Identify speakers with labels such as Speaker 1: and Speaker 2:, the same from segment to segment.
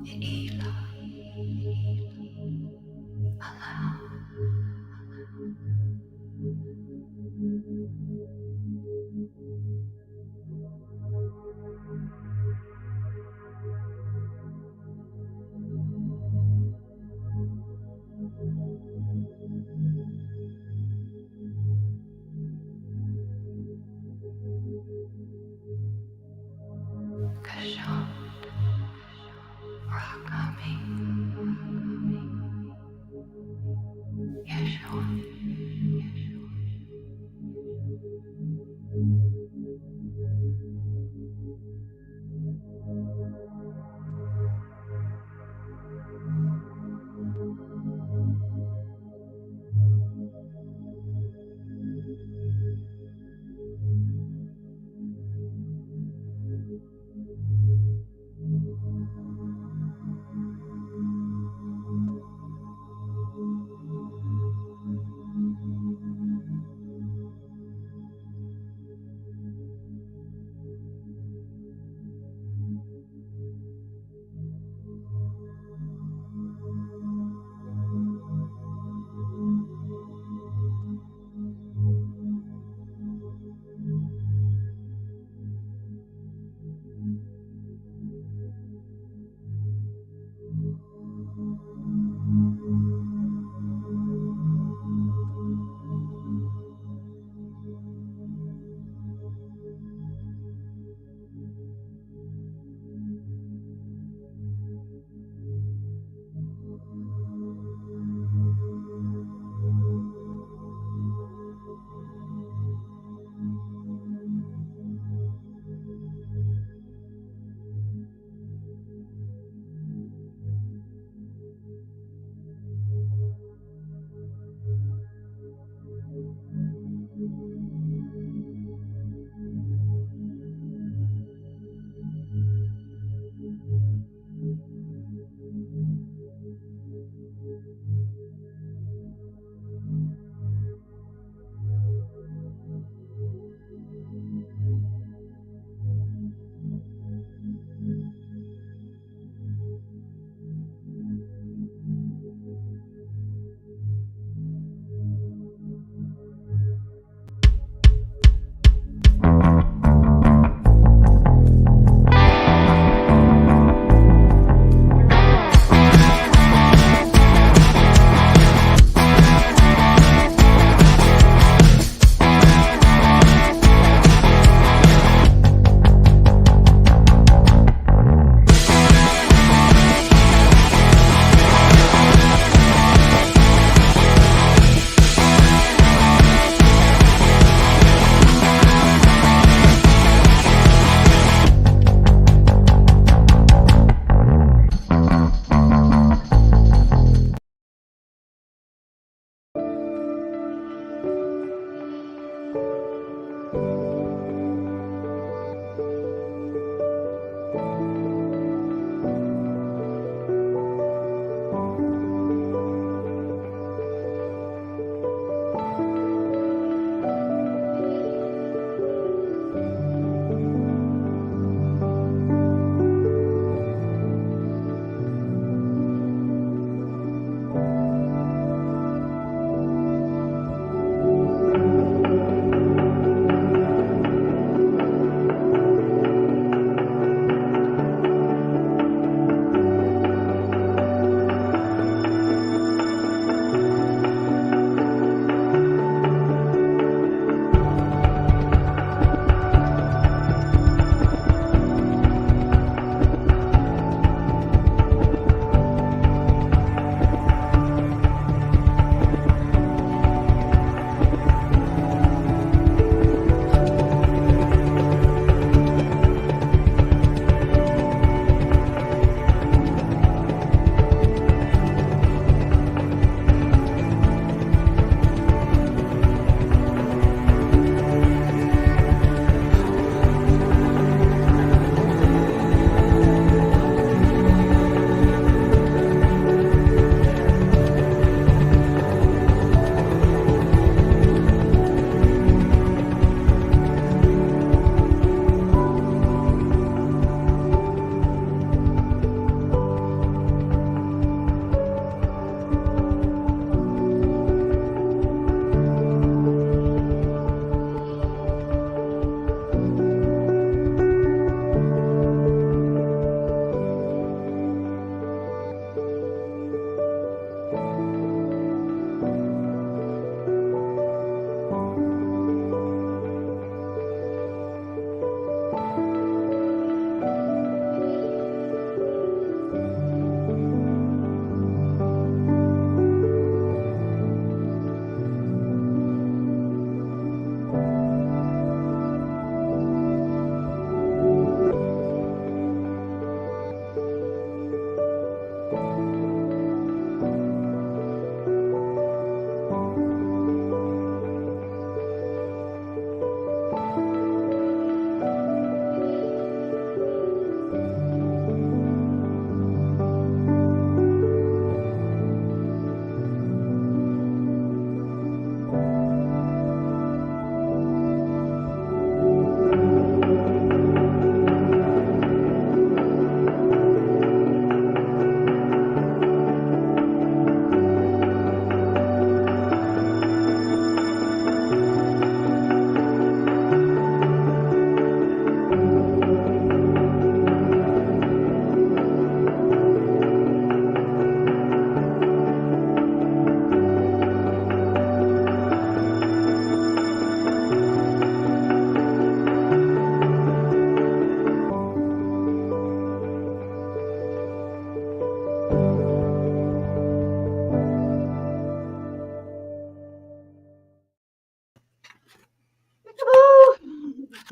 Speaker 1: Eva, allow. Kashon, Rakami, Yeshua.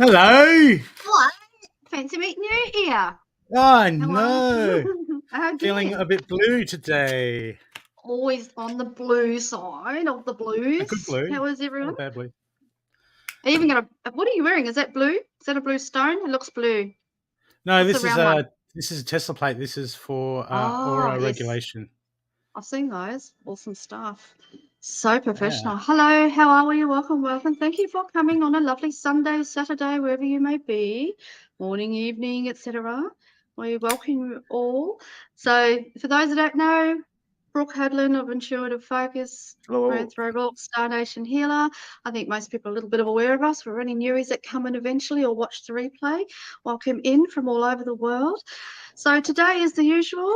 Speaker 2: Hello.
Speaker 1: What? Fancy meeting you here.
Speaker 2: Oh,
Speaker 1: Hello.
Speaker 2: no. Feeling a bit blue today.
Speaker 1: Always on the blue side of the
Speaker 2: A good
Speaker 1: blues.
Speaker 2: blue.
Speaker 1: How is
Speaker 2: Not
Speaker 1: everyone?
Speaker 2: a bad blue.
Speaker 1: Are you even gonna? What are you wearing? Is that blue? Is that a blue stone? It looks blue.
Speaker 2: No,
Speaker 1: What's the round one?
Speaker 2: this is a Tesla plate. This is for
Speaker 1: Oh,
Speaker 2: aura
Speaker 1: yes.
Speaker 2: regulation.
Speaker 1: I've seen those. Awesome stuff. So professional.
Speaker 2: Yeah.
Speaker 1: Hello, how are you? Welcome, welcome. Thank you for coming on a lovely Sunday, Saturday, wherever you may be, morning, evening, etc. We welcome you all. So, for those that don't know, Brooke Hadland of Intuitive Focus,
Speaker 2: Hello.
Speaker 1: Mirantha Rock, Star Nation Healer. I think most people are a little bit aware of us. For any newies that come in eventually or watch the replay, welcome in from all over the world. So today, as the usual,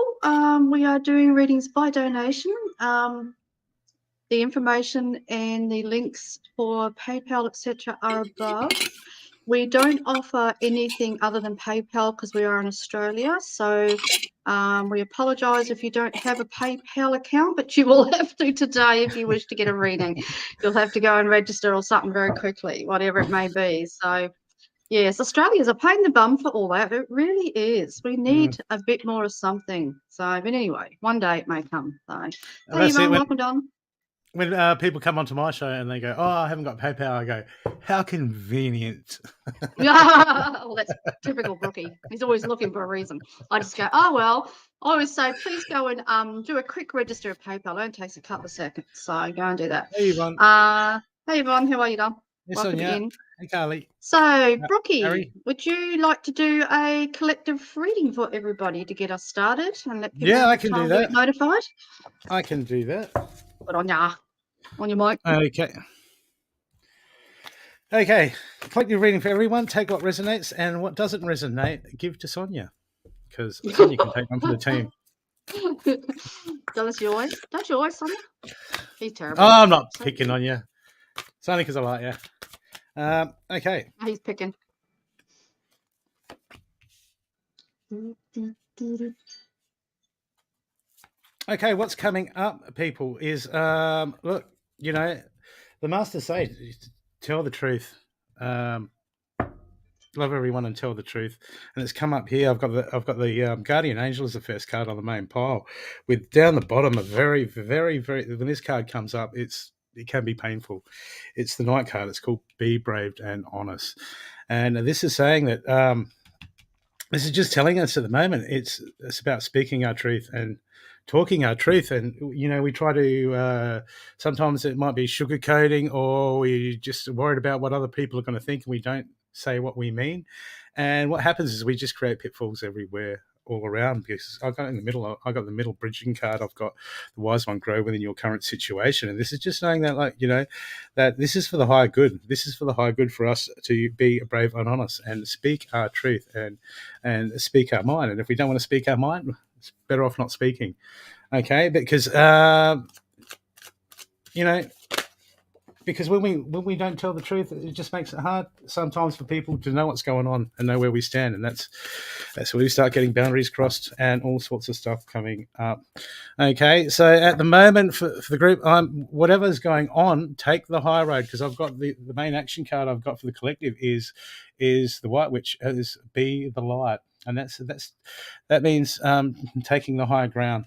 Speaker 1: we are doing readings by donation. The information and the links for PayPal, etc., are above. We don't offer anything other than PayPal because we are in Australia. So we apologise if you don't have a PayPal account, but you will have to today if you wish to get a reading. You'll have to go and register or something very quickly, whatever it may be. So yes, Australia's a pain in the bum for all that. It really is. We need a bit more of something. So, but anyway, one day it may come. So, hey,
Speaker 2: That's it.
Speaker 1: Yvonne, welcome, Don.
Speaker 2: When people come onto my show and they go, "Oh, I haven't got PayPal," I go, "How convenient."
Speaker 1: Well, that's typical Brookie. He's always looking for a reason. I just go, oh, well, I always say, please go and do a quick register of PayPal. It only takes a couple of seconds. So go and do that.
Speaker 2: Hey, Yvonne.
Speaker 1: Hey, Yvonne, how are you, Don?
Speaker 2: Hey,
Speaker 1: Welcome
Speaker 2: Sonia.
Speaker 1: in.
Speaker 2: Hey, Carly.
Speaker 1: So, Brookie,
Speaker 2: Harry.
Speaker 1: would you like to do a collective reading for everybody to get us started and let people
Speaker 2: Yeah,
Speaker 1: have
Speaker 2: I can do
Speaker 1: time to
Speaker 2: that.
Speaker 1: get notified?
Speaker 2: I can do that.
Speaker 1: Put on your mic.
Speaker 2: Okay. Okay. Collective reading for everyone. Take what resonates and what doesn't resonate, give to Sonia. Because Sonia can take one for the team.
Speaker 1: Don't you always, Sonia? He's terrible.
Speaker 2: Oh, I'm not picking on you. It's only because I like you. Okay.
Speaker 1: He's picking.
Speaker 2: Okay, what's coming up, people, is look, the masters say tell the truth. Love everyone and tell the truth. And it's come up here. I've got the Guardian Angel as the first card on the main pile, with down the bottom a very, very, very. When this card comes up, it can be painful. It's the Knight card. It's called Be Brave and Honest, and this is saying that this is just telling us at the moment it's about speaking our truth and talking our truth. And we try to sometimes it might be sugarcoating, or we just worried about what other people are going to think, and we don't say what we mean. And what happens is we just create pitfalls everywhere, all around. Because I got the middle bridging card. I've got the wise one, grow within your current situation. And this is just saying that, that this is for the higher good. This is for the higher good for us to be brave and honest and speak our truth and speak our mind. And if we don't want to speak our mind, it's better off not speaking. Okay, because because when we don't tell the truth, it just makes it hard sometimes for people to know what's going on and know where we stand. And that's where we start getting boundaries crossed and all sorts of stuff coming up. Okay, so at the moment for the group, whatever's going on, take the high road, because I've got the main action card I've got for the collective is the White Witch, is be the light. And that means taking the higher ground.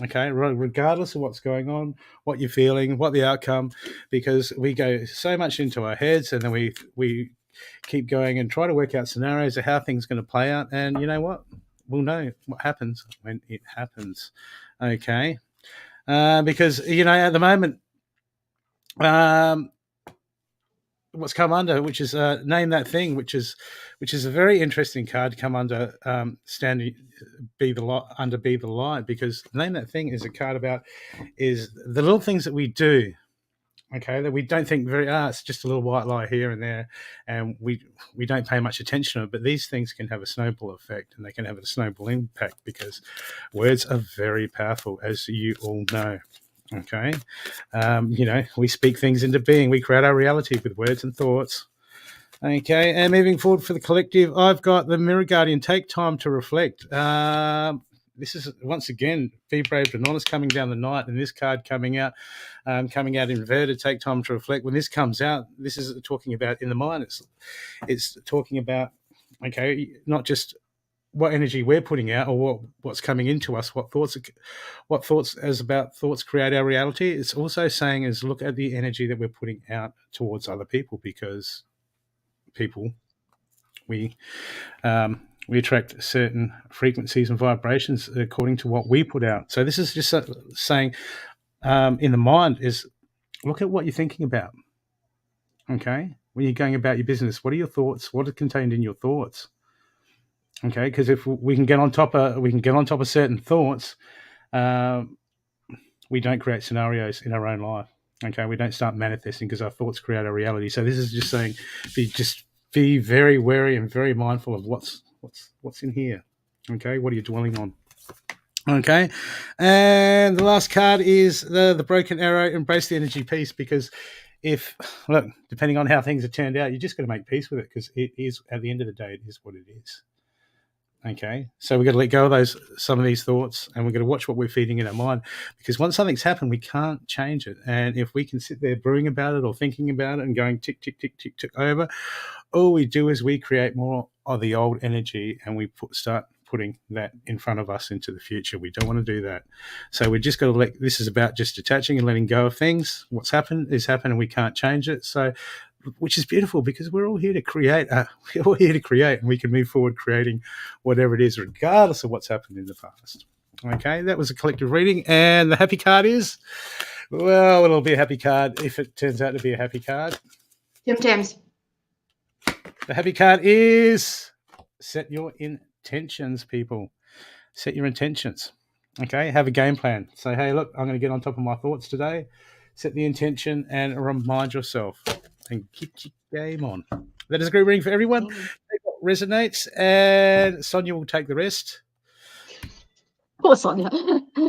Speaker 2: Okay, regardless of what's going on, what you're feeling, what the outcome, because we go so much into our heads, and then we keep going and try to work out scenarios of how things are going to play out. And you know what? We'll know what happens when it happens. Okay, because at the moment, what's come under, which is name that thing, which is a very interesting card to come under standing be the light, because name that thing is a card about is the little things that we do, okay, that we don't think it's just a little white lie here and there, and we don't pay much attention to it. But these things can have a snowball effect, and they can have a snowball impact, because words are very powerful, as you all know. Okay, we speak things into being. We create our reality with words and thoughts. Okay, and moving forward for the collective, I've got the Mirror Guardian. Take time to reflect. this is once again, be brave and honest coming down the night, and this card coming out inverted. Take time to reflect. When this comes out, this is talking about in the mind. It's talking about, okay, not just what energy we're putting out or what's coming into us, what thoughts create our reality. It's also saying is look at the energy that we're putting out towards other people, because people, we attract certain frequencies and vibrations according to what we put out. So this is just saying in the mind is look at what you're thinking about. Okay, when you're going about your business, what are your thoughts? What are contained in your thoughts? Okay, because if we can get on top of certain thoughts, we don't create scenarios in our own life. Okay, we don't start manifesting because our thoughts create our reality. So this is just saying, be very wary and very mindful of what's in here. Okay, what are you dwelling on? Okay, and the last card is the broken arrow. Embrace the energy piece, because depending on how things have turned out, you just got to make peace with it, because it is, at the end of the day, it is what it is. Okay, so we've got to let go of some of these thoughts, and we've got to watch what we're feeding in our mind, because once something's happened, we can't change it. And if we can sit there brewing about it or thinking about it and going tick, tick, tick, tick, tick over, all we do is we create more of the old energy, and we start putting that in front of us into the future. We don't want to do that. So we just got to this is about just detaching and letting go of things. What's happened is happened, and we can't change it. So, which is beautiful, because we're all here to create. We're all here to create, and we can move forward creating whatever it is, regardless of what's happened in the past. Okay, that was a collective reading, and the happy card is, well, it'll be a happy card if it turns out to be a happy card.
Speaker 1: Tim Tams.
Speaker 2: The happy card is set your intentions, people. Set your intentions. Okay, have a game plan. Say, hey, look, I'm going to get on top of my thoughts today. Set the intention and remind yourself, and keep your game on. That is a great reading for everyone. Take what resonates, and Sonia will take the rest.
Speaker 1: Poor Sonia.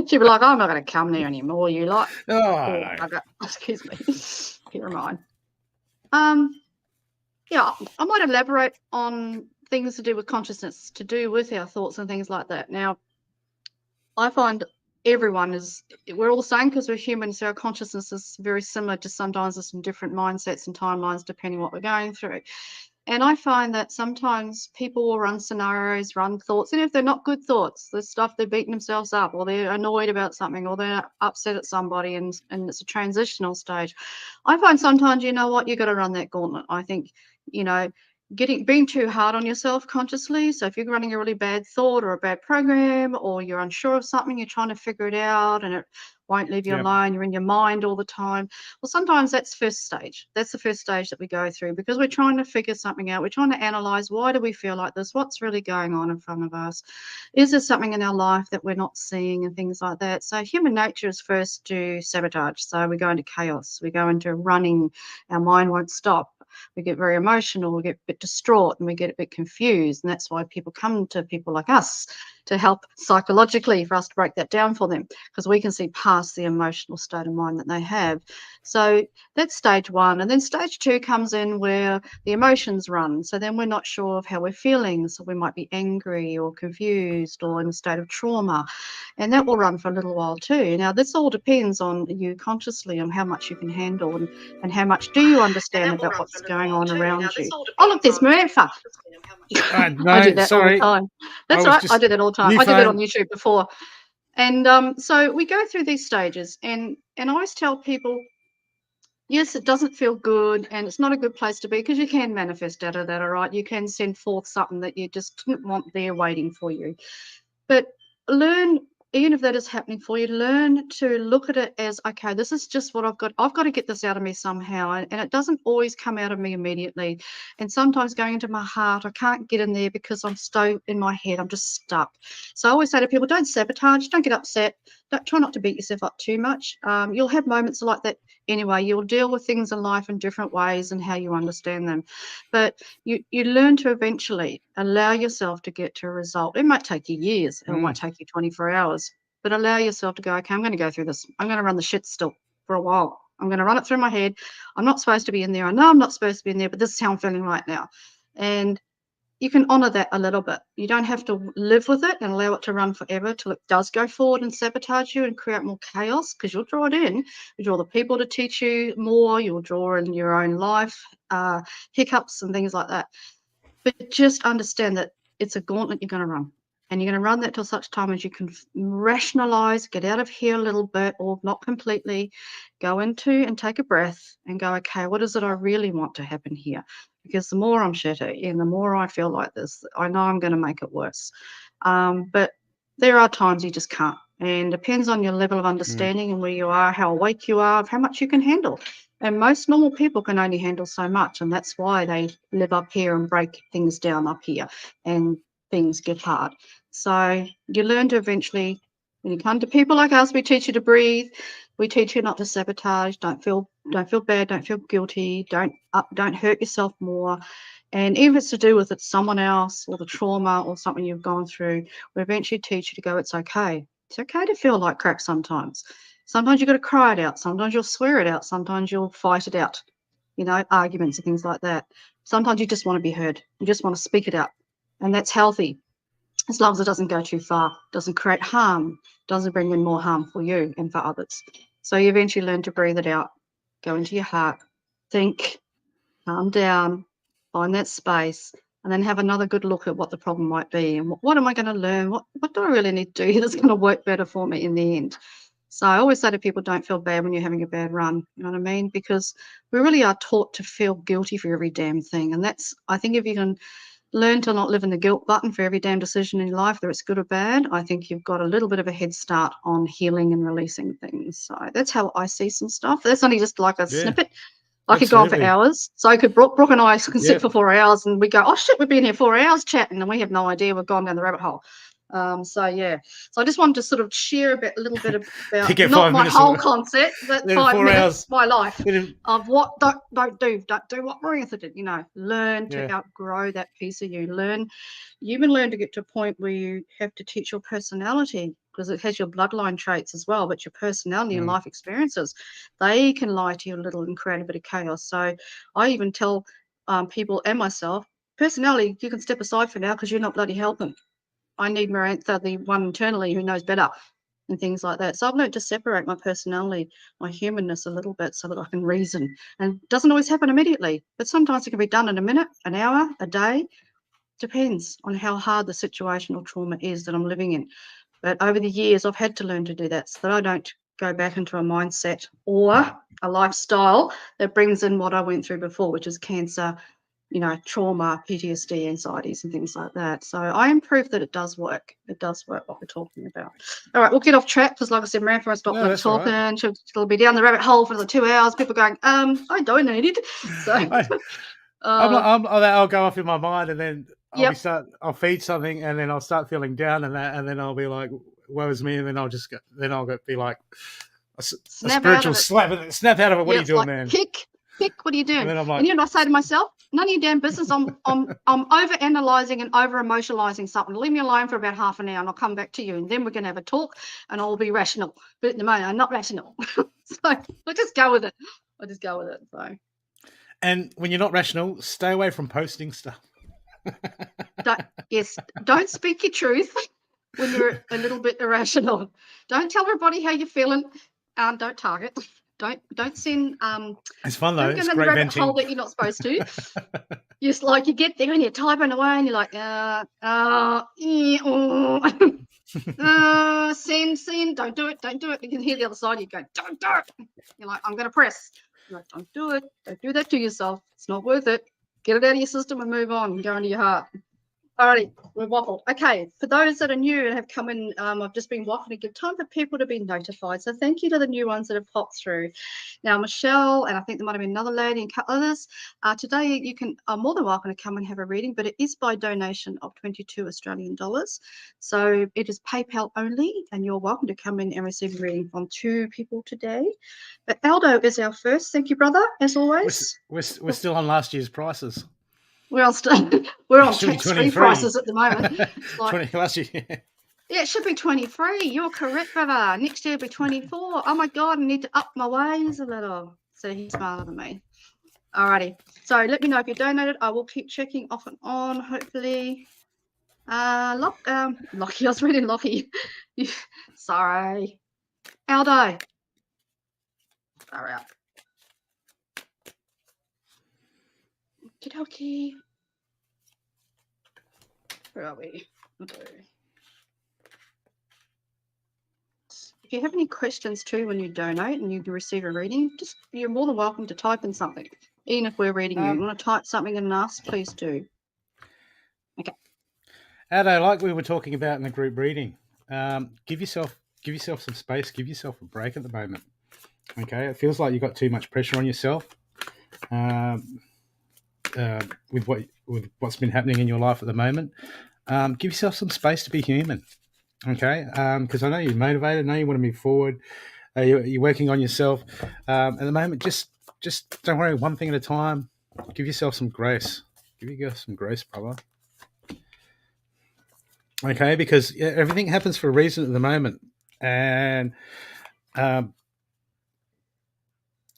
Speaker 1: She'd be like, I'm not going to come there anymore. You like?
Speaker 2: Oh, no.
Speaker 1: Excuse me. Here am I. Yeah, I might elaborate on things to do with consciousness, to do with our thoughts and things like that. Now, I find we're all the same because we're human, so our consciousness is very similar, just sometimes there's some different mindsets and timelines depending what we're going through. And I find that sometimes people will run scenarios, run thoughts, and if they're not good thoughts, the stuff they're beating themselves up, or they're annoyed about something, or they're upset at somebody, and it's a transitional stage. I find sometimes, you know what, you got to run that gauntlet. I think, being too hard on yourself consciously. So if you're running a really bad thought or a bad program, or you're unsure of something, you're trying to figure it out and it won't leave you alone, you're in your mind all the time. Well, sometimes that's first stage. That's the first stage that we go through, because we're trying to figure something out. We're trying to analyze, why do we feel like this? What's really going on in front of us? Is there something in our life that we're not seeing, and things like that? So human nature is first to sabotage. So we go into chaos. We go into running. Our mind won't stop. We get very emotional, we get a bit distraught, and we get a bit confused. And that's why people come to people like us to help psychologically, for us to break that down for them, because we can see past the emotional state of mind that they have. So that's stage one. And then stage two comes in where the emotions run. So then we're not sure of how we're feeling. So we might be angry or confused or in a state of trauma. And that will run for a little while too. Now, this all depends on you consciously, on how much you can handle, and how much do you understand about what's going on around you. Oh, look, there's Mirantha. I do that all the time. That's right. I do that all the time. I did that on YouTube before. And so we go through these stages, and I always tell people, yes, it doesn't feel good, and it's not a good place to be, because you can manifest out of that, all right? You can send forth something that you just didn't want there waiting for you. But learn, even if that is happening for you, learn to look at it as, okay, this is just what I've got to get this out of me somehow. And it doesn't always come out of me immediately. And sometimes going into my heart, I can't get in there because I'm so in my head, I'm just stuck. So I always say to people, don't sabotage, don't get upset. Try not to beat yourself up too much. You'll have moments like that anyway. You'll deal with things in life in different ways and how you understand them. But you learn to eventually allow yourself to get to a result. It might take you years. It might take you 24 hours. But allow yourself to go, okay, I'm going to go through this. I'm going to run the shit still for a while. I'm going to run it through my head. I'm not supposed to be in there. I know I'm not supposed to be in there, but this is how I'm feeling right now. And you can honor that a little bit. You don't have to live with it and allow it to run forever till it does go forward and sabotage you and create more chaos, because you'll draw it in. You draw the people to teach you more. You'll draw in your own life, hiccups and things like that. But just understand that it's a gauntlet you're going to run. And you're going to run that till such time as you can rationalize, get out of here a little bit, or not completely, go into and take a breath and go, okay, what is it I really want to happen here? Because the more I'm shitty and the more I feel like this, I know I'm going to make it worse. But there are times you just can't. And depends on your level of understanding and where you are, how awake you are, how much you can handle. And most normal people can only handle so much. And that's why they live up here and break things down up here and things get hard. So you learn to eventually, when you come to people like us, we teach you to breathe. We teach you not to sabotage. Don't feel bad. Don't feel guilty. Don't hurt yourself more. And even if it's to do with it's someone else or the trauma or something you've gone through, we eventually teach you to go, it's okay. It's okay to feel like crap sometimes. Sometimes you've got to cry it out. Sometimes you'll swear it out. Sometimes you'll fight it out, arguments and things like that. Sometimes you just want to be heard. You just want to speak it out. And that's healthy, as long as it doesn't go too far, doesn't create harm, doesn't bring in more harm for you and for others. So you eventually learn to breathe it out, go into your heart, think, calm down, find that space, and then have another good look at what the problem might be and what am I going to learn? What do I really need to do that's going to work better for me in the end? So I always say to people, don't feel bad when you're having a bad run. You know what I mean? Because we really are taught to feel guilty for every damn thing. And that's, I think if you can learn to not live in the guilt button for every damn decision in your life, whether it's good or bad, I think you've got a little bit of a head start on healing and releasing things. So that's how I see some stuff. That's only just like a snippet. I could go on for hours. So Brooke and I can sit for 4 hours and we go, oh shit, we've been here 4 hours chatting and we have no idea we've gone down the rabbit hole. So I just wanted to sort of share a little bit about not my whole concept, but 5 minutes, my life of what don't do what Mirantha did. Learn to outgrow that piece of you. You even learn to get to a point where you have to teach your personality, because it has your bloodline traits as well, but your personality and life experiences, they can lie to you a little and create a bit of chaos. So I even tell people and myself, personality, you can step aside for now because you're not bloody helping. I need Mirantha, the one internally who knows better, and things like that. So I've learned to separate my personality, my humanness a little bit so that I can reason. And it doesn't always happen immediately, but sometimes it can be done in a minute, an hour, a day. Depends on how hard the situation or trauma is that I'm living in. But over the years, I've had to learn to do that so that I don't go back into a mindset or a lifestyle that brings in what I went through before, which is cancer, trauma, PTSD, anxieties, and things like that. So I am proof that it does work. It does work, what we're talking about. All right, we'll get off track because, like I said, Mirantha won't stop talking. Right. She'll be down the rabbit hole for the 2 hours. People going, I don't need it. So
Speaker 2: I'll go off in my mind, and then I'll feed something, and then I'll start feeling down, and then I'll be like, woe is me, and then I'll be like a spiritual snap out of it. What are you doing, man?
Speaker 1: What are you doing? And I say to myself, none of your damn business. I'm over analysing and over emotionalising something. Leave me alone for about half an hour and I'll come back to you, and then we're going to have a talk and I'll be rational. But at the moment, I'm not rational. So I'll just go with it. So.
Speaker 2: And when you're not rational, stay away from posting stuff.
Speaker 1: Don't speak your truth when you're a little bit irrational. Don't tell everybody how you're feeling. Don't target. Don't send.
Speaker 2: It's fun though.
Speaker 1: It's great venting. Hole that you're not supposed to. Just like you get there and you're typing away and you're like, send. Don't do it. You can hear the other side. You go, don't do it. You're like, I'm going to press. You're like, don't do it. Don't do that to yourself. It's not worth it. Get it out of your system and move on and go into your heart. Alrighty, we're waffled. Okay, for those that are new and have come in, I've just been waffling to give time for people to be notified. So thank you to the new ones that have popped through. Now, Michelle, and I think there might have been another lady and a couple others. Today you are more than welcome to come and have a reading, but it is by donation of 22 Australian dollars. So it is PayPal only, and you're welcome to come in and receive a reading from 2 people today. But Aldo is our first. Thank you, brother, as always.
Speaker 2: We're still on last year's prices.
Speaker 1: We're on tax-free prices at the moment. Like,
Speaker 2: last year.
Speaker 1: Yeah, it should be 23. You're correct, brother. Next year it'll be 24. Oh my God, I need to up my ways a little. So he's smarter than me. Alrighty. So let me know if you donated. I will keep checking off and on, hopefully. Lockie, I was reading Lockie. Sorry. Aldo. Sorry. Okie. Where are we? Okay. If you have any questions too when you donate and you receive a reading, just you're more than welcome to type in something. Even if we're reading you want to type something and ask, please do. Okay.
Speaker 2: Aldo, like we were talking about in the group reading, give yourself some space, give yourself a break at the moment. Okay, it feels like you've got too much pressure on yourself with what's been happening in your life at the moment. Give yourself some space to be human. Okay, because I know you're motivated, I know you want to move forward. You're working on yourself. At the moment, just don't worry, one thing at a time. Give yourself some grace. Give yourself some grace, brother. Okay, because everything happens for a reason at the moment, and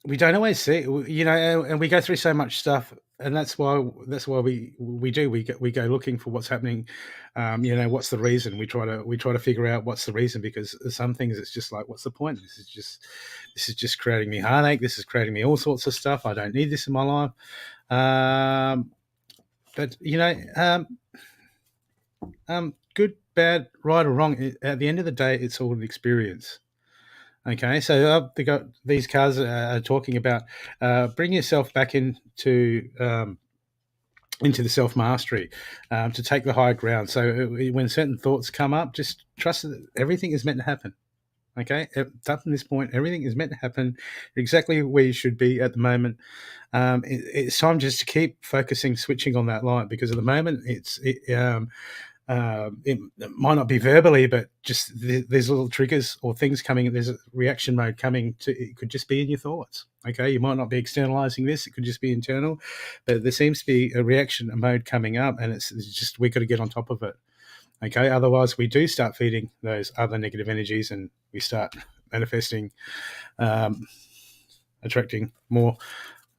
Speaker 2: we don't always see, and we go through so much stuff, and that's why we go looking for what's happening. What's the reason? We try to figure out what's the reason, because some things it's just like, what's the point? This is just creating me heartache. This is creating me all sorts of stuff. I don't need this in my life. But good, bad, right or wrong, at the end of the day, it's all an experience. Okay, so these cards are talking about bring yourself back into the self mastery, to take the high ground. So when certain thoughts come up, just trust that everything is meant to happen. Okay, up to this point, everything is meant to happen exactly where you should be at the moment. It's time just to keep focusing, switching on that light, because at the moment it might not be verbally, but just there's little triggers or things coming. There's a reaction mode coming to. It could just be in your thoughts. Okay, you might not be externalizing this. It could just be internal, but there seems to be a reaction mode coming up, and it's just we've got to get on top of it. Okay, otherwise we do start feeding those other negative energies, and we start manifesting, attracting more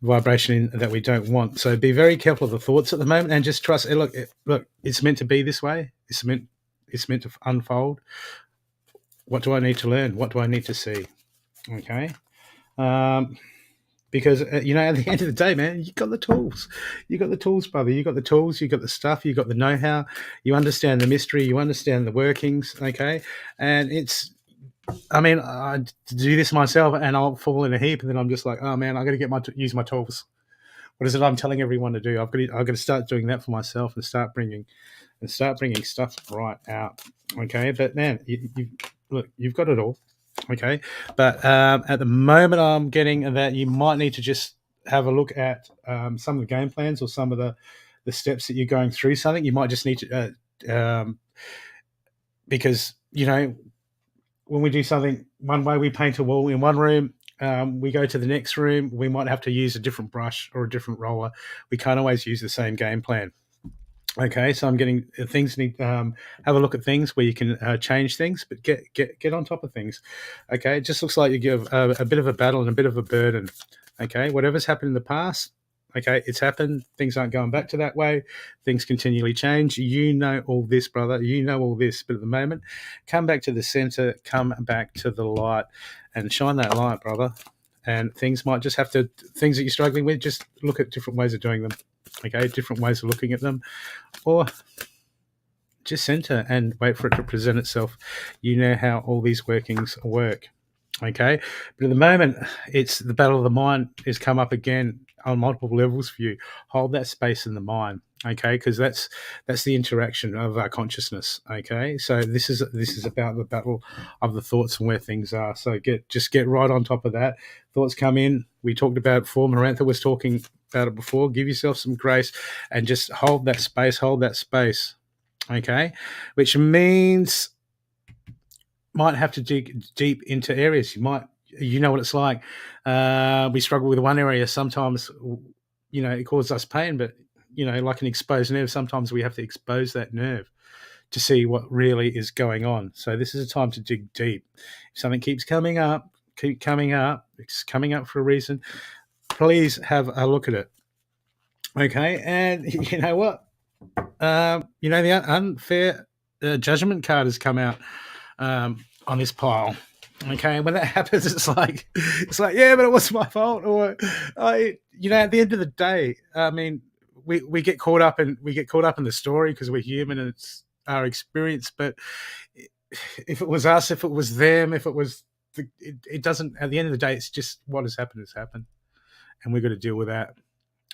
Speaker 2: vibration that we don't want. So be very careful of the thoughts at the moment, and just trust. Look, it's meant to be this way. It's meant to unfold. What do I need to learn? What do I need to see? Okay. Because at the end of the day, man, you got the tools. You got the tools, brother. You got the tools. You got the stuff. You got the know-how. You understand the mystery. You understand the workings. Okay, and I do this myself, and I'll fall in a heap, and then I'm just like, oh man, I got to use my tools. What is it I'm telling everyone to do? I've got to start doing that for myself, and start bringing stuff right out. Okay, but man, you've got it all. Okay, but at the moment, I'm getting that you might need to just have a look at some of the game plans, or some of the steps that you're going through. Something you might just need to because when we do something one way, we paint a wall in one room. We go to the next room, we might have to use a different brush or a different roller. We can't always use the same game plan. Okay, so I'm getting things need have a look at things where you can change things, but get on top of things. Okay, it just looks like you give a bit of a battle and a bit of a burden. Okay, whatever's happened in the past, okay, it's happened. Things aren't going back to that way. Things continually change. You know all this, brother. You know all this, but at the moment, come back to the center, come back to the light, and shine that light, brother. And things might just have to, things that you're struggling with, just look at different ways of doing them. Okay, different ways of looking at them, or just center and wait for it to present itself. You know how all these workings work. Okay, but at the moment, it's the battle of the mind has come up again on multiple levels for you. Hold that space in the mind, okay, because that's the interaction of our consciousness. Okay, so this is about the battle of the thoughts and where things are. So get right on top of that. Thoughts come in. We talked about it before. Mirantha was talking about it before. Give yourself some grace and just hold that space. Hold that space. Okay, which means might have to dig deep into areas. You know what it's like. We struggle with one area sometimes. It causes us pain, but like an exposed nerve, sometimes we have to expose that nerve to see what really is going on. So this is a time to dig deep. If something keeps coming up, it's coming up for a reason. please have a look at it. Okay, and you know what? The unfair judgment card has come out on this pile. Okay, and when that happens, it's like, yeah, but it wasn't my fault. Or, at the end of the day, I mean, we get caught up in the story because we're human and it's our experience. But if it was us, if it was them, if it was, it doesn't. At the end of the day, it's just what has happened, and we've got to deal with that.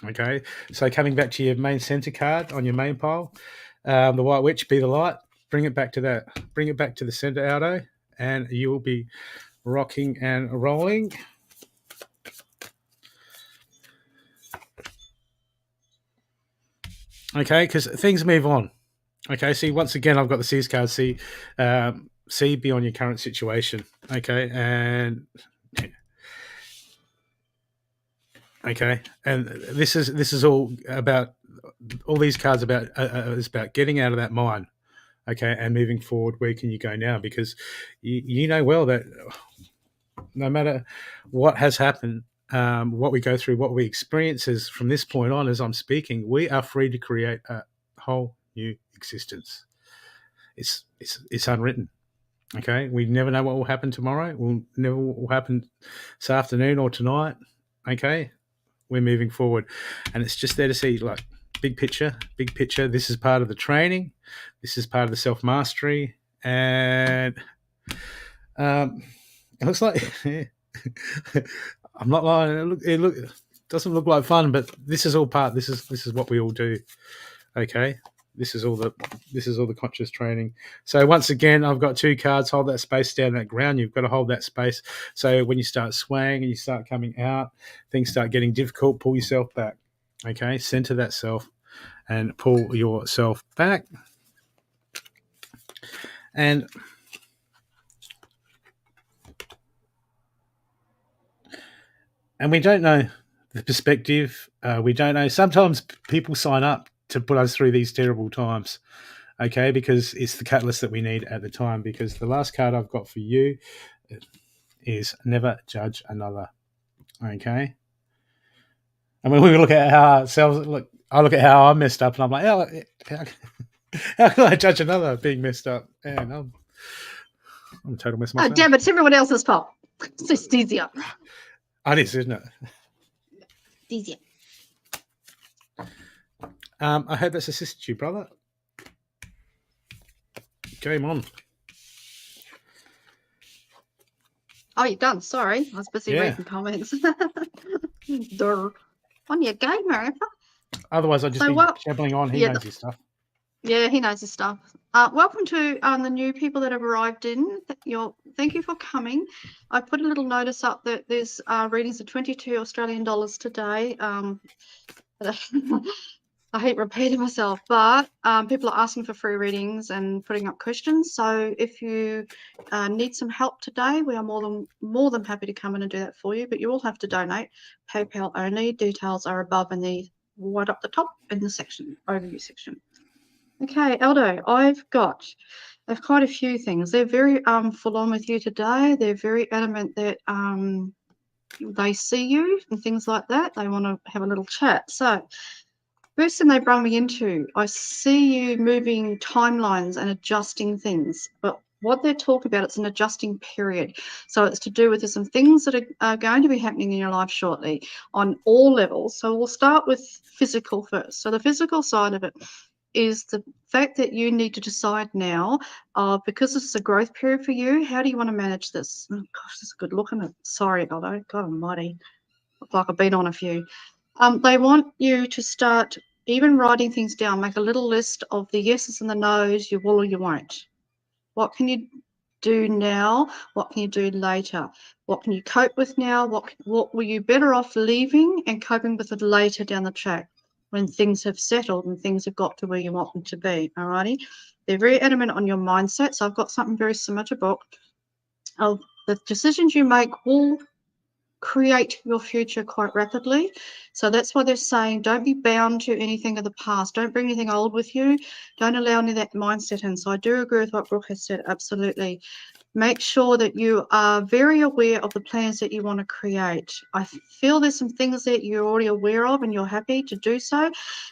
Speaker 2: Okay, so coming back to your main center card on your main pile, the White Witch, be the light. Bring it back to that. Bring it back to the center, Aldo, and you will be rocking and rolling. Okay, because things move on. Okay, see, once again, I've got the Seas card. See beyond your current situation. Okay, and this is all about, all these cards about is about getting out of that mind. Okay, and moving forward. Where can you go now? Because you know well that no matter what has happened, what we go through, what we experience is from this point on, as I'm speaking, we are free to create a whole new existence. It's unwritten. Okay, we never know what will happen tomorrow. We'll never what will happen this afternoon or tonight. Okay, we're moving forward, and it's just there to see, like, big picture. This is part of the training. This is part of the self mastery, and it looks like I'm not lying. It doesn't look like fun, but this is all part. This is what we all do. Okay, this is all the conscious training. So once again, I've got 2 cards. Hold that space down that ground. You've got to hold that space. So when you start swaying and you start coming out, things start getting difficult. Pull yourself back. Okay, center that self and pull yourself back. And we don't know the perspective. We don't know. Sometimes people sign up to put us through these terrible times, okay, because it's the catalyst that we need at the time. Because the last card I've got for you is never judge another, okay? I mean, we look at how ourselves look. I look at how I'm messed up, and I'm like, how can I judge another being messed up? And I'm a total mess myself.
Speaker 1: Oh, damn, it's everyone else's fault. It's just easier.
Speaker 2: It is, isn't it?
Speaker 1: Easier.
Speaker 2: I hope that's assisted you, brother. Game on.
Speaker 1: Oh, you're done. Sorry. I was busy reading comments. On your game, Mirantha.
Speaker 2: Otherwise, I'd just be jabbling on. He knows his stuff.
Speaker 1: Yeah, he knows his stuff. Welcome to the new people that have arrived in. Thank you for coming. I put a little notice up that there's readings of 22 Australian dollars today. I hate repeating myself, but people are asking for free readings and putting up questions. So if you need some help today, we are more than happy to come in and do that for you. But you all have to donate. PayPal only. Details are above in the right up the top in the overview section. Okay, Aldo, I've got quite a few things. They're very full on with you today. They're very adamant that they see you and things like that. They want to have a little chat. So first thing they brought me into, I see you moving timelines and adjusting things. But what they're talking about, it's an adjusting period. So it's to do with some things that are going to be happening in your life shortly on all levels. So we'll start with physical first. So the physical side of it is the fact that you need to decide now, because this is a growth period for you, how do you want to manage this? Oh, gosh, this is good looking. Sorry, Aldo. God almighty. Look like I've been on a few. They want you to start even writing things down. Make a little list of the yeses and the nos, you will or you won't. What can you do now? What can you do later? What can you cope with now? What were you better off leaving and coping with it later down the track, when things have settled and things have got to where you want them to be, alrighty? They're very adamant on your mindset. So I've got something very similar to Brooke. Of the decisions you make will create your future quite rapidly. So that's why they're saying don't be bound to anything of the past. Don't bring anything old with you. Don't allow any of that mindset in. So I do agree with what Brooke has said, absolutely. make sure that you are very aware of the plans that you want to create. I feel there's some things that you're already aware of and you're happy to do so,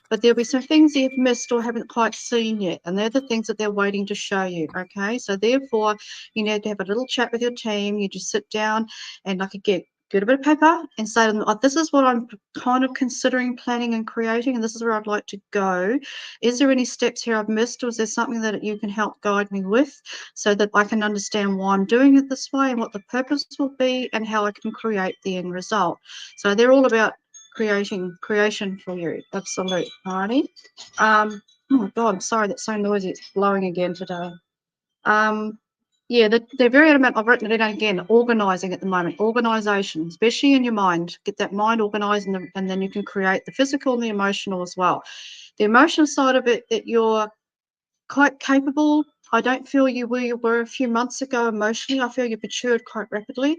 Speaker 1: but there'll be some things you've missed or haven't quite seen yet, and they're the things that they're waiting to show you, okay? So therefore, you need to have a little chat with your team. You just sit down and get a bit of paper and say to them, oh, this is what I'm kind of considering planning and creating, and this is where I'd like to go. Is there any steps here I've missed, or is there something that you can help guide me with so that I can understand why I'm doing it this way and what the purpose will be and how I can create the end result? So they're all about creation for you. Absolutely. Alrighty. Oh my God, I'm sorry, that's so noisy. It's blowing again today. Yeah, they're very adamant. I've written it down again. Organising at the moment. Organisation, especially in your mind. Get that mind organised, and then you can create the physical and the emotional as well. The emotional side of it, that you're quite capable. I don't feel you were a few months ago emotionally. I feel you've matured quite rapidly,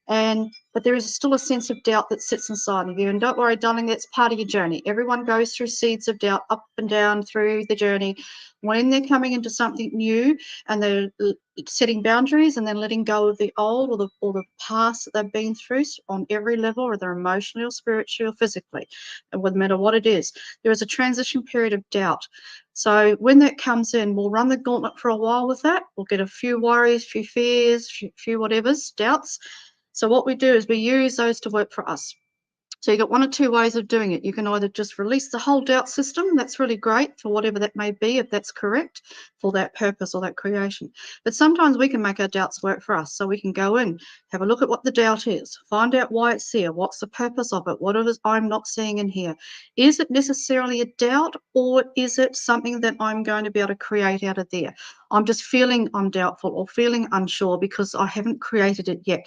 Speaker 1: but there is still a sense of doubt that sits inside of you. And don't worry, darling, that's part of your journey. Everyone goes through seeds of doubt up and down through the journey. When they're coming into something new and they're setting boundaries and then letting go of the old or the past that they've been through on every level, whether emotionally or spiritually or physically, and no matter what it is, there is a transition period of doubt. So when that comes in, we'll run the gauntlet for a while with that. We'll get a few worries, few fears, few whatevers, doubts. So what we do is we use those to work for us. So you've got one or two ways of doing it. You can either just release the whole doubt system. That's really great for whatever that may be, if that's correct, for that purpose or that creation. But sometimes we can make our doubts work for us. So we can go in, have a look at what the doubt is, find out why it's there, what's the purpose of it, what it is I'm not seeing in here. Is it necessarily a doubt, or is it something that I'm going to be able to create out of there? I'm just feeling I'm doubtful or feeling unsure because I haven't created it yet.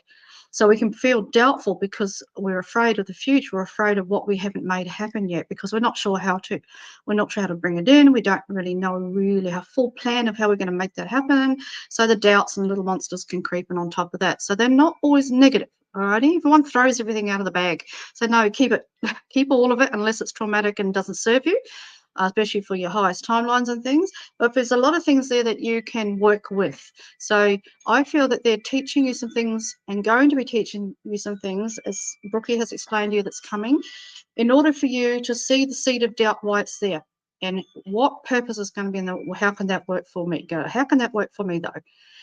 Speaker 1: So we can feel doubtful because we're afraid of the future. We're afraid of what we haven't made happen yet because we're not sure how to. We're not sure how to bring it in. We don't really know a full plan of how we're going to make that happen. So the doubts and little monsters can creep in on top of that. So they're not always negative. Alrighty, everyone throws everything out of the bag. So no, keep it, keep all of it unless it's traumatic and doesn't serve you. Especially for your highest timelines and things. But there's a lot of things there that you can work with. So I feel that they're teaching you some things and going to be teaching you some things, as Brooke has explained to you, that's coming, in order for you to see the seed of doubt, why it's there, and what purpose is going to be in there. How can that work for me? How can that work for me, though?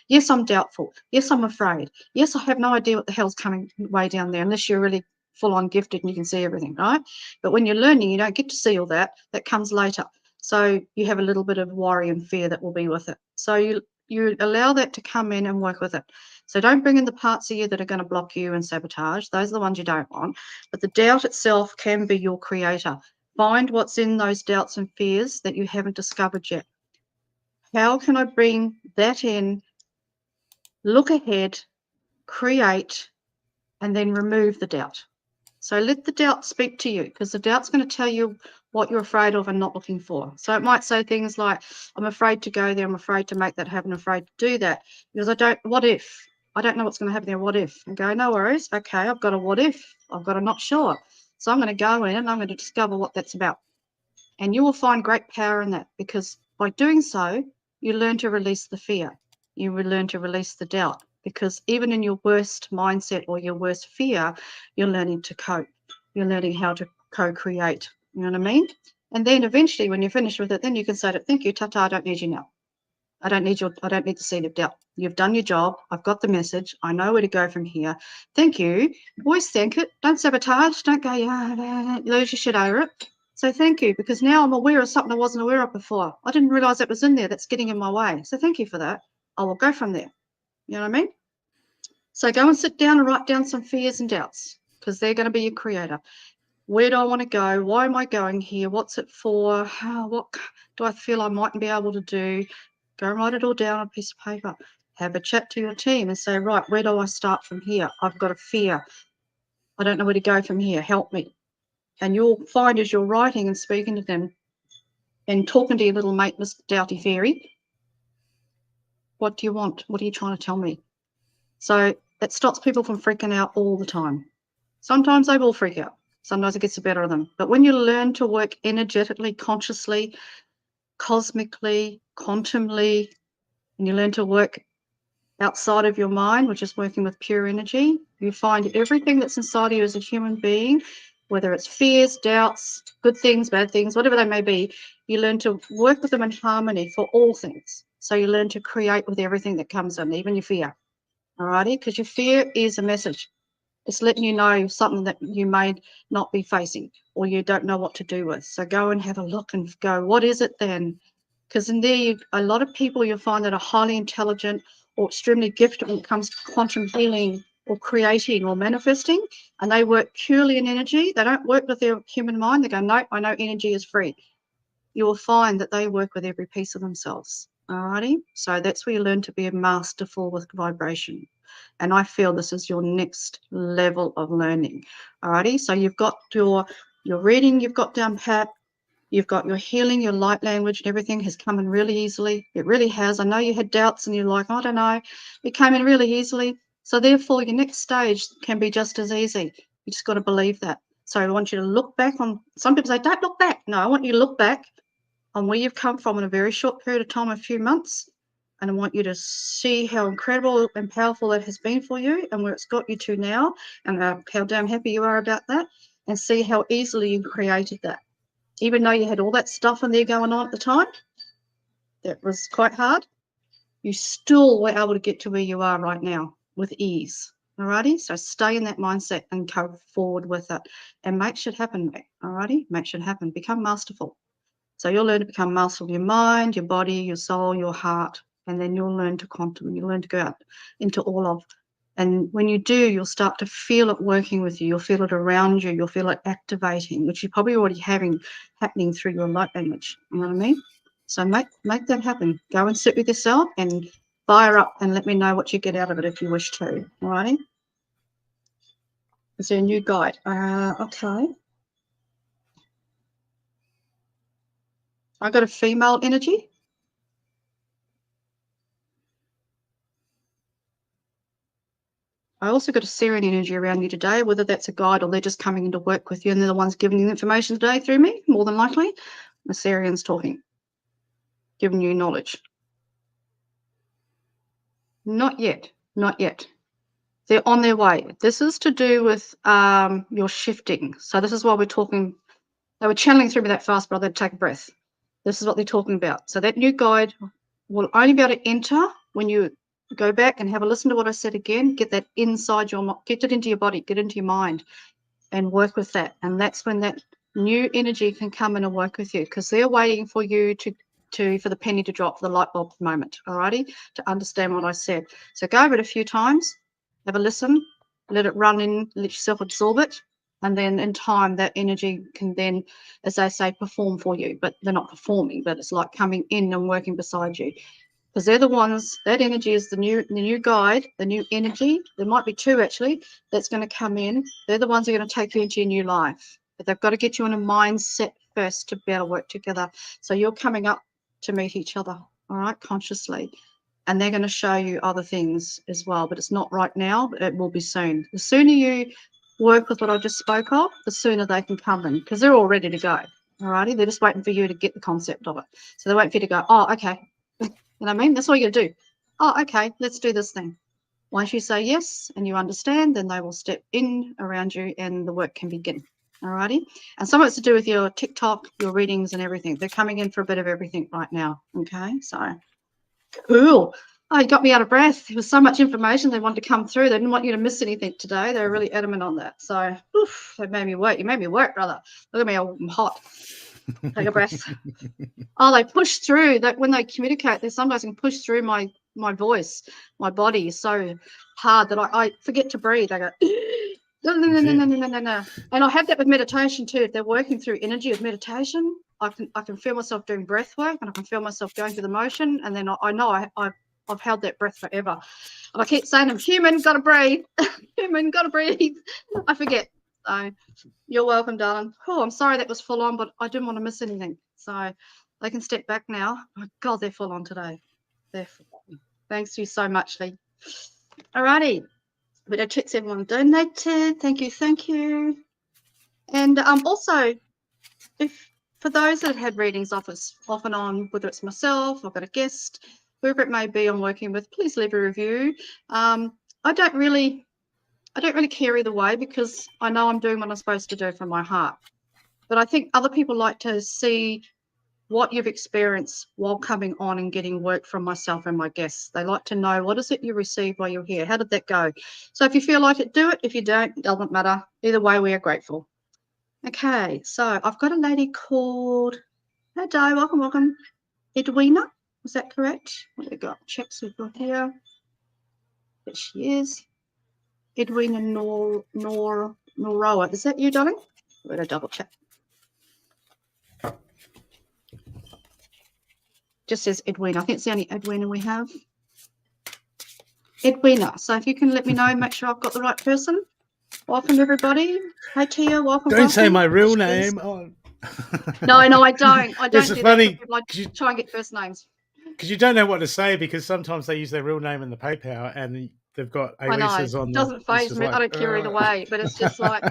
Speaker 1: Yes, I'm doubtful. Yes, I'm afraid. Yes, I have no idea what the hell's coming way down there, unless you're really full-on gifted and you can see everything, right? But when you're learning, you don't get to see all that. That comes later. So you have a little bit of worry and fear that will be with it. So you allow that to come in and work with it. So don't bring in the parts of you that are going to block you and sabotage. Those are the ones you don't want. But the doubt itself can be your creator. Find what's in those doubts and fears that you haven't discovered yet. How can I bring that in, look ahead, create, and then remove the doubt? So let the doubt speak to you, because the doubt's going to tell you what you're afraid of and not looking for. So it might say things like, I'm afraid to go there, I'm afraid to make that happen, I'm afraid to do that, because what if? I don't know what's going to happen there, what if? And go, no worries, okay, I've got a what if, I've got a not sure. So I'm going to go in and I'm going to discover what that's about. And you will find great power in that, because by doing so, you learn to release the fear. You will learn to release the doubt, because even in your worst mindset or your worst fear, you're learning to cope. You're learning how to co-create. You know what I mean? And then eventually, when you're finished with it, then you can say, thank you, ta-ta, I don't need you now. I don't need the seed of doubt. You've done your job. I've got the message. I know where to go from here. Thank you. Always thank it. Don't sabotage. Don't go, lose your shit over it. So thank you, because now I'm aware of something I wasn't aware of before. I didn't realize it was in there. That's getting in my way. So thank you for that. I will go from there. You know what I mean? So go and sit down and write down some fears and doubts, because they're going to be your creator. Where do I want to go? Why am I going here? What's it for? What do I feel I mightn't be able to do? Go and write it all down on a piece of paper. Have a chat to your team and say, right, where do I start from here? I've got a fear. I don't know where to go from here. Help me. And you'll find as you're writing and speaking to them and talking to your little mate, Miss Doughty Fairy, what do you want? What are you trying to tell me? So it stops people from freaking out all the time. Sometimes they will freak out. Sometimes it gets the better of them. But when you learn to work energetically, consciously, cosmically, quantumly, and you learn to work outside of your mind, which is working with pure energy. You find everything that's inside of you as a human being, whether it's fears, doubts, good things, bad things, whatever they may be, you learn to work with them in harmony for all things. So you learn to create with everything that comes in, even your fear. Alrighty? Because your fear is a message. It's letting you know something that you may not be facing or you don't know what to do with. So go and have a look and go, what is it then? Because indeed, a lot of people you'll find that are highly intelligent or extremely gifted when it comes to quantum healing or creating or manifesting, and they work purely in energy. They don't work with their human mind. They go, no, I know energy is free. You will find that they work with every piece of themselves. Alrighty? So that's where you learn to be masterful with vibration. And I feel this is your next level of learning. Alrighty? So you've got your reading, you've got down pat. You've got your healing, your light language, and everything has come in really easily. It really has. I know you had doubts and you're like, I don't know. It came in really easily. So therefore, your next stage can be just as easy. You just got to believe that. So I want you to look back on, some people say, don't look back. No, I want you to look back on where you've come from in a very short period of time, a few months. And I want you to see how incredible and powerful it has been for you and where it's got you to now and how damn happy you are about that, and see how easily you created that. Even though you had all that stuff in there going on at the time, that was quite hard, you still were able to get to where you are right now with ease. Alrighty, so stay in that mindset and go forward with it and make shit happen, mate. Alrighty, make shit happen. Become masterful. So you'll learn to become masterful of your mind, your body, your soul, your heart, and then you'll learn to quantum. You'll learn to go out into all of. And when you do, you'll start to feel it working with you. You'll feel it around you. You'll feel it activating, which you're probably already happening through your light language. You know what I mean? So make that happen. Go and sit with yourself and fire up and let me know what you get out of it if you wish to. All righty? Is there a new guide? Okay. I got a female energy. I also got a Syrian energy around you today, whether that's a guide or they're just coming in to work with you and they're the ones giving you the information today through me, more than likely. The Syrian's talking, giving you knowledge. Not yet, not yet. They're on their way. This is to do with your shifting. So this is why we're talking. They were channeling through me that fast, but I had to take a breath. This is what they're talking about. So that new guide will only be able to enter when you go back and have a listen to what I said again. Get that inside your, get it into your body, get into your mind, and work with that. And that's when that new energy can come in and work with you, because they're waiting for you for the penny to drop, for the light bulb moment. Alrighty, to understand what I said. So go over it a few times, have a listen, let it run in, let yourself absorb it. And then in time, that energy can then, as they say, perform for you. But they're not performing, but it's like coming in and working beside you. Because they're the ones, that energy is the new guide, the new energy. There might be two actually that's going to come in. They're the ones that are going to take you into your new life. But they've got to get you in a mindset first to be able to work together. So you're coming up to meet each other, all right, consciously. And they're going to show you other things as well. But it's not right now, but it will be soon. The sooner you work with what I just spoke of, the sooner they can come in, because they're all ready to go. All righty, they're just waiting for you to get the concept of it. So they're waiting for you to go, oh, okay. You know what I mean? That's all you gotta do. Oh, okay, let's do this thing. Once you say yes and you understand, then they will step in around you and the work can begin. Alrighty. And some of it's to do with your TikTok, your readings and everything. They're coming in for a bit of everything right now. Okay, so cool. Oh, you got me out of breath. There was so much information they wanted to come through. They didn't want you to miss anything today. They were really adamant on that. So they made me work. You made me work, brother. Look at me, I'm hot. Take a breath. Oh, they push through. That when they communicate, they sometimes can push through my voice, my body is so hard that I forget to breathe. I go, no. And I have that with meditation too. If they're working through energy with meditation, I can feel myself doing breath work and I can feel myself going through the motion. And then I know I've held that breath forever. And I keep saying, I'm human, gotta breathe. Human, gotta breathe. I forget. So you're welcome, darling. Oh, I'm sorry that was full on, but I didn't want to miss anything. So they can step back now. Oh, God, they're full on today. They're full on. Thanks to you so much, Lee. All righty. But it checks everyone donated. Thank you. And also, if for those that have had readings off and on, whether it's myself, I've got a guest, whoever it may be I'm working with, please leave a review. I don't really care either way, because I know I'm doing what I'm supposed to do from my heart. But I think other people like to see what you've experienced while coming on and getting work from myself and my guests. They like to know, what is it you received while you're here? How did that go? So if you feel like it, do it. If you don't, it doesn't matter. Either way, we are grateful. Okay, so I've got a lady called, hello, welcome, Edwina. Is that correct? What have we got? Checks we've got here. There she is. Edwina Noroa. Is that you, darling? We're going to double check. Just says Edwina. I think it's the only Edwina we have. Edwina. So if you can let me know, make sure I've got the right person. Welcome, everybody. Hey, Tia. Welcome.
Speaker 2: Don't say my real name. Oh.
Speaker 1: No, I don't. I don't
Speaker 2: It's
Speaker 1: do
Speaker 2: funny.
Speaker 1: that. I try and get first names.
Speaker 2: Because you don't know what to say, because sometimes they use their real name in the PayPal and they've got aliases on.
Speaker 1: It doesn't faze me. Like, I don't care either way. But it's just like,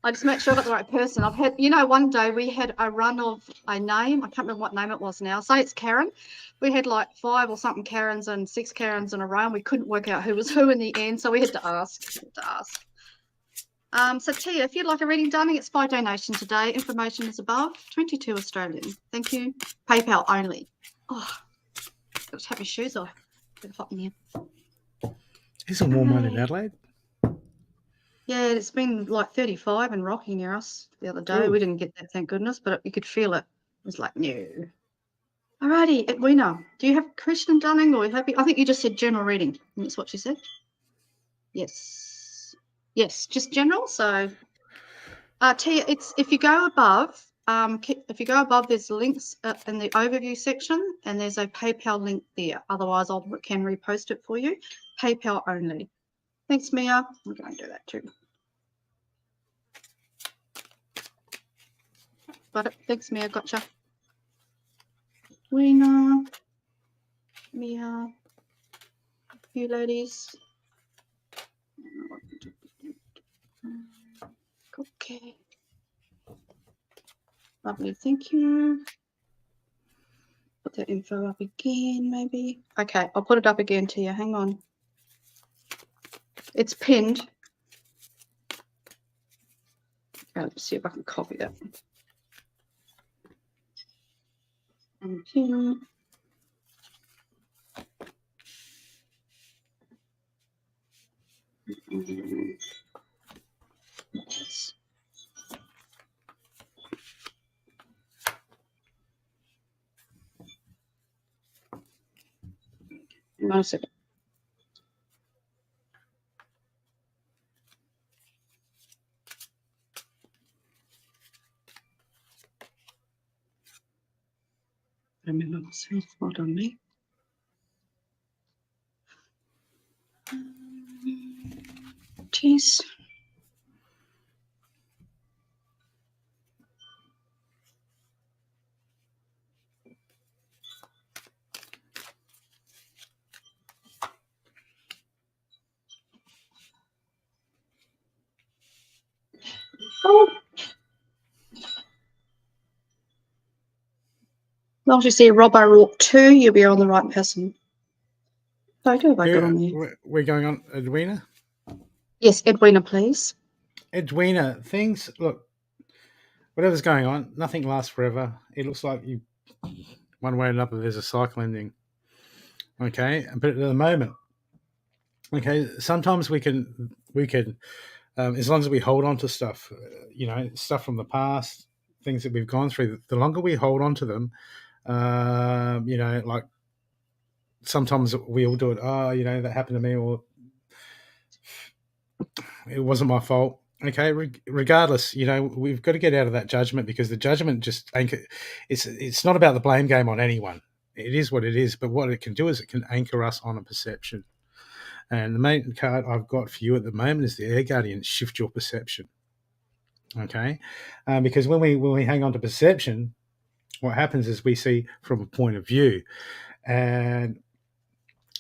Speaker 1: I just make sure I got the right person. I've had, one day we had a run of a name. I can't remember what name it was now. Say it's Karen. We had like 5 or something Karens and 6 Karens in a row, and we couldn't work out who was who in the end. So we had to ask. So Tia, if you'd like a reading, darling, it's by donation today. Information is above. 22 Australian. Thank you. PayPal only. Oh, got to take my shoes off. It's hot in here.
Speaker 2: It's a warm one in Adelaide.
Speaker 1: Yeah, it's been like 35 and rocky near us the other day.
Speaker 2: Ooh.
Speaker 1: We didn't get that, thank goodness, but you could feel it. It was like, no. Alrighty, Edwina, do you have a question, darling, or happy? I think you just said general reading. That's what she said. Yes, just general. So, Tia, it's if you go above, there's links in the overview section, and there's a PayPal link there. Otherwise, I can repost it for you. PayPal only. Thanks, Mia. I'm going to do that too. Got it. Thanks, Mia. Gotcha. Weena, Mia, you ladies. Okay. Lovely. Thank you. Put that info up again, maybe. Okay, I'll put it up again to you. Hang on. It's pinned. Okay, let's see if I can copy that. And pin. Yes. Hang on a second. Remember myself, hold on me. Jeez. Oh. As long as you see Rob O'Rourke 2, you'll be on the right person. Photo have I got on there?
Speaker 2: We're going on Edwina?
Speaker 1: Yes, Edwina, please.
Speaker 2: Edwina, look, whatever's going on, nothing lasts forever. It looks like you, one way or another, there's a cycle ending. Okay, but at the moment, okay, sometimes we can, as long as we hold on to stuff, stuff from the past, things that we've gone through, the longer we hold on to them, like sometimes we all do it. Oh, that happened to me, or it wasn't my fault. Okay, regardless, we've got to get out of that judgment, because the judgment just it's not about the blame game on anyone. It is what it is, but what it can do is it can anchor us on a perception. And the main card I've got for you at the moment is the Air Guardian. Shift your perception. Okay, because when we hang on to perception, what happens is we see from a point of view, and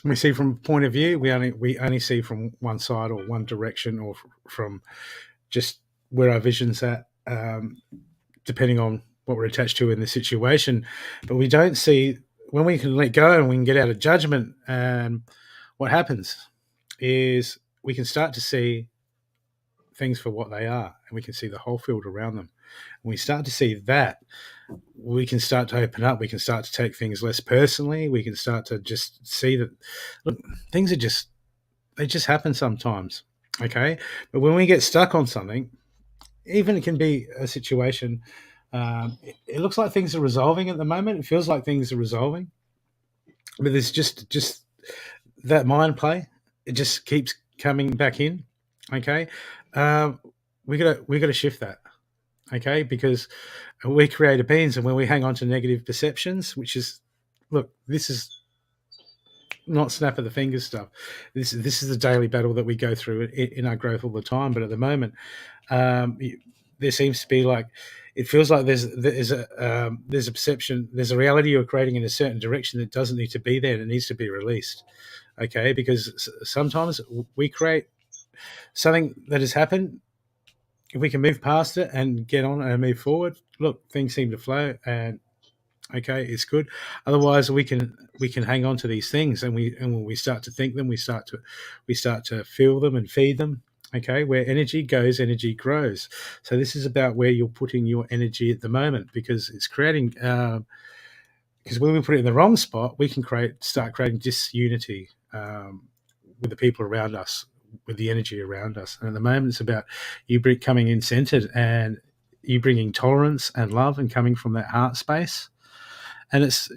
Speaker 2: we see from a point of view, we only see from one side or one direction, or from just where our vision's at, depending on what we're attached to in the situation. But we don't see when we can let go and we can get out of judgment, what happens is we can start to see things for what they are, and we can see the whole field around them. When we start to see that, we can start to open up. We can start to take things less personally. We can start to just see that, look, things are just, they just happen sometimes. Okay. But when we get stuck on something, even it can be a situation, it looks like things are resolving at the moment. It feels like things are resolving, but there's just that mind play. It just keeps coming back in. Okay. We gotta shift that. Okay, because we create beings, and when we hang on to negative perceptions, which is, look, this is not snap of the fingers stuff. This is the daily battle that we go through in our growth all the time. But at the moment, there seems to be like, it feels like there's a perception, there's a reality you're creating in a certain direction that doesn't need to be there, and it needs to be released. Okay, because sometimes we create something that has happened. If we can move past it and get on and move forward, look, things seem to flow, and okay, it's good. Otherwise, we can hang on to these things, and when we start to think them, we start to feel them and feed them. Okay, where energy goes, energy grows. So this is about where you're putting your energy at the moment, because it's creating. Because when we put it in the wrong spot, we can start creating disunity with the people around us, with the energy around us. And at the moment, it's about you coming in centered, and you bringing tolerance and love, and coming from that heart space. And it's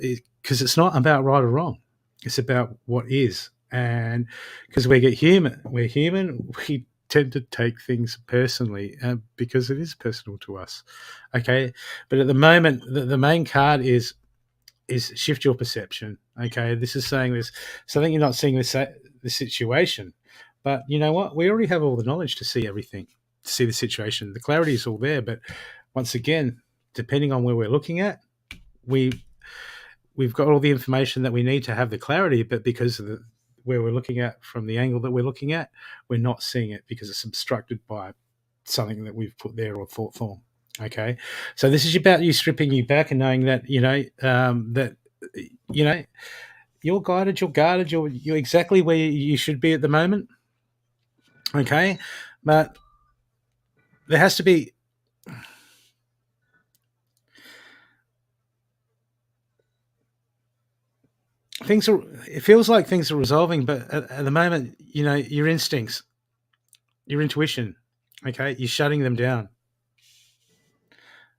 Speaker 2: because it's not about right or wrong. It's about what is. And because we're human, we tend to take things personally because it is personal to us. Okay. But at the moment, the main card is shift your perception. Okay. This is saying there's something you're not seeing the situation. But you know what? We already have all the knowledge to see everything, to see the situation. The clarity is all there. But once again, depending on where we're looking at, we've got all the information that we need to have the clarity. But because of where we're looking at, from the angle that we're looking at, we're not seeing it because it's obstructed by something that we've put there or thought form. Okay. So this is about you stripping you back and knowing that, you're guided, you're exactly where you should be at the moment. Okay, but there has to be it feels like things are resolving, but at the moment, your instincts, your intuition, okay, you're shutting them down.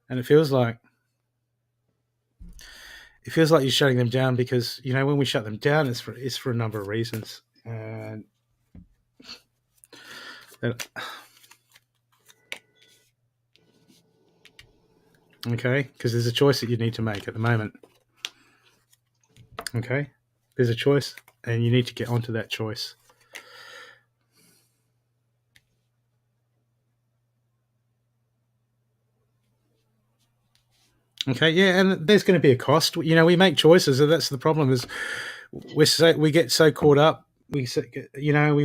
Speaker 2: And it feels like you're shutting them down because, when we shut them down, it's for a number of reasons. And okay, because there's a choice that you need to make at the moment. Okay, there's a choice, and you need to get onto that choice. Okay, yeah, and there's going to be a cost. We make choices, and that's the problem. Is we get so caught up. We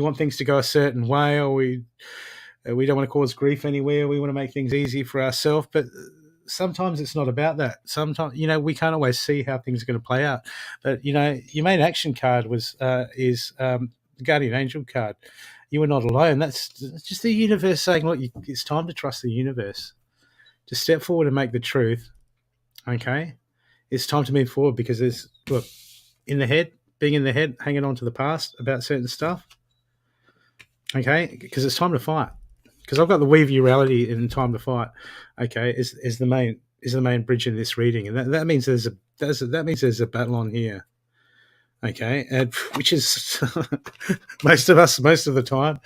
Speaker 2: want things to go a certain way, or we don't want to cause grief anywhere. We want to make things easy for ourselves, but sometimes it's not about that. Sometimes we can't always see how things are going to play out. But your main action card is the Guardian Angel card. You are not alone. That's just the universe saying, look, it's time to trust the universe. To step forward and make the truth. Okay, it's time to move forward, because there's in the head, hanging on to the past about certain stuff. Okay, because it's time to fight. Because I've got the weave your reality in time to fight. Okay, is the main bridge in this reading, and that means there's a battle on here. Okay, and which is most of the time,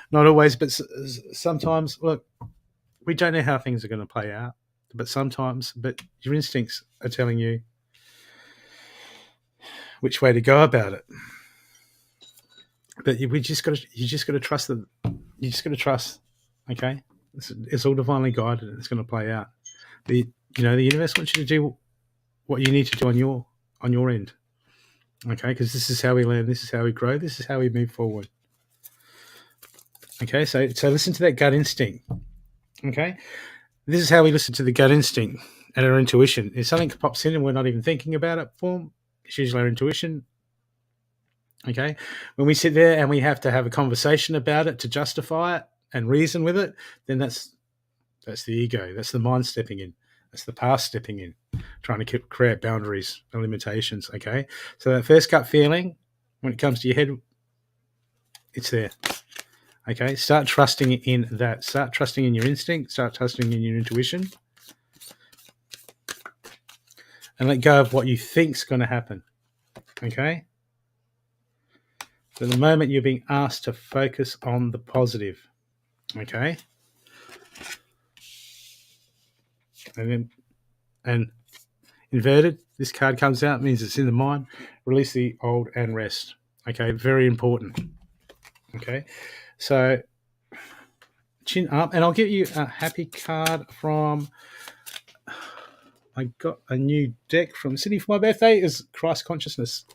Speaker 2: not always, but sometimes. Look, we don't know how things are going to play out. But your instincts are telling you which way to go about it. But you just got to trust that. You just got to trust. Okay, it's all divinely guided, and it's going to play out. The universe wants you to do what you need to do on your end. Okay, because this is how we learn. This is how we grow. This is how we move forward. Okay, so listen to that gut instinct. Okay. This is how we listen to the gut instinct and our intuition. If something pops in and we're not even thinking about it, It's usually our intuition. Okay. When we sit there and we have to have a conversation about it to justify it and reason with it, then that's the ego. That's the mind stepping in. That's the past stepping in, trying to create boundaries and limitations. Okay. So that first gut feeling, when it comes to your head, it's there. Okay. Start trusting in that. Start trusting in your instinct. Start trusting in your intuition. And let go of what you think's going to happen. Okay. So at the moment, you're being asked to focus on the positive. Okay. And inverted, this card comes out, means it's in the mind. Release the old and rest. Okay, very important. Okay, so chin up, and I'll give you a happy card from. I got a new deck from Sydney for my birthday. Is Christ Consciousness.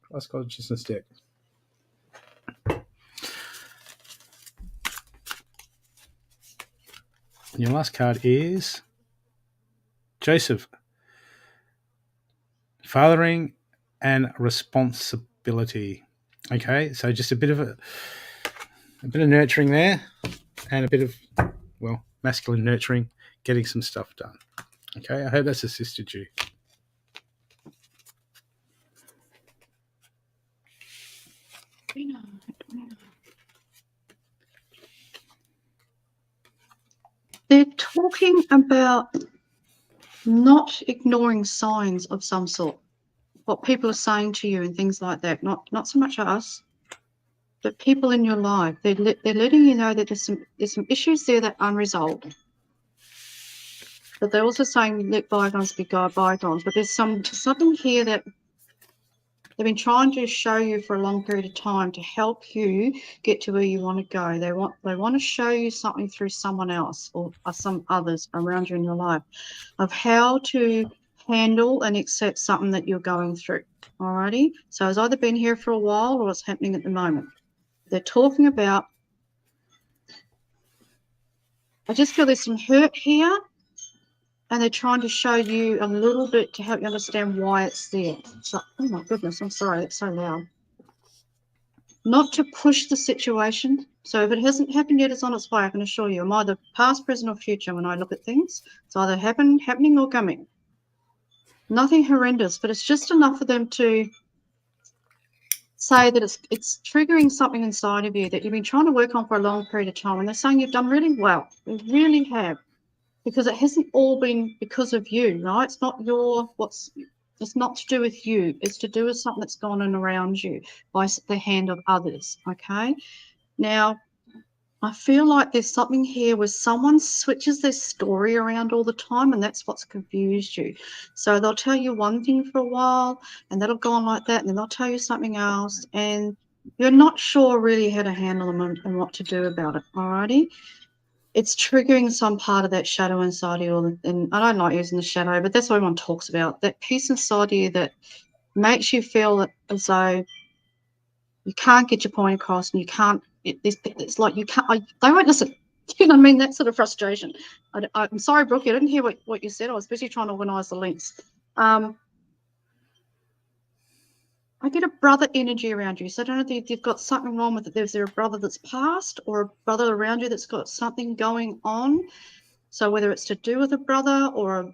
Speaker 2: Christ Consciousness deck. And your last card is Joseph. Fathering and responsibility. Okay, so just a bit of nurturing there, and a bit of, well, masculine nurturing, getting some stuff done. Okay, I hope that's assisted you.
Speaker 1: They're talking about not ignoring signs of some sort, what people are saying to you and things like that. Not so much us, but people in your life. They're letting you know that there's some issues there that are unresolved. But they're also saying let bygones be bygones. But there's something here that they've been trying to show you for a long period of time to help you get to where you want to go. They want to show you something through someone else or some others around you in your life of how to handle and accept something that you're going through. Alrighty? So it's either been here for a while or it's happening at the moment. They're talking about, I just feel there's some hurt here, and they're trying to show you a little bit to help you understand why it's there. So, oh my goodness, I'm sorry, it's so loud. Not to push the situation. So if it hasn't happened yet, it's on its way, I can assure you. I'm either past, present, or future when I look at things. It's either happening or coming. Nothing horrendous, but it's just enough for them to say that it's triggering something inside of you that you've been trying to work on for a long period of time. And they're saying you've done really well. You really have. Because it hasn't all been because of you, right? It's not it's not to do with you. It's to do with something that's gone on around you by the hand of others, okay? Now, I feel like there's something here where someone switches their story around all the time, and that's what's confused you. So they'll tell you one thing for a while, and that'll go on like that, and then they'll tell you something else, and you're not sure really how to handle them and what to do about it, alrighty? It's triggering some part of that shadow inside you, and I don't like using the shadow, but that's what everyone talks about, that piece inside you that makes you feel as though you can't get your point across, and you can't, it's like you can't, they won't listen. You know what I mean? That sort of frustration. I'm sorry, Brooke, I didn't hear what you said. I was busy trying to organise the links. I get a brother energy around you. So I don't know if you've got something wrong with it. Is there a brother that's passed or a brother around you that's got something going on? So whether it's to do with a brother or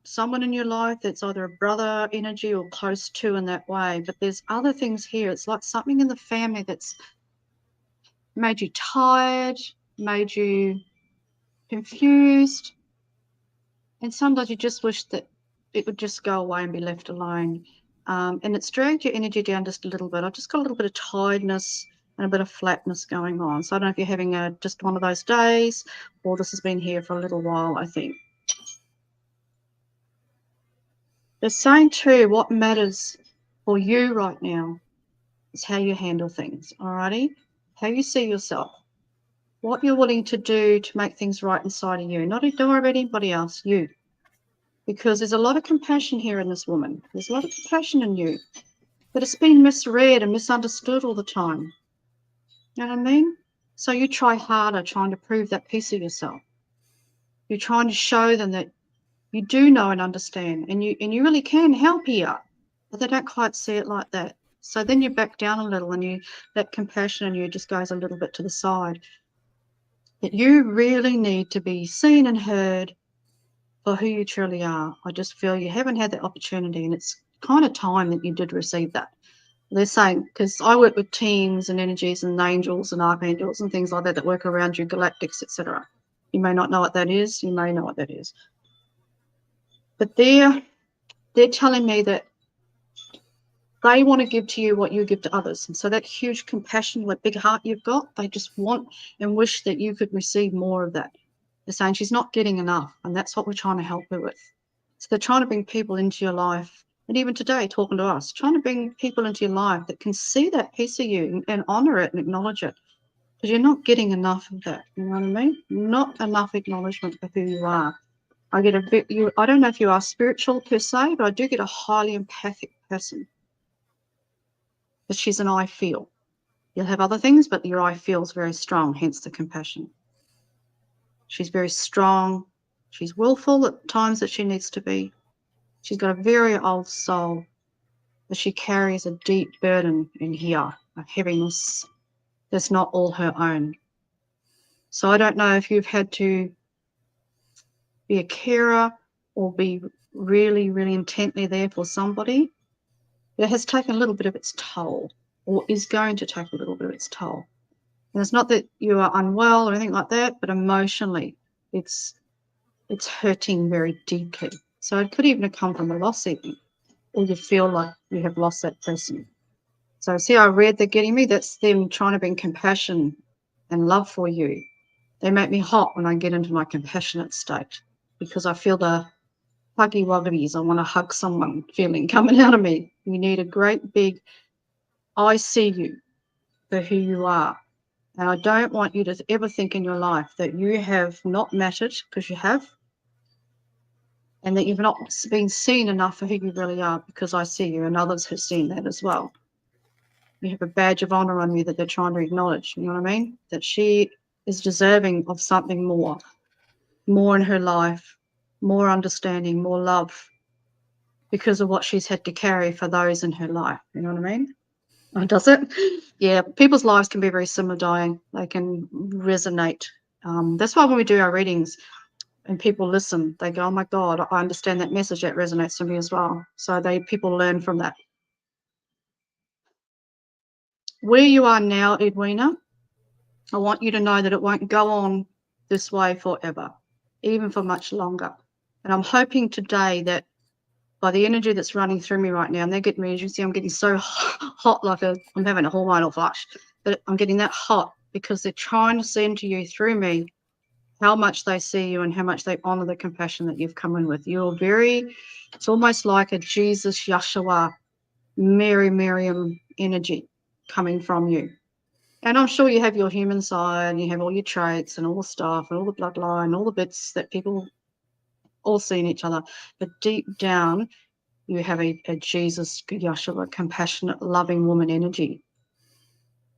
Speaker 1: someone in your life that's either a brother energy or close to in that way. But there's other things here. It's like something in the family that's made you tired, made you confused. And sometimes you just wish that it would just go away and be left alone. And it's dragged your energy down just a little bit. I've just got a little bit of tiredness and a bit of flatness going on. So I don't know if you're having just one of those days, or this has been here for a little while, I think. They're saying too, what matters for you right now is how you handle things, alrighty? How you see yourself. What you're willing to do to make things right inside of you. Don't worry about anybody else, you. Because there's a lot of compassion here in this woman. There's a lot of compassion in you. But it's been misread and misunderstood all the time. You know what I mean? So you try harder trying to prove that piece of yourself. You're trying to show them that You do know and understand, and you really can help here, but they don't quite see it like that. So then you back down a little, and that compassion in you just goes a little bit to the side. That you really need to be seen and heard for who you truly are. I just feel you haven't had that opportunity, and it's kind of time that you did receive that. They're saying, because I work with teams and energies and angels and archangels and things like that work around you, galactics, etc. You may not know what that is. You may know what that is. But they're telling me that they want to give to you what you give to others. And so that huge compassion, that big heart you've got, they just want and wish that you could receive more of that. They're saying she's not getting enough, and that's what we're trying to help her with. So they're trying to bring people into your life, and even today, talking to us, trying to bring people into your life that can see that piece of you and honor it and acknowledge it, because you're not getting enough of that. You know what I mean? Not enough acknowledgement for who you are. I get a bit. I don't know if you are spiritual per se, but I do get a highly empathic person. But she's an I feel. You'll have other things, but your I feel is very strong, hence the compassion. She's very strong. She's willful at times that she needs to be. She's got a very old soul, but she carries a deep burden in here, a heaviness that's not all her own. So I don't know if you've had to be a carer or be really, really intently there for somebody. It has taken a little bit of its toll, or is going to take a little bit of its toll. And it's not that you are unwell or anything like that, but emotionally, it's hurting very deeply. So it could even have come from a loss even, or you feel like you have lost that person. So see how red they're getting me? That's them trying to bring compassion and love for you. They make me hot when I get into my compassionate state, because I feel the huggy wuggies. I want to hug someone feeling coming out of me. You need a great big, I see you for who you are. And I don't want you to ever think in your life that you have not mattered, because you have, and that you've not been seen enough for who you really are, because I see you, and others have seen that as well. You have a badge of honor on you that they're trying to acknowledge. You know what I mean? That she is deserving of something more in her life, more understanding, more love, because of what she's had to carry for those in her life. You know what I mean? Oh, does it? Yeah, people's lives can be very similar, dying. They can resonate. That's why when we do our readings and people listen, they go, oh my God, I understand that message. That resonates to me as well. So people learn from that. Where you are now, Edwina, I want you to know that it won't go on this way forever, even for much longer. And I'm hoping today that by the energy that's running through me right now, and they're getting me, as you see, I'm getting so hot, like I'm having a hormonal flush, but I'm getting that hot because they're trying to send to you through me how much they see you and how much they honor the compassion that you've come in with. You're it's almost like a Jesus, Yeshua, Mary, Miriam energy coming from you. And I'm sure you have your human side, and you have all your traits and all the stuff and all the bloodline, all the bits that people all see in each other. But deep down, you have a Jesus, Yeshua, compassionate, loving woman energy.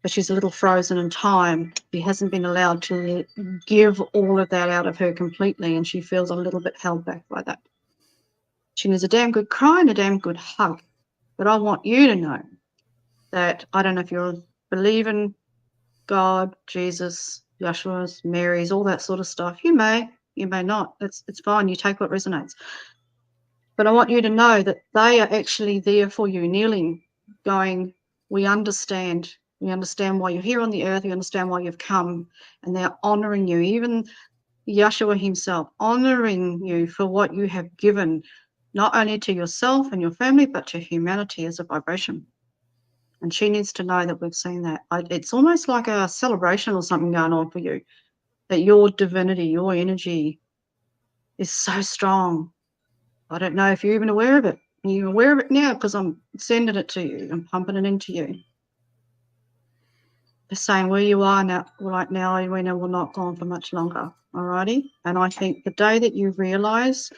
Speaker 1: But she's a little frozen in time. She hasn't been allowed to give all of that out of her completely, and she feels a little bit held back by that. She needs a damn good cry and a damn good hug. But I want you to know that, I don't know if you're believing God, Jesus, Yeshua's, Mary's, all that sort of stuff. You may not. It's fine. You take what resonates. But I want you to know that they are actually there for you, kneeling, going, we understand. We understand why you're here on the earth. We understand why you've come. And they're honoring you, even Yeshua himself, honoring you for what you have given, not only to yourself and your family, but to humanity as a vibration. And she needs to know that we've seen that. It's almost like a celebration or something going on for you, that your divinity, your energy is so strong. I don't know if you're even aware of it. You're aware of it now because I'm sending it to you. I'm pumping it into you. The same where you are now, right now, Edwina, will not go on for much longer. Alrighty? And I think the day that you realise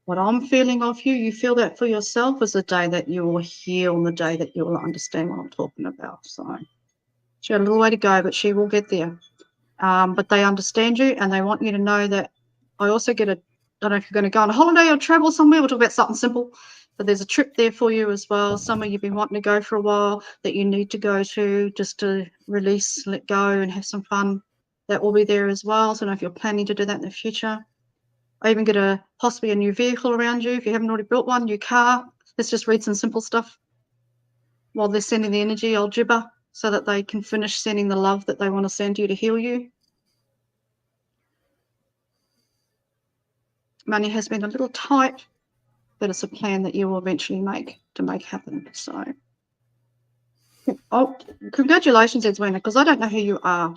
Speaker 1: what I'm feeling of you, you feel that for yourself, is the day that you will heal and the day that you will understand what I'm talking about. So she got a little way to go, but she will get there. But they understand you, and they want you to know that I also get don't know if you're going to go on a holiday or travel somewhere. We'll talk about something simple. But there's a trip there for you as well, somewhere you've been wanting to go for a while that you need to go to just to release, let go, and have some fun. That will be there as well. So I don't know if you're planning to do that in the future. I even get possibly a new vehicle around you if you haven't already built one, new car. Let's just read some simple stuff while they're sending the energy, old gibber, so that they can finish sending the love that they want to send you to heal you. Money has been a little tight, but it's a plan that you will eventually make happen. So, congratulations, Edwina, because I don't know who you are,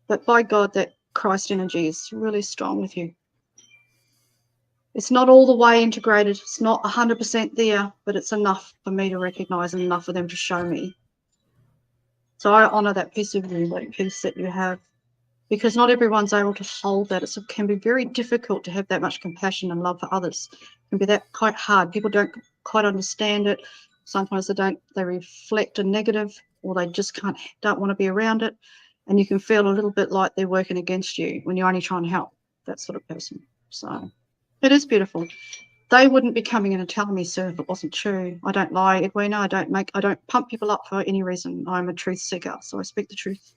Speaker 1: but by God, that Christ energy is really strong with you. It's not all the way integrated. It's not 100% there, but it's enough for me to recognize and enough for them to show me. So I honor that piece of you, that piece that you have, because not everyone's able to hold that. It can be very difficult to have that much compassion and love for others. It can be that quite hard. People don't quite understand it. Sometimes they reflect a negative, or they just don't want to be around it. And you can feel a little bit like they're working against you when you're only trying to help that sort of person. So it is beautiful. They wouldn't be coming in and telling me, sir, if it wasn't true. I don't lie, Edwina. I don't pump people up for any reason. I'm a truth seeker, so I speak the truth.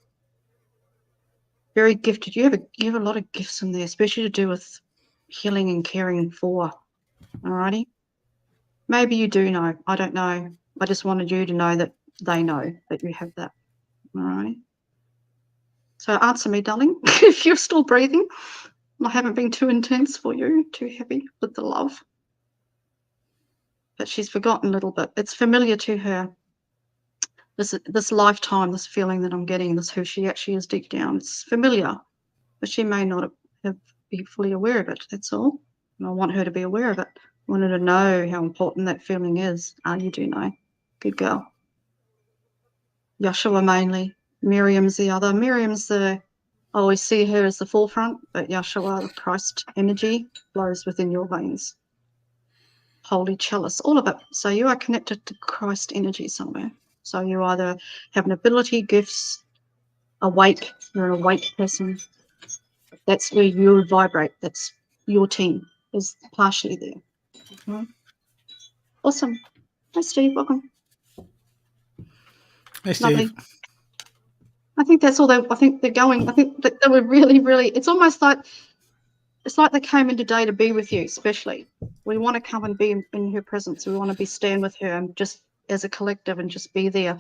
Speaker 1: Very gifted. You have a lot of gifts in there, especially to do with healing and caring for. Alrighty. Maybe you do know. I don't know. I just wanted you to know that they know that you have that. Alrighty. So answer me, darling, if you're still breathing. I haven't been too intense for you, too heavy with the love. But she's forgotten a little bit. It's familiar to her. This lifetime, this feeling that I'm getting, this who she actually is deep down. It's familiar, but she may not be fully aware of it. That's all. And I want her to be aware of it. I want her to know how important that feeling is. You do know. Good girl. Yeshua mainly. Miriam's the other. I always see her as the forefront, but Yeshua, the Christ energy, flows within your veins. Holy chalice, all of it. So you are connected to Christ energy somewhere. So you either have an ability, gifts, awake. You're an awake person. That's where you vibrate. That's your team is partially there. Okay. Awesome. Hi, Steve. Welcome.
Speaker 2: Hey, Steve.
Speaker 1: Lovely. I think that's all I think they're going. I think that they were really, really, it's almost like, it's like they came in today to be with you, especially. We want to come and be in her presence. We want to stand with her and just as a collective and just be there.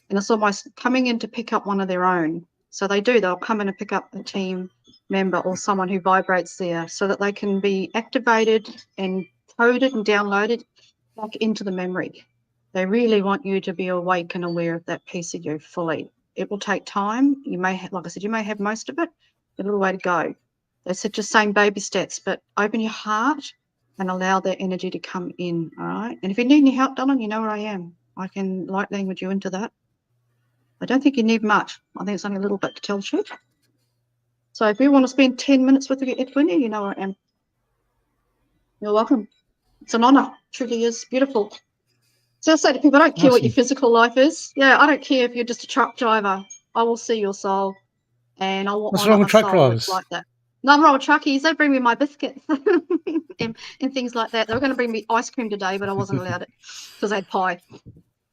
Speaker 1: And it's almost coming in to pick up one of their own. So they'll come in and pick up a team member or someone who vibrates there so that they can be activated and coded and downloaded back into the memory. They really want you to be awake and aware of that piece of you fully. It will take time. You may have, like I said, you may have most of it, a little way to go. They said just saying baby steps, but open your heart and allow that energy to come in, all right? And if you need any help, darling, you know where I am. I can light language you into that. I don't think you need much. I think it's only a little bit to tell the truth. So if you want to spend 10 minutes with me, Edwina, you know where I am. You're welcome. It's an honour. It truly is beautiful. So I say to people, I don't care what your physical life is. Yeah, I don't care if you're just a truck driver. I will see your soul. And I will honour a soul that's like that. Nothing wrong with truckies. They bring me my biscuits and things like that. They were going to bring me ice cream today, but I wasn't allowed it because I had pie.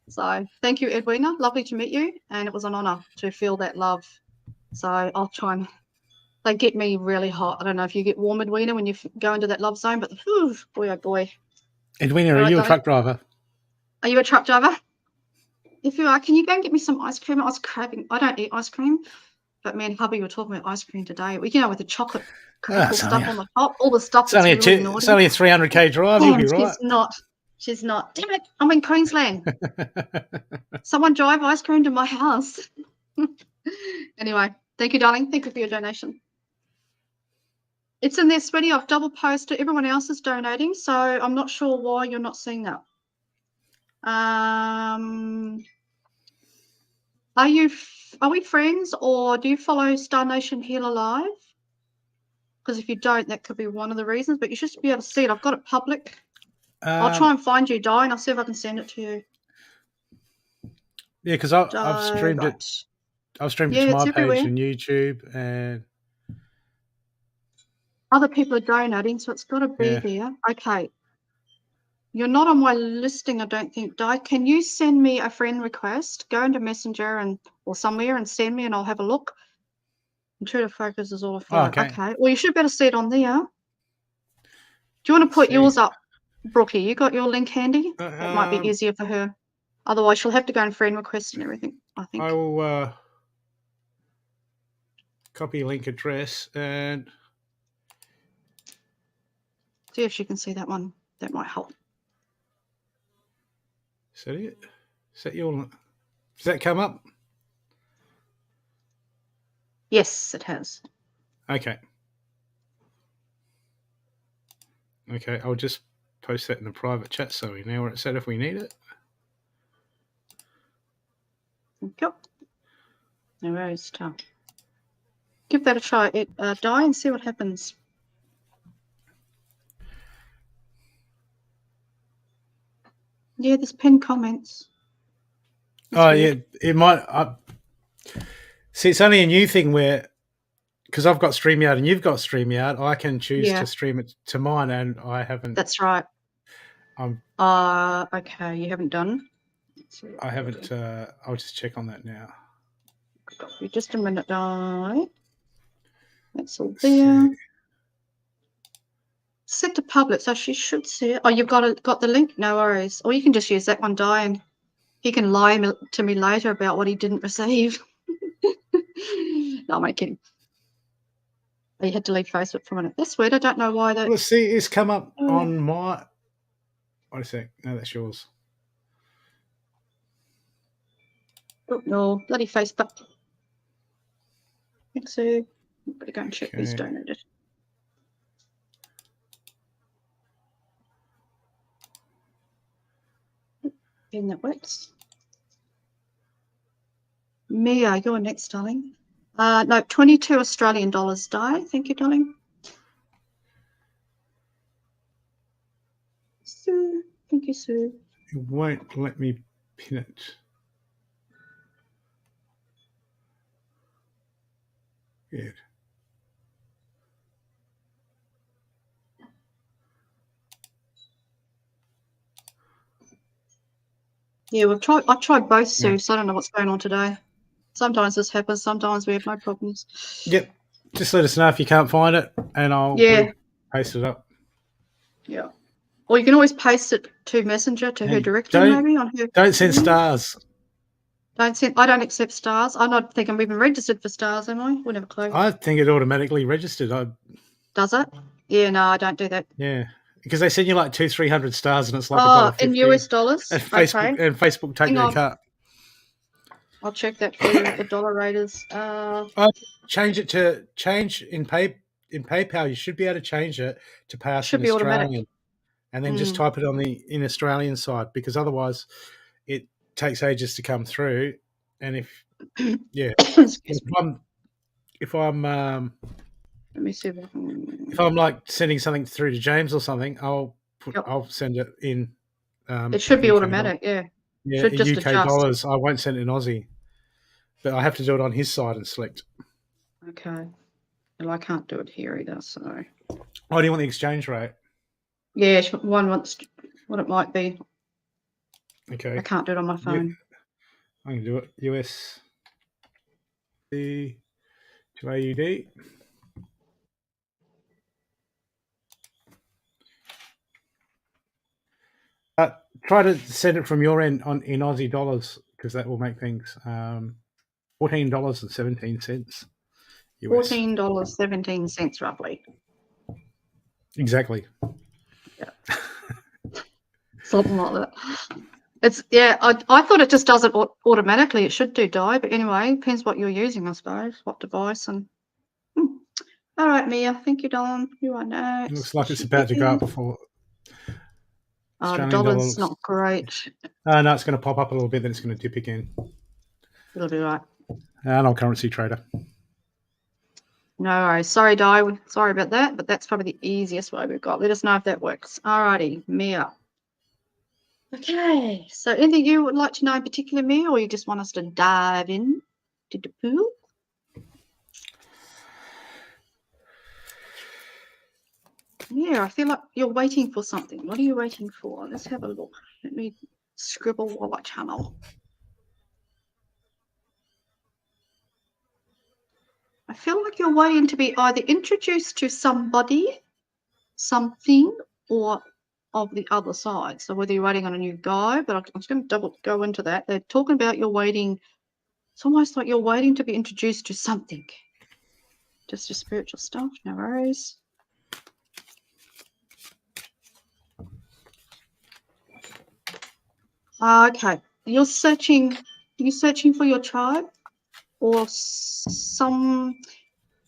Speaker 1: So thank you, Edwina. Lovely to meet you. And it was an honour to feel that love. So I'll try and, they get me really hot. I don't know if you get warm, Edwina, when you go into that love zone, but whew, boy, oh boy.
Speaker 2: Edwina, are you a truck driver?
Speaker 1: Are you a truck driver? If you are, can you go and get me some ice cream? I was craving. I don't eat ice cream, but me and hubby were talking about ice cream today. With the chocolate stuff on the top, all the stuff that's really naughty.
Speaker 2: It's only a 300k drive. You'll be right.
Speaker 1: She's not. Damn it! I'm in Queensland. Someone drive ice cream to my house. Anyway, thank you, darling. Thank you for your donation. It's in there, Sweetie. I've double posted. Everyone else is donating, so I'm not sure why you're not seeing that. Are we friends, or do you follow Star Nation Healer Live? Because if you don't, that could be one of the reasons, but you should be able to see it. I've got it public. I'll try and find you, Di, and I'll see if I can send it to you.
Speaker 2: Yeah, because I've streamed it. I've streamed it to my page on YouTube, and
Speaker 1: Other people are donating, so it's got to be
Speaker 2: Yeah.
Speaker 1: there. Okay. You're not on my listing, I don't think, Di. Can you send me a friend request? Go into Messenger or somewhere and send me, and I'll have a look. Intuitive Focus is all
Speaker 2: Oh,
Speaker 1: afloat.
Speaker 2: okay.
Speaker 1: Okay. Well, you should better see it on there. Do you want to put yours up, Brookie? You got your link handy? That might be easier for her. Otherwise, she'll have to go and friend request and everything, I think.
Speaker 2: I will copy link address and
Speaker 1: see if she can see that one. That might help.
Speaker 2: Set it. Set your. Does that come up?
Speaker 1: Yes, it has.
Speaker 2: Okay. Okay, I'll just post that in the private chat so we know where it's at if we need it.
Speaker 1: Thank you. No worries, Tom. Give that a try, Di, and see what happens. Yeah, there's pinned comments.
Speaker 2: That's weird. Yeah, it might. See, it's only a new thing where, because I've got StreamYard and you've got StreamYard, I can choose to stream it to mine, and I haven't.
Speaker 1: That's right. Okay, you haven't done.
Speaker 2: I haven't. I'll just check on that now.
Speaker 1: Just a minute, Di. That's all there. Set to public, so she should see it. Oh, you've got the link? No worries. Or you can just use that one, Di, and he can lie to me later about what he didn't receive. No, I'm kidding. Oh, you had to leave Facebook for a minute. That's weird. I don't know why that.
Speaker 2: Let's see. It's come up on my. Wait a sec. No, that's yours.
Speaker 1: Oh, no, bloody Facebook. Thanks, Sue. Better go and check who's donated. And that works. Mia, you're next, darling. No, 22 Australian dollars, Di. Thank you, darling. Sue. Thank you, Sue.
Speaker 2: It won't let me pin it. Good.
Speaker 1: Yeah, I've tried both, Sue, yeah. So I don't know what's going on today. Sometimes this happens, sometimes we have no problems.
Speaker 2: Yep. Just let us know if you can't find it, and I'll paste it up.
Speaker 1: Yeah. Or you can always paste it to Messenger to her directly, maybe on her.
Speaker 2: Don't send stars.
Speaker 1: I don't accept stars. I don't think I'm even registered for stars, am I? We'll never clue.
Speaker 2: I think it automatically registered.
Speaker 1: Does it? Yeah, no, I don't do that.
Speaker 2: Yeah. Because they send you like 200-300 stars, and it's like $1.50.
Speaker 1: In US dollars.
Speaker 2: And Facebook take their cut.
Speaker 1: I'll check that for you. The dollar raters.
Speaker 2: Change in PayPal. You should be able to change it to pay us in Australian, automatic. And then just type it on in Australian side, because otherwise it takes ages to come through. And if if I'm
Speaker 1: let me see
Speaker 2: if I'm like sending something through to James or something, I'll send it in.
Speaker 1: It should be automatic,
Speaker 2: Yeah, should just UK adjust. Dollars. I won't send it in Aussie, but I have to do it on his side and select.
Speaker 1: Okay. Well, I can't do it here either, so.
Speaker 2: Oh, do you want the exchange rate?
Speaker 1: Yeah, one wants what it might be.
Speaker 2: Okay.
Speaker 1: I can't do it on my phone.
Speaker 2: I can do it. USD to AUD. Try to send it from your end in Aussie dollars, because that will make things $14.17.
Speaker 1: $14.17 roughly.
Speaker 2: Exactly.
Speaker 1: Yeah. Something like that. I thought it just does it automatically. It should do, Di, but anyway, depends what you're using, I suppose, what device. And all right, Mia, thank you, Don. You are next.
Speaker 2: It looks like it's about to go up before.
Speaker 1: The dollar's not great.
Speaker 2: No, it's going to pop up a little bit, then it's going to dip again.
Speaker 1: It'll be right.
Speaker 2: I'm a currency trader.
Speaker 1: No worries. Sorry, Di. Sorry about that, but that's probably the easiest way we've got. Let us know if that works. All righty, Mia. Okay, so anything you would like to know in particular, Mia, or you just want us to dive in to the pool? Yeah, I feel like you're waiting for something. What are you waiting for? Let's have a look. Let me scribble while I channel. I feel like you're waiting to be either introduced to somebody, something, or of the other side. So whether you're waiting on a new guy, but I'm just going to go into that. They're talking about you're waiting. It's almost like you're waiting to be introduced to something. Just your spiritual stuff, no worries. Okay, you're searching for your tribe or some,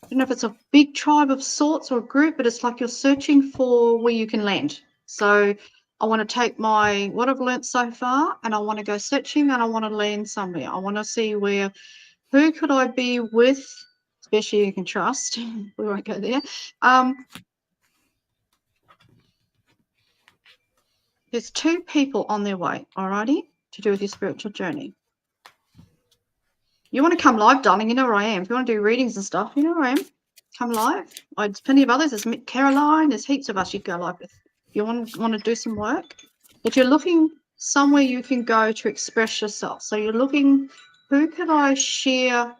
Speaker 1: I don't know if it's a big tribe of sorts or a group, but it's like you're searching for where you can land. So I want to take what I've learnt so far and I want to go searching and I want to land somewhere. I want to see who could I be with, especially you can trust. We won't go there. There's 2 people on their way, alrighty, to do with your spiritual journey. You want to come live, darling, you know where I am. If you want to do readings and stuff, you know where I am. Come live. There's plenty of others. There's Caroline. There's heaps of us you can go live with. If you want to do some work. If you're looking somewhere you can go to express yourself. So you're looking, who can I share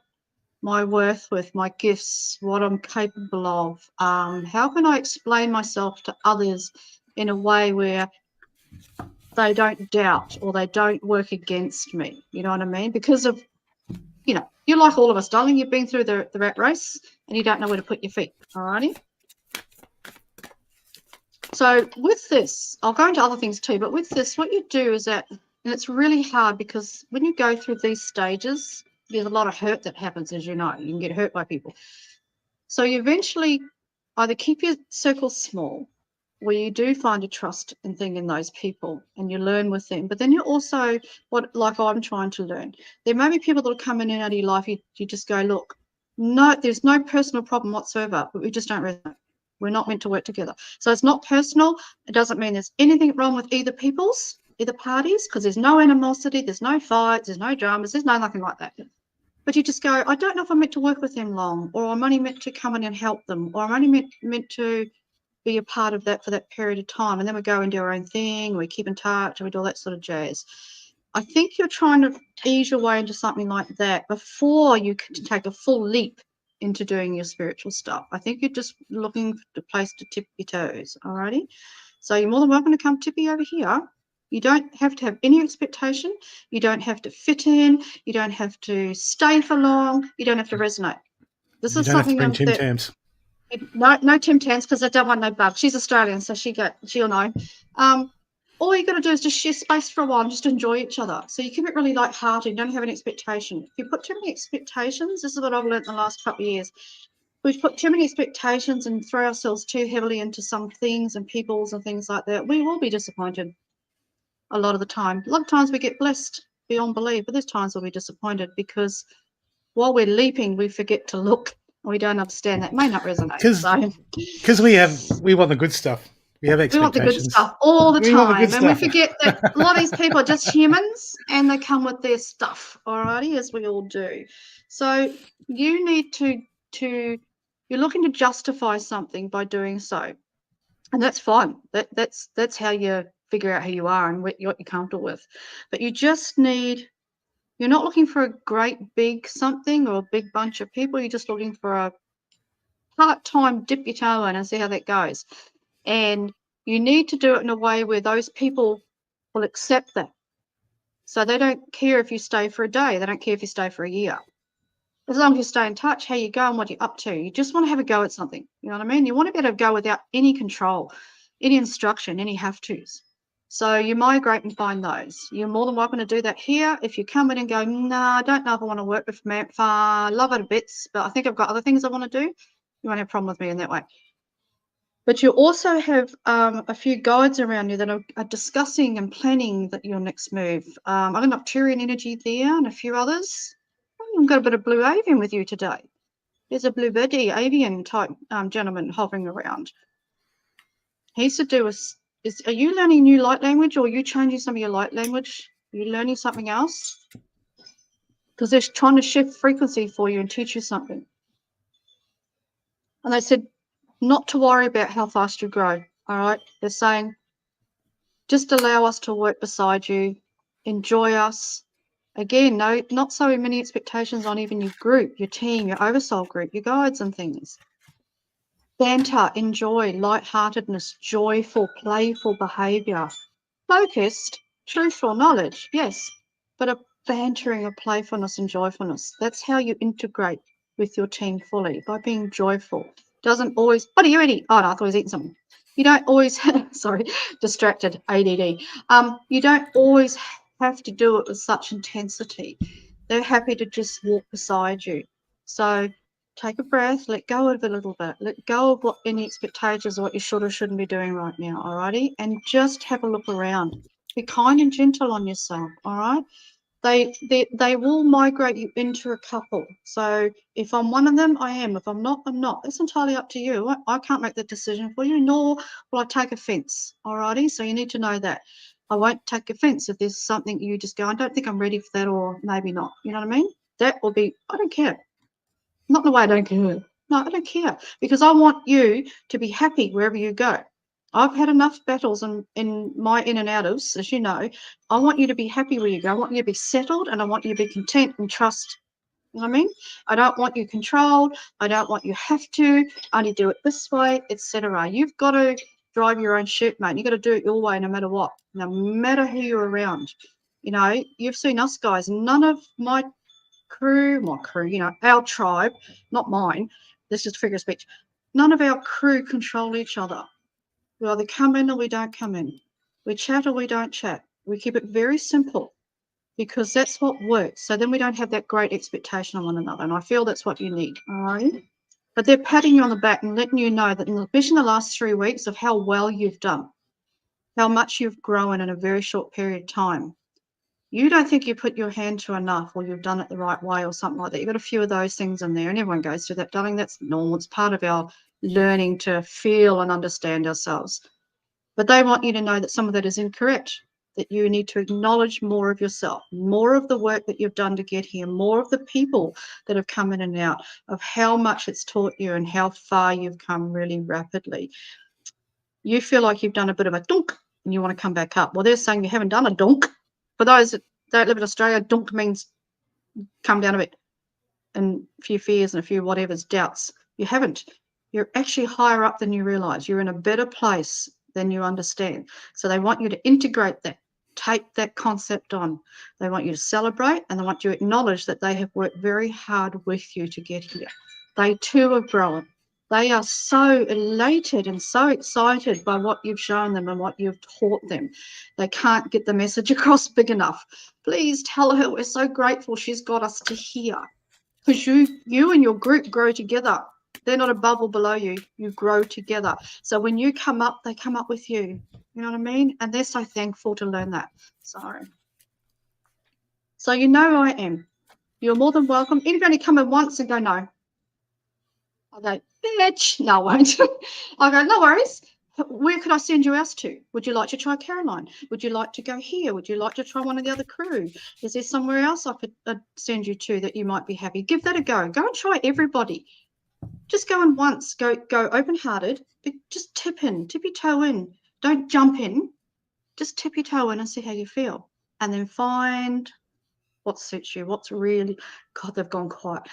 Speaker 1: my worth with, my gifts, what I'm capable of? How can I explain myself to others in a way where they don't doubt or they don't work against me? You know what I mean? Because of, you're like all of us, darling. You've been through the rat race and you don't know where to put your feet, alrighty? So with this, I'll go into other things too, but with this, what you do is that, and it's really hard because when you go through these stages, there's a lot of hurt that happens, as you know. You can get hurt by people. So you eventually either keep your circle small, where you do find a trust and thing in those people and you learn with them. But then you also, like I'm trying to learn, there may be people that will come in and out of your life. You just go, look, no, there's no personal problem whatsoever, but we just don't resonate. We're not meant to work together. So it's not personal. It doesn't mean there's anything wrong with either parties, because there's no animosity, there's no fights, there's no dramas, there's nothing like that. But you just go, I don't know if I'm meant to work with them long, or I'm only meant to come in and help them, or I'm only meant to be a part of that for that period of time. And then we go and do our own thing, we keep in touch, and we do all that sort of jazz. I think you're trying to ease your way into something like that before you can take a full leap into doing your spiritual stuff. I think you're just looking for a place to tip your toes, alrighty? So you're more than welcome to come tippy over here. You don't have to have any expectation. You don't have to fit in. You don't have to stay for long. You don't have to resonate. This is something
Speaker 2: have to bring Tim Tams.
Speaker 1: No Tim Tams, because I don't want no bug. She's Australian, so she'll know. All you got to do is just share space for a while and just enjoy each other. So you keep it really light-hearted. You don't have an expectation. If you put too many expectations, this is what I've learned in the last couple of years. We've put too many expectations and throw ourselves too heavily into some things and peoples and things like that. We will be disappointed a lot of the time. A lot of times we get blessed beyond belief, but there's times we'll be disappointed because while we're leaping, we forget to look. We don't understand that. It may not resonate.
Speaker 2: Because we want the good stuff. We have expectations.
Speaker 1: We want the good stuff all the time. And we
Speaker 2: stuff.
Speaker 1: forget that a lot of these people are just humans and they come with their stuff, alrighty, as we all do. So you need to you're looking to justify something by doing so. And that's fine. That's how you figure out who you are and what you're comfortable with. But you just need, you're not looking for a great big something or a big bunch of people. You're just looking for a part-time dip your toe in and see how that goes. And you need to do it in a way where those people will accept that. So they don't care if you stay for a day. They don't care if you stay for a year. As long as you stay in touch, how you go and what you're up to. You just want to have a go at something. You know what I mean? You want to be able to go without any control, any instruction, any have-tos. So you migrate and find those. You're more than welcome to do that here. If you come in and go, nah, I don't know if I want to work with Mirantha, love it a bit, but I think I've got other things I want to do, you won't have a problem with me in that way. But you also have a few guides around you that are discussing and planning your next move. I've got Nocturian energy there and a few others. I've got a bit of blue avian with you today. There's a blue birdie avian type gentleman hovering around. He's to do with, are you learning new light language or are you changing some of your light language? Are you learning something else? Because they're trying to shift frequency for you and teach you something. And they said, not to worry about how fast you grow. All right. They're saying, just allow us to work beside you, enjoy us. Again, no, not so many expectations on even your group, your team, your oversoul group, your guides and things. Banter, enjoy, lightheartedness, joyful, playful behavior. Focused, truthful knowledge, yes, but a bantering of playfulness and joyfulness. That's how you integrate with your team fully, by being joyful. Doesn't always, what are you eating? Oh, no, I thought I was eating something. You don't always, sorry, distracted, ADD. You don't always have to do it with such intensity. They're happy to just walk beside you. So take a breath, let go of it a little bit, let go of what any expectations or what you should or shouldn't be doing right now, alrighty? And just have a look around. Be kind and gentle on yourself, all right? They will migrate you into a couple. So if I'm one of them, I am. If I'm not, I'm not. It's entirely up to you. I can't make that decision for you, nor will I take offense, alrighty? So you need to know that. I won't take offense if there's something you just go, I don't think I'm ready for that, or maybe not. You know what I mean? That will be, I don't care. Not in the way I don't care. No, I don't care, because I want you to be happy wherever you go. I've had enough battles in my in and outers, as you know. I want you to be happy where you go. I want you to be settled, and I want you to be content and trust. You know what I mean? I don't want you controlled. I don't want you have to only do it this way, etc. You've got to drive your own ship, mate. You've got to do it your way, no matter what, no matter who you're around. You know, you've seen us guys. None of my crew, you know, our tribe, not mine, this is figure of speech. None of our crew control each other. We either come in or we don't come in. We chat or we don't chat. We keep it very simple, because that's what works. So then we don't have that great expectation on one another. And I feel that's what you need. All right. But they're patting you on the back and letting you know that, especially in the last 3 weeks, of how well you've done, how much you've grown in a very short period of time. You don't think you put your hand to enough, or you've done it the right way, or something like that. You've got a few of those things in there, and everyone goes through that, darling. That's normal. It's part of our learning to feel and understand ourselves. But they want you to know that some of that is incorrect, that you need to acknowledge more of yourself, more of the work that you've done to get here, more of the people that have come in and out, of how much it's taught you and how far you've come really rapidly. You feel like you've done a bit of a dunk and you want to come back up. Well, they're saying you haven't done a dunk. For those that don't live in Australia, dunk means come down a bit, and a few fears and a few whatevers, doubts. You haven't. You're actually higher up than you realize. You're in a better place than you understand. So they want you to integrate that, take that concept on. They want you to celebrate, and they want you to acknowledge that they have worked very hard with you to get here. They too have grown. They are so elated and so excited by what you've shown them and what you've taught them. They can't get the message across big enough. Please tell her we're so grateful she's got us to here. Because you and your group grow together. They're not a bubble below you. You grow together. So when you come up, they come up with you. You know what I mean? And they're so thankful to learn that. So you know who I am. You're more than welcome. Anybody come in once and go, no. I go, bitch. No, I won't. I go, no worries. Where could I send you else to? Would you like to try Caroline? Would you like to go here? Would you like to try one of the other crew? Is there somewhere else I could send you to that you might be happy? Give that a go. Go and try everybody. Just go in once. Go open-hearted. But just tip your toe in. Don't jump in. Just tip your toe in and see how you feel. And then find what suits you. What's really, God, they've gone quiet.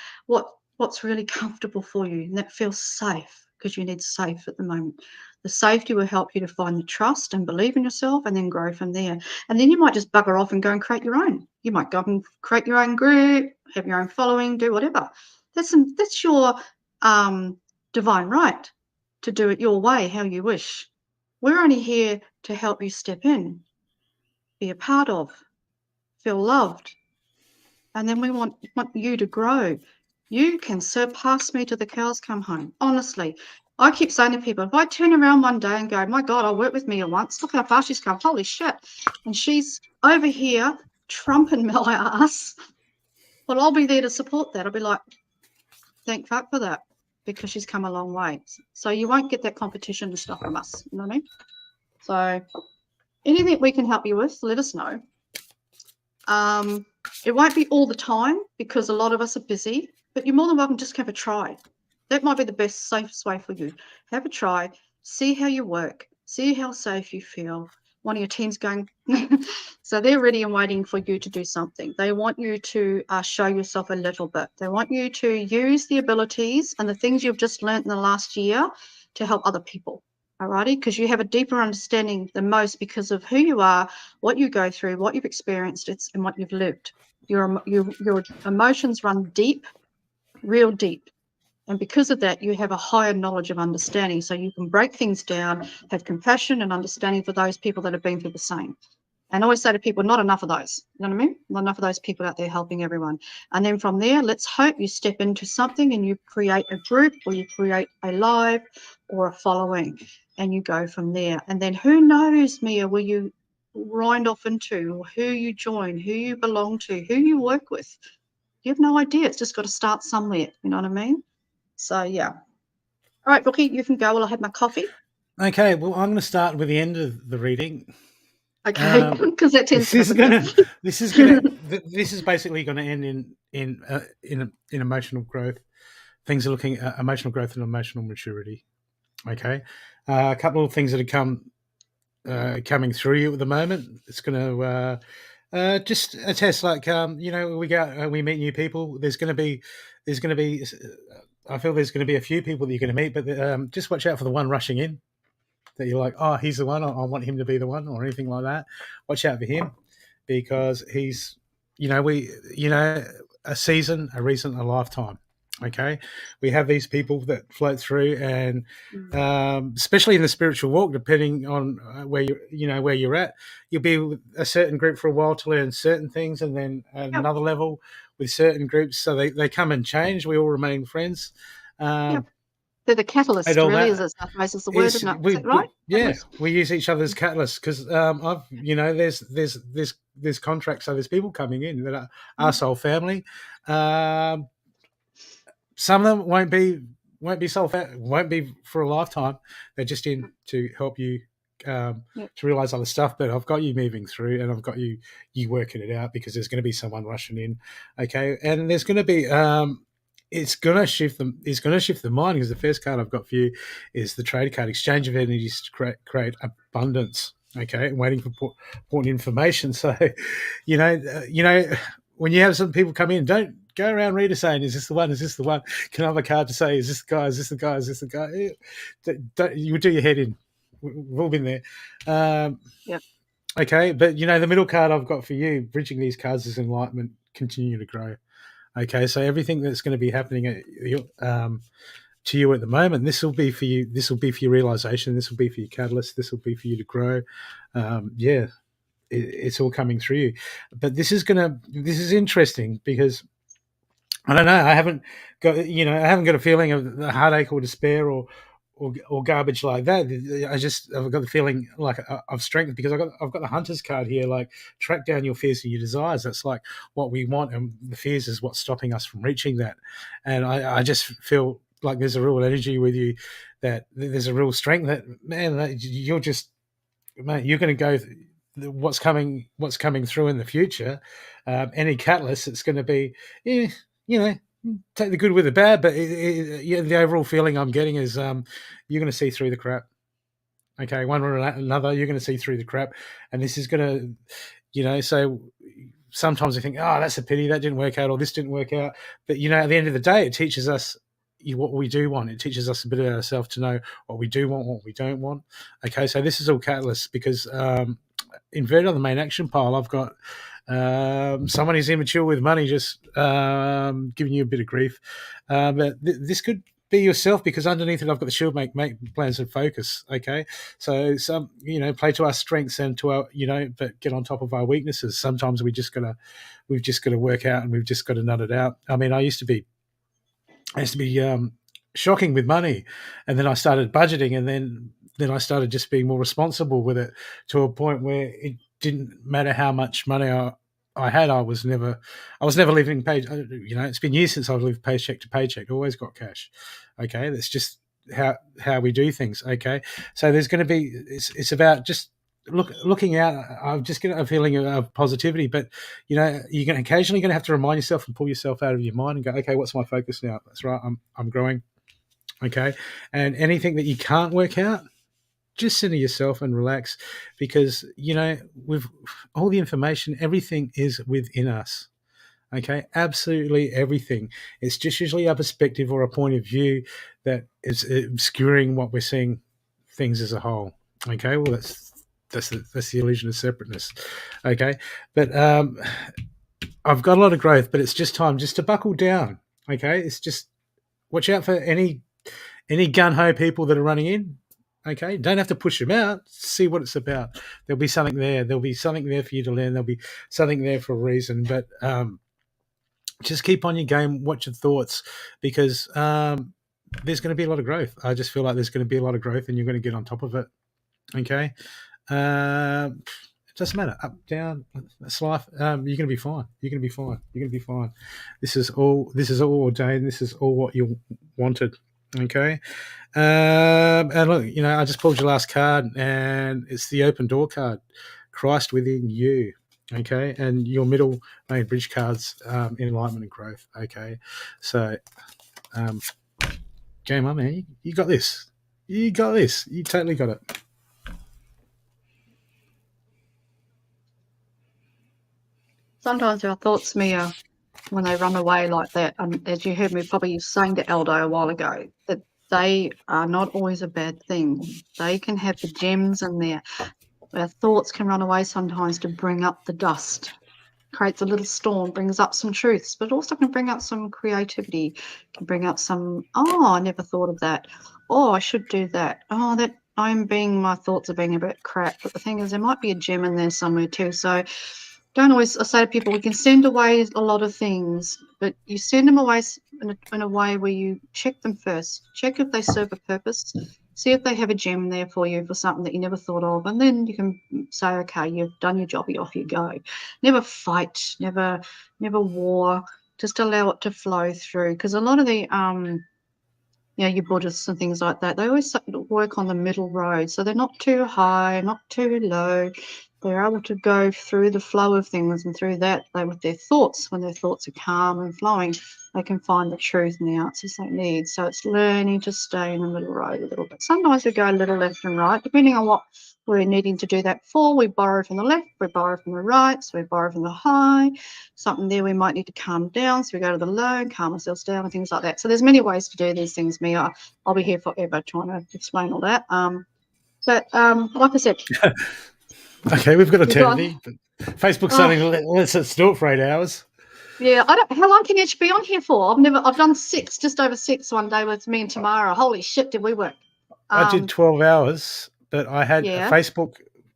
Speaker 1: What's really comfortable for you, and that feels safe, because you need safe at the moment. The safety will help you to find the trust and believe in yourself, and then grow from there. And then you might just bugger off and go and create your own. You might go and create your own group, have your own following, do whatever. That's your divine right to do it your way, how you wish. We're only here to help you step in, be a part of, feel loved. And then we want you to grow. You can surpass me till the cows come home. Honestly, I keep saying to people, if I turn around one day and go, my God, I worked with Mia once. Look how far she's come. Holy shit. And she's over here trumping my ass. Well, I'll be there to support that. I'll be like, thank fuck for that, because she's come a long way. So you won't get that competition and stuff from us. You know what I mean? So anything we can help you with, let us know. It won't be all the time, because a lot of us are busy, but you're more than welcome to just have a try. That might be the best, safest way for you. Have a try, see how you work, see how safe you feel. One of your team's going, so they're ready and waiting for you to do something. They want you to show yourself a little bit. They want you to use the abilities and the things you've just learned in the last year to help other people. Alrighty, because you have a deeper understanding than most because of who you are, what you go through, what you've experienced, and what you've lived. Your emotions run deep, real deep. And because of that, you have a higher knowledge of understanding. So you can break things down, have compassion and understanding for those people that have been through the same. And I always say to people, not enough of those. You know what I mean? Not enough of those people out there helping everyone. And then from there, let's hope you step into something and you create a group or you create a live or a following and you go from there. And then who knows, Mia, where you wind off into or who you join, who you belong to, who you work with. You have no idea. It's just got to start somewhere. You know what I mean? So, yeah. All right, Brookie, you can go while I have my coffee.
Speaker 2: Okay, well, I'm going to start with the end of the reading.
Speaker 1: Okay, because that tends to
Speaker 2: this is basically going to end in emotional growth. Things are looking at emotional growth and emotional maturity. Okay, a couple of things that are coming through you at the moment. It's going to just a test, like we go and we meet new people. There's going to be. I feel there's going to be a few people that you're going to meet, but just watch out for the one rushing in. That you're like, oh, he's the one. I want him to be the one, or anything like that. Watch out for him, because he's, a season, a reason, a lifetime. Okay, we have these people that float through, and especially in the spiritual walk, depending on where you're at, you'll be with a certain group for a while to learn certain things, and then at another level with certain groups. So they come and change. We all remain friends.
Speaker 1: They're the catalyst, really, is the word, isn't it? Is that right?
Speaker 2: We use each other as catalysts, because there's contracts, so there's people coming in that are our soul family. Some of them won't be soul won't be for a lifetime. They're just in to help you to realize other stuff. But I've got you moving through, and I've got you working it out, because there's going to be someone rushing in. Okay, and there's going to be it's going to shift them. It's going to shift the mind, because the first card I've got for you is the trader card, exchange of energies to create abundance. Okay, and waiting for important information. So, when you have some people come in, don't go around reader saying, "Is this the one? Is this the one?" Can I have a card to say, "Is this the guy? Is this the guy? Is this the guy?" You would do your head in. We've all been there. Okay, but the middle card I've got for you, bridging these cards, is enlightenment, continue to grow. Okay, so everything that's going to be happening to you at the moment, this will be for you. This will be for your realization. This will be for your catalyst. This will be for you to grow. It's all coming through you. But this is interesting, because I don't know. I haven't got a feeling of the heartache or despair or garbage like that. I've got the feeling like of strength, because I've got the hunter's card here, like track down your fears and your desires. That's like what we want, and the fears is what's stopping us from reaching that. And I just feel like there's a real energy with you, that there's a real strength that, man, that you're going to go. What's coming through in the future, any catalyst, it's going to be, take the good with the bad, but the overall feeling I'm getting is you're going to see through the crap. Okay, one or another, you're going to see through the crap, and this is going to, so sometimes I think, oh, that's a pity, that didn't work out, or this didn't work out. But at the end of the day, it teaches us what we do want. It teaches us a bit of ourselves to know what we do want, what we don't want. Okay, so this is all catalysts, because inverted on the main action pile, I've got someone who's immature with money, just giving you a bit of grief. But this could be yourself, because underneath it, I've got the shield, make plans and focus. Okay, so some play to our strengths and to our but get on top of our weaknesses. Sometimes we've just got to work out, and we've just got to nut it out. I mean, I used to be shocking with money, and then I started budgeting, and then I started just being more responsible with it, to a point where it didn't matter how much money I had. I was never living pay. It's been years since I've lived paycheck to paycheck. I always got cash. Okay, that's just how we do things. Okay, so there's going to be. It's about just looking out. I'm just getting a feeling of positivity, but you're occasionally going to have to remind yourself and pull yourself out of your mind and go, okay, what's my focus now? That's right. I'm growing. Okay. And anything that you can't work out, just center yourself and relax, because, with all the information, everything is within us. Okay. Absolutely everything. It's just usually a perspective or a point of view that is obscuring what we're seeing things as a whole. Okay. Well, that's the illusion of separateness. Okay. But I've got a lot of growth, but it's just time just to buckle down. Okay. It's just watch out for any gun ho people that are running in. Okay, don't have to push them out. See what it's about. There'll be something there. There'll be something there for you to learn. There'll be something there for a reason. But just keep on your game. Watch your thoughts, because there's going to be a lot of growth. I just feel like there's going to be a lot of growth, and you're going to get on top of it. Okay, it doesn't matter. Up, down, that's life. You're going to be fine. You're going to be fine. You're going to be fine. This is all ordained. This is all what you wanted. Okay. And look, I just pulled your last card, and it's the open door card, Christ within you. Okay. And your middle main bridge cards, enlightenment and growth. Okay. So, game on, man. You got this. You got this. You totally got it.
Speaker 1: Sometimes our thoughts, Mia, when they run away like that, as you heard me probably saying to Aldo a while ago, that they are not always a bad thing. They can have the gems in there. Our thoughts can run away sometimes to bring up the dust, creates a little storm, brings up some truths, but also can bring up some creativity, can bring up some, I never thought of that. I should do that. That my thoughts are being a bit crap. But the thing is, there might be a gem in there somewhere too. So don't always, I say to people, we can send away a lot of things, but you send them away in a way where you check them first. Check if they serve a purpose. See if they have a gem there for you for something that you never thought of. And then you can say, okay, you've done your job, off you go. Never fight, never war. Just allow it to flow through. Because a lot of the your Buddhists and things like that, they always work on the middle road. So they're not too high, not too low. They're able to go through the flow of things, and through that, with their thoughts, when their thoughts are calm and flowing, they can find the truth and the answers they need. So it's learning to stay in the middle road a little bit. Sometimes we go a little left and right, depending on what we're needing to do that for. We borrow from the left, we borrow from the right, so we borrow from the high. Something there we might need to calm down, so we go to the low and calm ourselves down and things like that. So there's many ways to do these things, Mia. I'll be here forever trying to explain all that. But like I said...
Speaker 2: Okay, we've got eternity. Facebook's only lets us do it for 8 hours.
Speaker 1: Yeah, how long can you be on here for? I've done just over 6 one day with me and Tamara. Holy shit, did we work?
Speaker 2: I did 12 hours, but I had Facebook.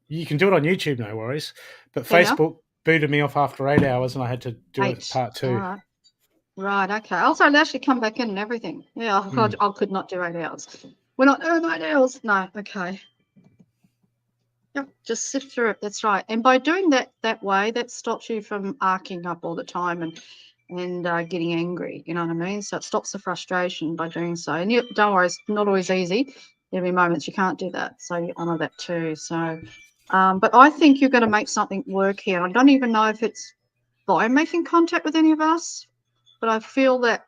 Speaker 2: You can do it on YouTube, no worries. But Facebook booted me off after 8 hours, and I had to do it part 2.
Speaker 1: Right, okay. Also, I'll actually come back in and everything. Yeah, I could not do 8 hours. We're not doing 8 hours. No, okay. Yep, just sift through it. That's right. And by doing that way, that stops you from arcing up all the time and getting angry. You know what I mean? So it stops the frustration by doing so. And don't worry, it's not always easy. There'll be moments you can't do that. So you honour that too. So, but I think you're going to make something work here. I don't even know if it's by making contact with any of us, but I feel that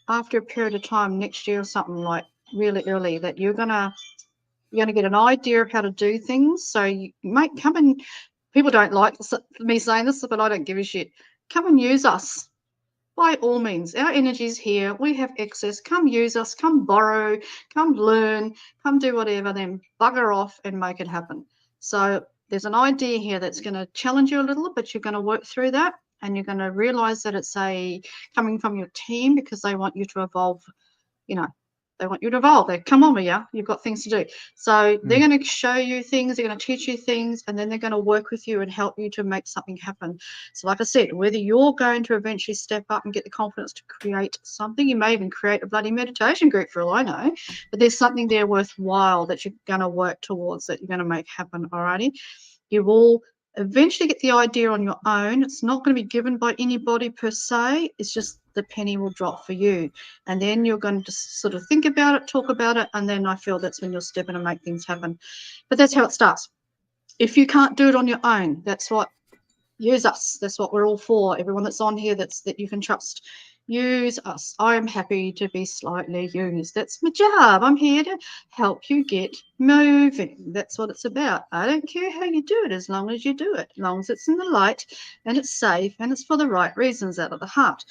Speaker 1: after a period of time, next year or something, like really early, that you're going to get an idea of how to do things. So you might come and, people don't like me saying this, but I don't give a shit. Come and use us. By all means, our energy's here. We have access. Come use us. Come borrow. Come learn. Come do whatever. Then bugger off and make it happen. So there's an idea here that's going to challenge you a little, but you're going to work through that, and you're going to realise that it's coming from your team, because they want you to evolve. They want you to evolve. Come on, Mia, you've got things to do. So they're going to show you things, they're going to teach you things, and then they're going to work with you and help you to make something happen. So like I said, whether you're going to eventually step up and get the confidence to create something, you may even create a bloody meditation group for all I know, but there's something there worthwhile that you're going to work towards, that you're going to make happen, alrighty? You will eventually get the idea on your own. It's not going to be given by anybody per se. It's just the penny will drop for you. And then you're going to just sort of think about it, talk about it, and then I feel that's when you'll step in and make things happen. But that's how it starts. If you can't do it on your own, use us. That's what we're all for. Everyone that's on here that you can trust. Use us. I am happy to be slightly used. That's my job. I'm here to help you get moving. That's what it's about. I don't care how you do it as long as you do it, as long as it's in the light and it's safe and it's for the right reasons out of the heart.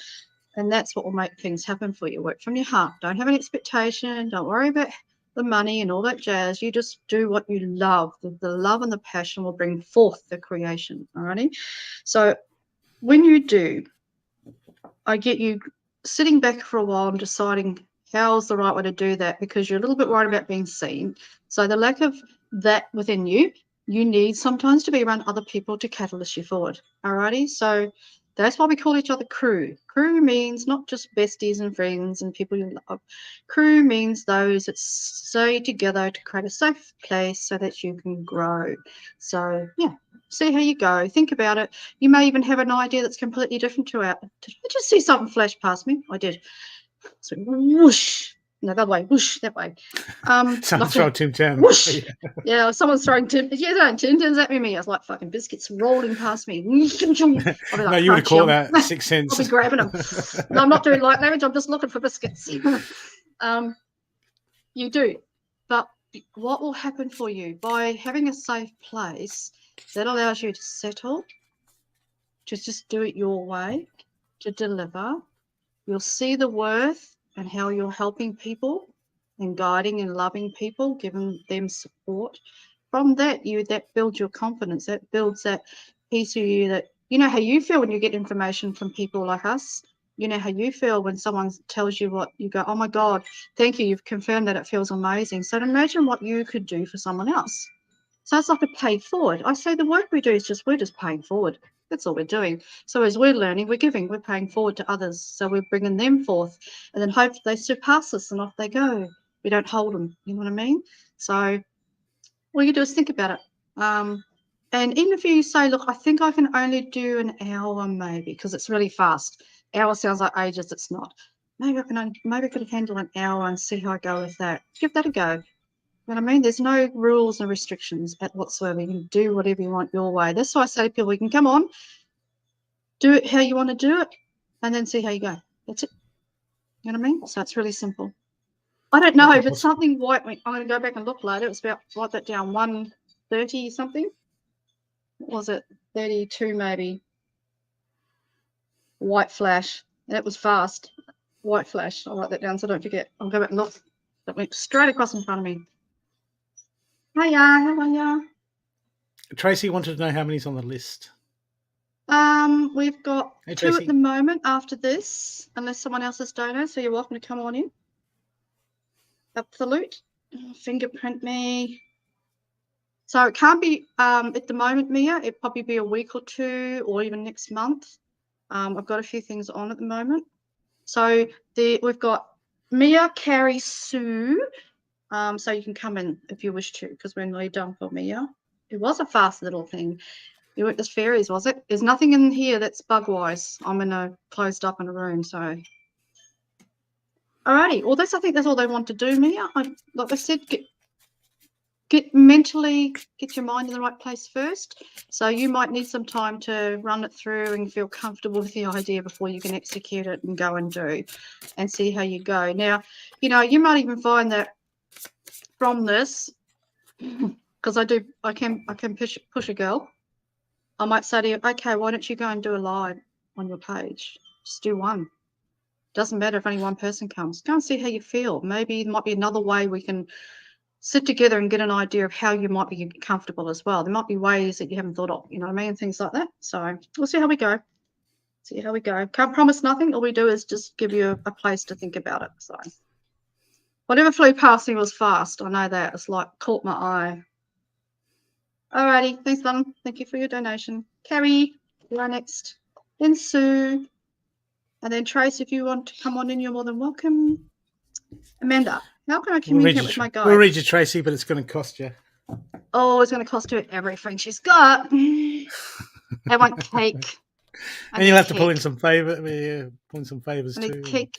Speaker 1: And that's what will make things happen for you. Work from your heart. Don't have an expectation. Don't worry about the money and all that jazz. You just do what you love. The love and the passion will bring forth the creation. Alrighty. So when you do, I get you sitting back for a while and deciding how's the right way to do that, because you're a little bit worried about being seen. So the lack of that within you, you need sometimes to be around other people to catalyst you forward. Alrighty. So that's why we call each other crew. Crew means not just besties and friends and people you love. Crew means those that stay together to create a safe place so that you can grow. So yeah, see how you go. Think about it. You may even have an idea that's completely different to our. Did I just see something flash past me? I did. So whoosh. No, that way. Whoosh, that way.
Speaker 2: Someone's
Speaker 1: like
Speaker 2: throwing Tim Tam.
Speaker 1: whoosh. Yeah, someone's throwing Tim. Yeah, no, Tim Tams at me. I was like fucking biscuits rolling past me. I'll be like,
Speaker 2: No, you would have called
Speaker 1: crunch
Speaker 2: that 6 cents.
Speaker 1: I'll be grabbing them. No, I'm not doing light language. I'm just looking for biscuits. You do. But what will happen for you by having a safe place that allows you to settle, to just do it your way, to deliver? You'll see the worth and how you're helping people and guiding and loving people, giving them support. From that, that builds your confidence. That builds that piece of you that, you know how you feel when you get information from people like us. You know how you feel when someone tells you what you go, oh my God, thank you. You've confirmed that it feels amazing. So imagine what you could do for someone else. So it's like a pay forward. I say the work we do is we're just paying forward. That's all we're doing. So as we're learning, we're giving, we're paying forward to others. So we're bringing them forth and then hope they surpass us and off they go. We don't hold them. You know what I mean? So all you do is think about it. And even if you say, look, I think I can only do an hour maybe because it's really fast. Hour sounds like ages. It's not. Maybe I could handle an hour and see how I go with that. Give that a go. You know what I mean? There's no rules and restrictions at whatsoever. You can do whatever you want your way. That's why I say to people, you can come on, do it how you want to do it, and then see how you go. That's it. You know what I mean? So it's really simple. I don't know if it's something white. I'm going to go back and look later. It was about, write that down, 130 something. What was it? 32 maybe. White flash. That was fast. White flash. I'll write that down so don't forget. I'll go back and look. That went straight across in front of me. Hiya, how are ya?
Speaker 2: Tracy wanted to know how many's on the list.
Speaker 1: We've got 2 at the moment after this, unless someone else has donated, so you're welcome to come on in. Absolute. Fingerprint me. So it can't be at the moment, Mia. It'd probably be a week or 2 or even next month. I've got a few things on at the moment. So we've got Mia, Carrie, Sue. So you can come in if you wish to, because we're nearly done for Mia. It was a fast little thing. You weren't just fairies, was it? There's nothing in here that's bug-wise. I'm in a closed up in a room, so. Alrighty. Well, I think that's all they want to do, Mia. Like I said, get your mind in the right place first. So you might need some time to run it through and feel comfortable with the idea before you can execute it and go and do and see how you go. Now, you might even find that from this, because I can push a girl. I might say to you, okay, why don't you go and do a live on your page? Just do one. Doesn't matter if only one person comes. Go and see how you feel. Maybe there might be another way we can sit together and get an idea of how you might be comfortable as well. There might be ways that you haven't thought of, you know what I mean? Things like that. So we'll see how we go. Can't promise nothing. All we do is just give you a place to think about it. So whatever flew past me was fast. I know that. It's like caught my eye. Alrighty, thanks, Lon. Thank you for your donation. Carrie, you are next. Then Sue. And then Trace, if you want to come on in, you're more than welcome. Amanda, how can I communicate with my guide?
Speaker 2: We'll read you, Tracy, but it's going to cost you.
Speaker 1: Oh, it's going to cost her everything she's got. I want cake.
Speaker 2: And you'll have to pull in some favours too.
Speaker 1: Cake.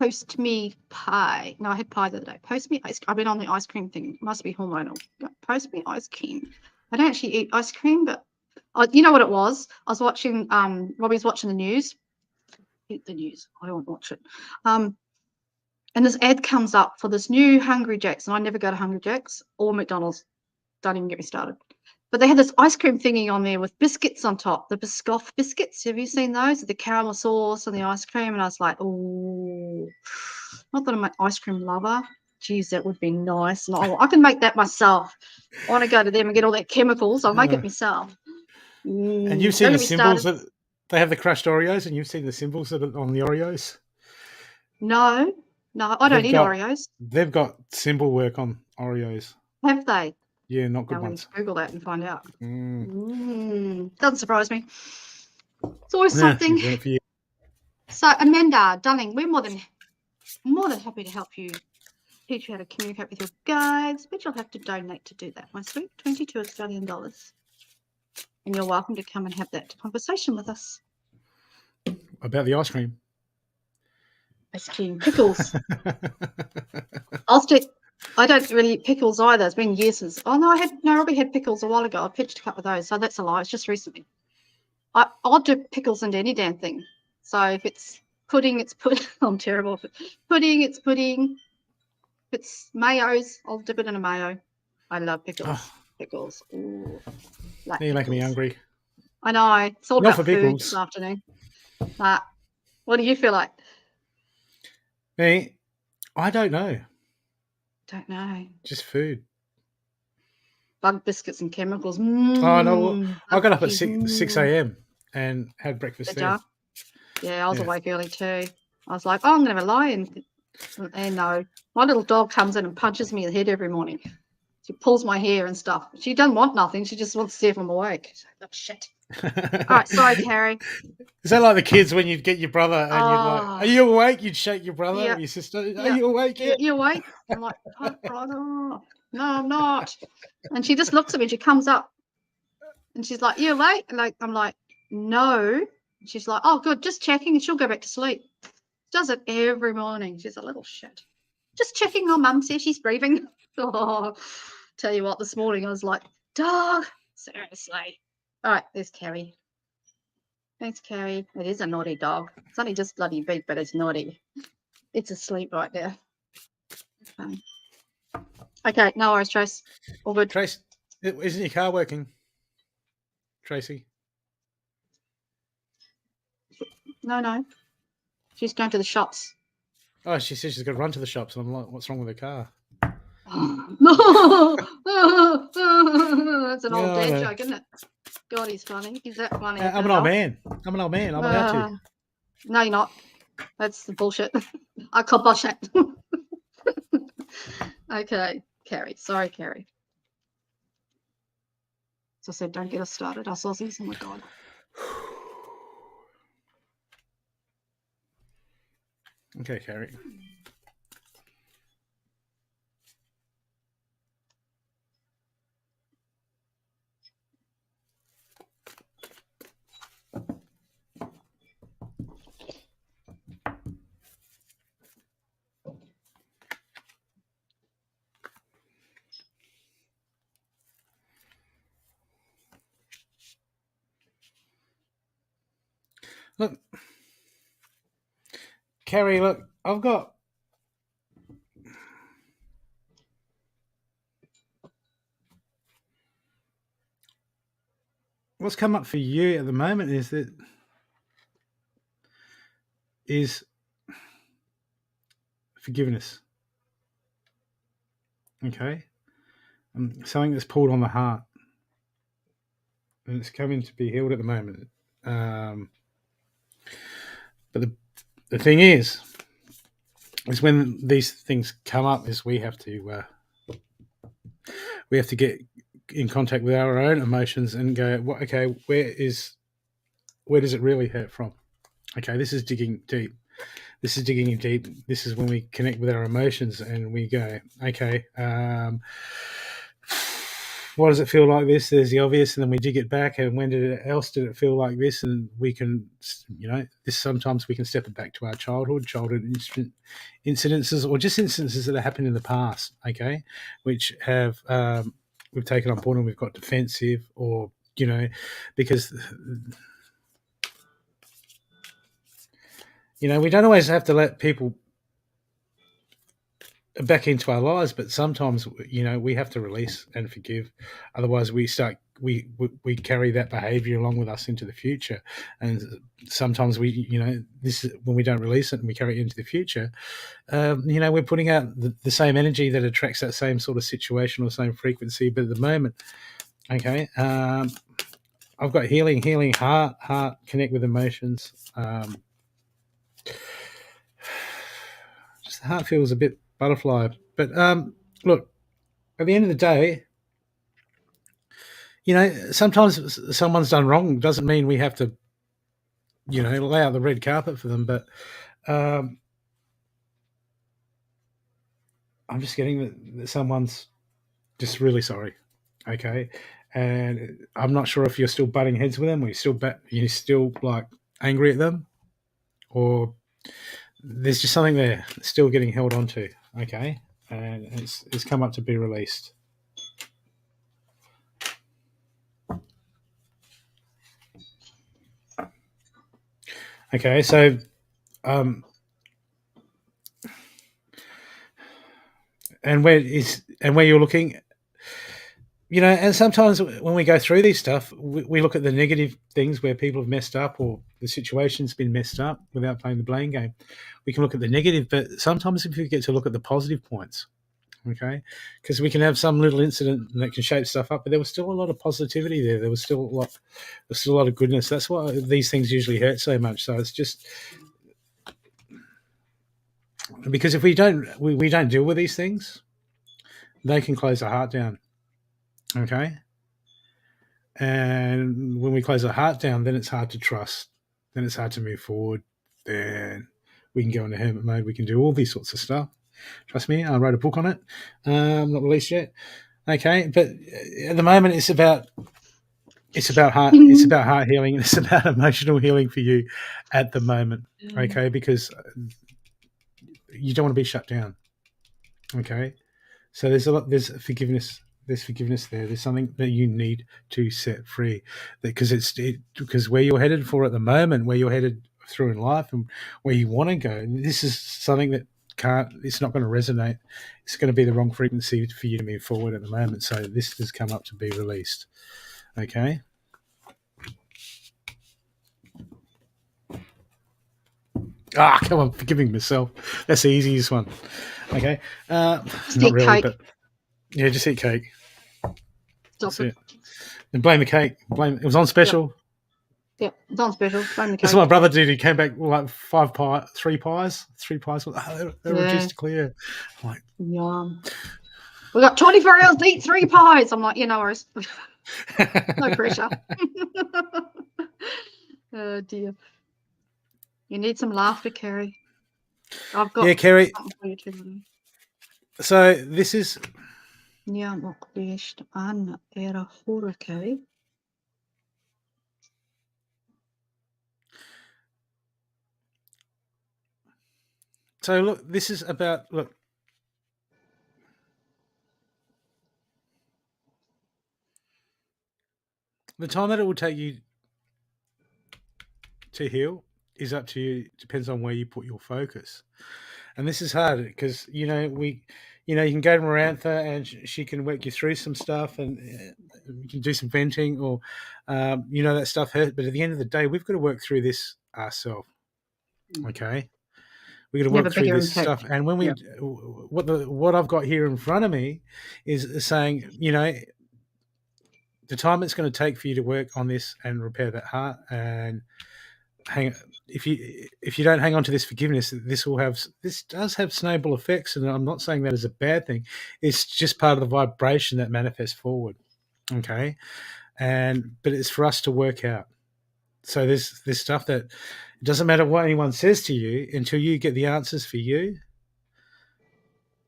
Speaker 1: Post me pie. No, I had pie the other day. Post me ice cream. I've been on the ice cream thing. It must be hormonal. Post me ice cream. I don't actually eat ice cream, but you know what it was? I was watching, Robbie's watching the news, hit the news. I don't watch it. And this ad comes up for this new Hungry Jack's, and I never go to Hungry Jack's or McDonald's. Don't even get me started. But they had this ice cream thingy on there with biscuits on top, the Biscoff biscuits. Have you seen those? The caramel sauce and the ice cream. And I was like, oh, not that I'm an ice cream lover. Geez, that would be nice. And I can make that myself. I want to go to them and get all that chemicals. I'll make it myself.
Speaker 2: And you've seen the symbols that they have the crushed Oreos, and you've seen the symbols that are on the Oreos?
Speaker 1: No, I don't eat Oreos.
Speaker 2: They've got symbol work on Oreos.
Speaker 1: Have they?
Speaker 2: Yeah, not good ones.
Speaker 1: Google that and find out. Doesn't surprise me. It's always something. So, Amanda, darling, we're more than happy to help you teach you how to communicate with your guides, but you'll have to donate to do that, my sweet. 22 Australian dollars. And you're welcome to come and have that conversation with us.
Speaker 2: About the ice cream.
Speaker 1: Ice cream. Pickles. I don't really eat pickles either. It's been years since. Oh, no, I probably had pickles a while ago. I pitched a couple of those, so that's a lie. It's just recently. I'll do pickles into any damn thing. So if it's pudding, it's pudding. I'm terrible. If it's pudding, it's pudding. If it's mayos, I'll dip it in a mayo. I love pickles. Oh. Pickles. Ooh, like
Speaker 2: you're making me hungry.
Speaker 1: I know. It's all about food this afternoon. What do you feel like?
Speaker 2: Me? I don't know.
Speaker 1: Don't know.
Speaker 2: Just food.
Speaker 1: Bug biscuits and chemicals.
Speaker 2: Oh, no. I got up at 6 a.m. and had breakfast there.
Speaker 1: Yeah, I was awake early too. I was like, I'm going to have a lie. And no. My little dog comes in and punches me in the head every morning. She pulls my hair and stuff. She doesn't want nothing. She just wants to see if I'm awake. She's like, oh, shit. All right, sorry, Carrie.
Speaker 2: Is that like the kids when you'd get your brother and you'd like, are you awake? You'd shake your brother or your sister. Are you awake yet?
Speaker 1: You awake? I'm like, oh, brother. No, I'm not. And she just looks at me and she comes up and she's like, you awake? And I'm like, no. And she's like, oh, good, just checking. And she'll go back to sleep. She does it every morning. She's a little shit. Just checking on mum, see if she's breathing. Oh, tell you what, this morning I was like, dog, seriously. All right, there's Carrie. Thanks, Carrie. It is a naughty dog. It's only just bloody big, but it's naughty. It's asleep right there. Okay, no worries, Trace. All good.
Speaker 2: Trace, isn't your car working? Tracy?
Speaker 1: No. She's going to the shops.
Speaker 2: Oh, she says she's going to run to the shops. And I'm like, what's wrong with her car?
Speaker 1: No. That's an old dad joke, isn't it? God, he's funny. He's that funny.
Speaker 2: I'm an old man. I'm allowed to.
Speaker 1: No, you're not. That's the bullshit. I call bullshit. Okay, Carrie. Sorry, Carrie. As I said, don't get us started. Us Aussies. Oh, my God.
Speaker 2: Okay, Carrie. Look, Carrie, look, I've got... What's come up for you at the moment is forgiveness. Okay? Something that's pulled on the heart. And it's coming to be healed at the moment. But the thing is when these things come up, is we have to get in contact with our own emotions and go, well, okay, where does it really hurt from? Okay, this is digging deep. This is digging in deep. This is when we connect with our emotions and we go, okay, what does it feel like this? There's the obvious, and then we dig it back. And when did it feel like this? And we can, sometimes we can step it back to our childhood incidences, or just instances that have happened in the past, okay, which have we've taken on board and we've got defensive, or because You know, we don't always have to let people back into our lives, but sometimes, you know, we have to release and forgive. Otherwise, we carry that behavior along with us into the future. And sometimes you know, this is when we don't release it and we carry it into the future. You know, we're putting out the same energy that attracts that same sort of situation or same frequency. But at the moment, okay, I've got healing, heart, connect with emotions. Just the heart feels a bit butterfly. But look, at the end of the day, you know, sometimes someone's done wrong. Doesn't mean we have to, you know, lay out the red carpet for them. But I'm just getting that someone's just really sorry. Okay. And I'm not sure if you're still butting heads with them, or you're still like angry at them, or there's just something there still getting held on to. Okay. And it's come up to be released. Okay. So, and where you're looking, you know, and sometimes when we go through these stuff, we look at the negative things where people have messed up or the situation's been messed up without playing the blame game. We can look at the negative, but sometimes if we get to look at the positive points, okay, because we can have some little incident that can shape stuff up, but there was still a lot of positivity there. There was still a lot of goodness. That's why these things usually hurt so much. So it's just because if we don't deal with these things, they can close our heart down. Okay. And when we close our heart down, then it's hard to trust. Then it's hard to move forward. Then we can go into hermit mode. We can do all these sorts of stuff. Trust me, I wrote a book on it. Not released yet. Okay, but at the moment, it's about heart. It's about heart healing. It's about emotional healing for you at the moment. Okay, because you don't want to be shut down. Okay, so there's forgiveness. There's forgiveness there. There's something that you need to set free, because where you're headed for at the moment, where you're headed through in life, and where you want to go. This is something that it's not going to resonate. It's going to be the wrong frequency for you to move forward at the moment. So this has come up to be released. Okay. Come on, forgiving myself. That's the easiest one. Okay. Not really, cake. But yeah, just eat cake. That's it. And blame the cake. It was on special.
Speaker 1: Yeah, it's on special. Blame the cake.
Speaker 2: That's what my brother did. He came back with like three pies. They're reduced to clear. I'm like,
Speaker 1: yum. We got 24 hours to eat 3 pies. I'm like, no worries. No pressure. Oh dear. You need some laughter, Kerry. I've got
Speaker 2: Kerry.
Speaker 1: something for you too.
Speaker 2: So this is. So look, this is about the time that it will take you to heal is up to you. Depends on where you put your focus, and this is hard because you can go to Mirantha and she can work you through some stuff, and you can do some venting, or that stuff hurt. But at the end of the day, we've got to work through this ourselves. Okay, we got to work through this stuff, and when we what I've got here in front of me is saying, the time it's going to take for you to work on this and repair that heart, and if you don't hang on to this forgiveness, this does have snowball effects, and I'm not saying that is a bad thing. It's just part of the vibration that manifests forward. Okay, but it's for us to work out. So there's this stuff that it doesn't matter what anyone says to you until you get the answers for you.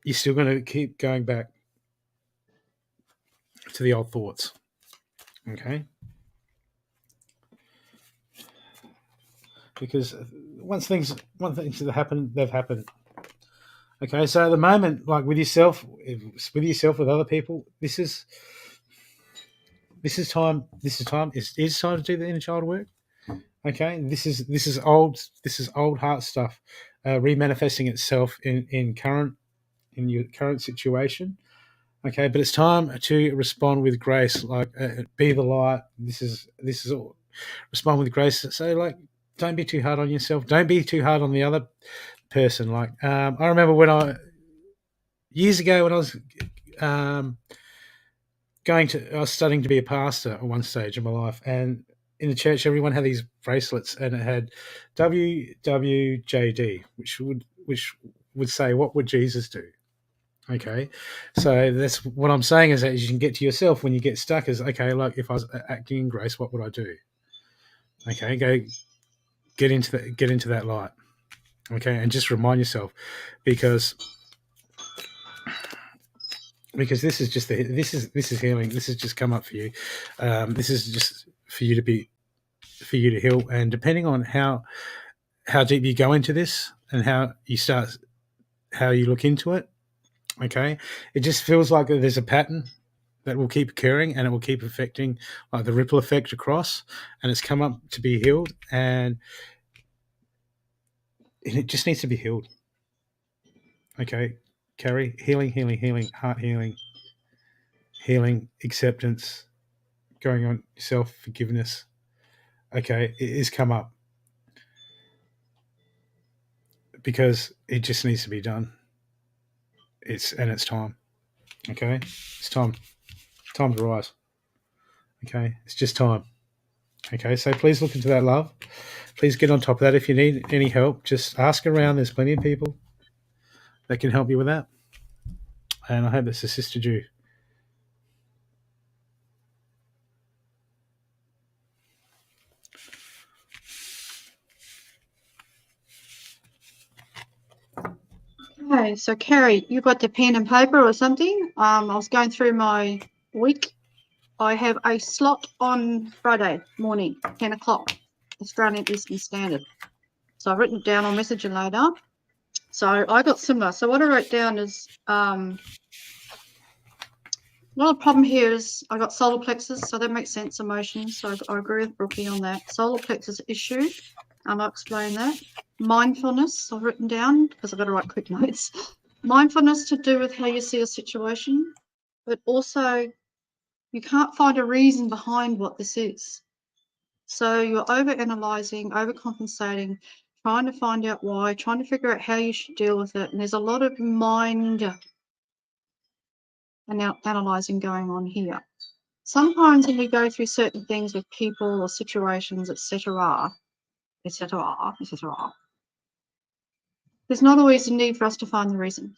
Speaker 2: You're still going to keep going back to the old thoughts. Okay. Because once things have happened, they've happened. Okay, so at the moment, like with yourself, with other people, this is time. It is time to do the inner child work. Okay, this is old heart stuff, remanifesting itself in your current situation. Okay, but it's time to respond with grace. Like, be the light. This is all. Respond with grace. So, like, don't be too hard on yourself. Don't be too hard on the other person. Like, I remember years ago when I was um, I was studying to be a pastor at one stage of my life, and in the church, everyone had these bracelets, and it had WWJD, which would say, "What would Jesus do?" Okay, so that's what I'm saying is that you can get to yourself when you get stuck. Is okay, like if I was acting in grace, what would I do? Okay, go get into that light. Okay, and just remind yourself, because this is just this is healing. This has just come up for you. This is just for you to heal, and depending on how deep you go into this and how you look into it. Okay, it just feels like there's a pattern that will keep occurring, and it will keep affecting, like the ripple effect across, and it's come up to be healed, and it just needs to be healed. Okay, Carrie, healing, heart healing, acceptance, going on self forgiveness. Okay, it has come up because it just needs to be done. It's time. Okay, it's time to rise. Okay, it's just time. Okay, so please look into that, love. Please get on top of that. If you need any help, just ask around. There's plenty of people that can help you with that. And I hope that's assisted you.
Speaker 1: Okay, so Carrie, you got the pen and paper or something? I was going through my week. I have a slot on Friday morning, 10 o'clock, Australian Eastern Standard. So I've written it down. I'll message you later. So I got similar. So what I wrote down is well, the problem here is I got solar plexus, so that makes sense, emotions. So I agree with Brookie on that. Solar plexus issue, and I'll explain that. Mindfulness, I've written down because I've got to write quick notes. Mindfulness to do with how you see a situation, but also you can't find a reason behind what this is. So you're over-analyzing, overcompensating, trying to find out why, trying to figure out how you should deal with it. And there's a lot of mind analyzing going on here. Sometimes when we go through certain things with people or situations, etc., there's not always a need for us to find the reason,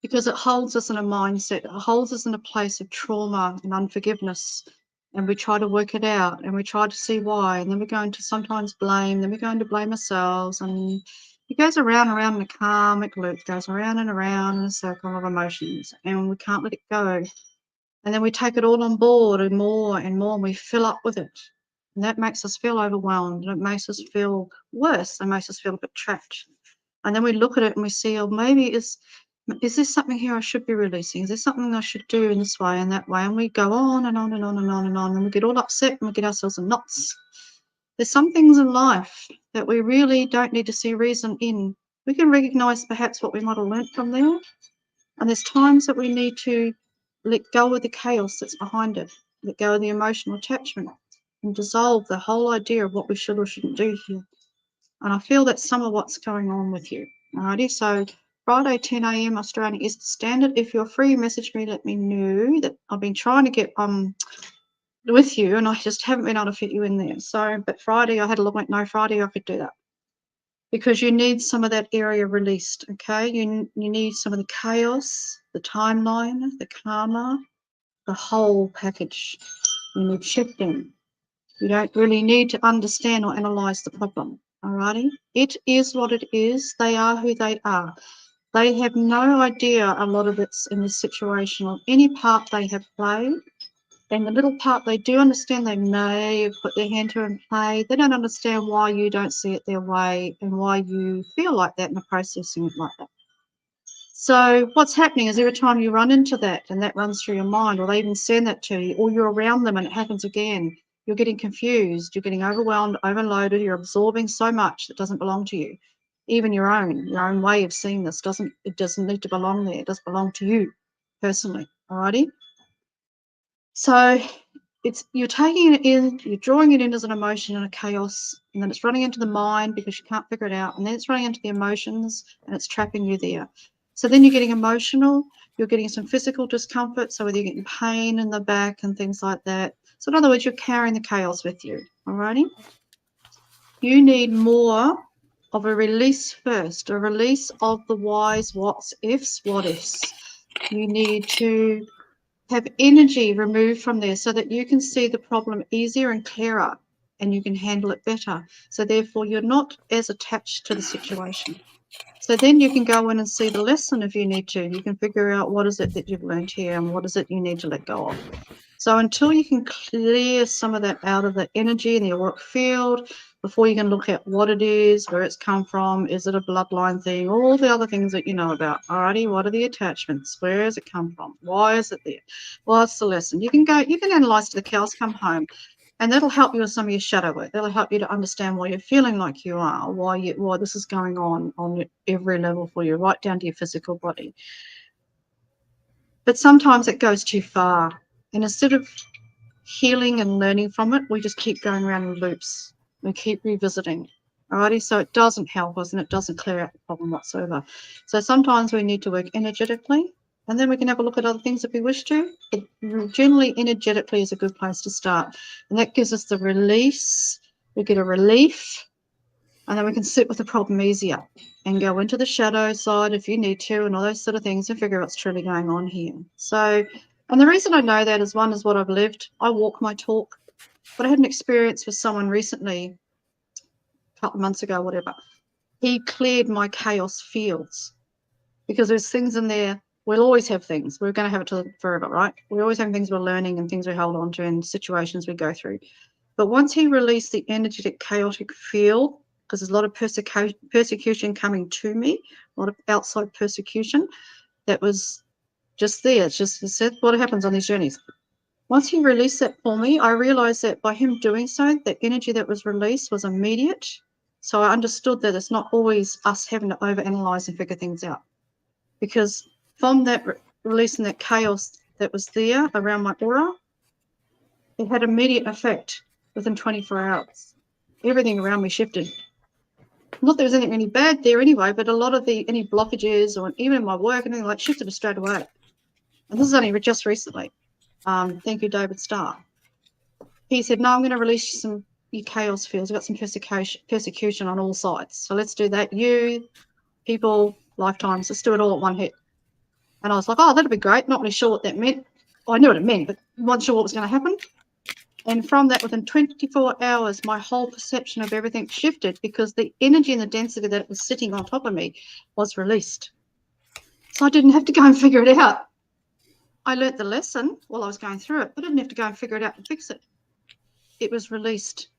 Speaker 1: because it holds us in a mindset, it holds us in a place of trauma and unforgiveness, and we try to work it out and we try to see why, and then we're going to sometimes blame, then we're going to blame ourselves, and it goes around and around in a karmic loop, goes around and around in a circle of emotions, and we can't let it go. And then we take it all on board and more, and we fill up with it. And that makes us feel overwhelmed, and it makes us feel worse. It makes us feel a bit trapped. And then we look at it and we see, oh, maybe is this something here I should be releasing? Is there something I should do in this way and that way? And we go on and on and on and on and on, and we get all upset and we get ourselves in knots. There's some things in life that we really don't need to see reason in. We can recognize perhaps what we might have learnt from there. And there's times that we need to let go of the chaos that's behind it, let go of the emotional attachment, and dissolve the whole idea of what we should or shouldn't do here. And I feel that's some of what's going on with you. Alrighty, so Friday, 10 a.m. Australian Eastern Standard. If you're free, message me, let me know. That I've been trying to get with you, and I just haven't been able to fit you in there. So, but Friday, I had a look at no Friday, I could do that. Because you need some of that area released, okay? You need some of the chaos, the timeline, the karma, the whole package. You need shifting. You don't really need to understand or analyze the problem, alrighty? It is what it is. They are who they are. They have no idea, a lot of it's in this situation, of any part they have played. And the little part they do understand, they may have put their hand to and play. They don't understand why you don't see it their way and why you feel like that and are processing it like that. So what's happening is every time you run into that and that runs through your mind, or they even send that to you, or you're around them and it happens again, You're getting confused. You're getting overwhelmed, overloaded. You're absorbing so much that doesn't belong to you. Even your own way of seeing this doesn't need to belong there. It does belong to you personally. Alrighty. So you're taking it in, you're drawing it in as an emotion and a chaos, and then it's running into the mind because you can't figure it out, and then it's running into the emotions and it's trapping you there. So then you're getting emotional, you're getting some physical discomfort, so whether you're getting pain in the back and things like that. So in other words, you're carrying the chaos with you, alrighty? You need more of a release first, a release of the whys, whats, ifs, what ifs. You need to have energy removed from there so that you can see the problem easier and clearer and you can handle it better. So therefore you're not as attached to the situation. So then you can go in and see the lesson if you need to. You can figure out what is it that you've learned here and what is it you need to let go of. So until you can clear some of that out of the energy in the auric field, before you can look at what it is, where it's come from, is it a bloodline thing, all the other things that you know about. Alrighty, what are the attachments? Where has it come from? Why is it there? What's the lesson? You can analyze till the cows come home, and that'll help you with some of your shadow work. That'll help you to understand why you're feeling like you are, why this is going on every level for you, right down to your physical body. But sometimes it goes too far, and instead of healing and learning from it, we just keep going around in loops. We keep revisiting. Alrighty, so it doesn't help us and it doesn't clear out the problem whatsoever. So sometimes we need to work energetically, and then we can have a look at other things if we wish to. But generally, energetically is a good place to start, and that gives us the release. We get a relief, and then we can sit with the problem easier and go into the shadow side if you need to, and all those sort of things, and figure out what's truly going on here. So, and the reason I know that is, one, is what I've lived. I walk my talk. But I had an experience with someone recently, a couple of months ago, whatever. He cleared my chaos fields because there's things in there. We'll always have things. We're going to have it till forever, right? We always have things we're learning and things we hold on to and situations we go through. But once he released the energetic, chaotic field, because there's a lot of persecution coming to me, a lot of outside persecution that was just there. It's just what happens on these journeys. Once he released that for me, I realized that by him doing so, the energy that was released was immediate. So I understood that it's not always us having to overanalyze and figure things out. Because from that releasing that chaos that was there around my aura, it had immediate effect within 24 hours. Everything around me shifted. Not that there was anything really bad there anyway, but a lot of any blockages or even in my work and anything like shifted straight away. And this is only just recently. Thank you, David Starr. He said, no, I'm going to release some chaos fields. I've got some persecution on all sides. So let's do that. You, people, lifetimes, let's do it all at one hit. And I was like, oh, that'd be great. Not really sure what that meant. Well, I knew what it meant, but wasn't sure what was going to happen. And from that, within 24 hours, my whole perception of everything shifted because the energy and the density that was sitting on top of me was released. So I didn't have to go and figure it out. I learnt the lesson while I was going through it, but I didn't have to go and figure it out and fix it. It was released.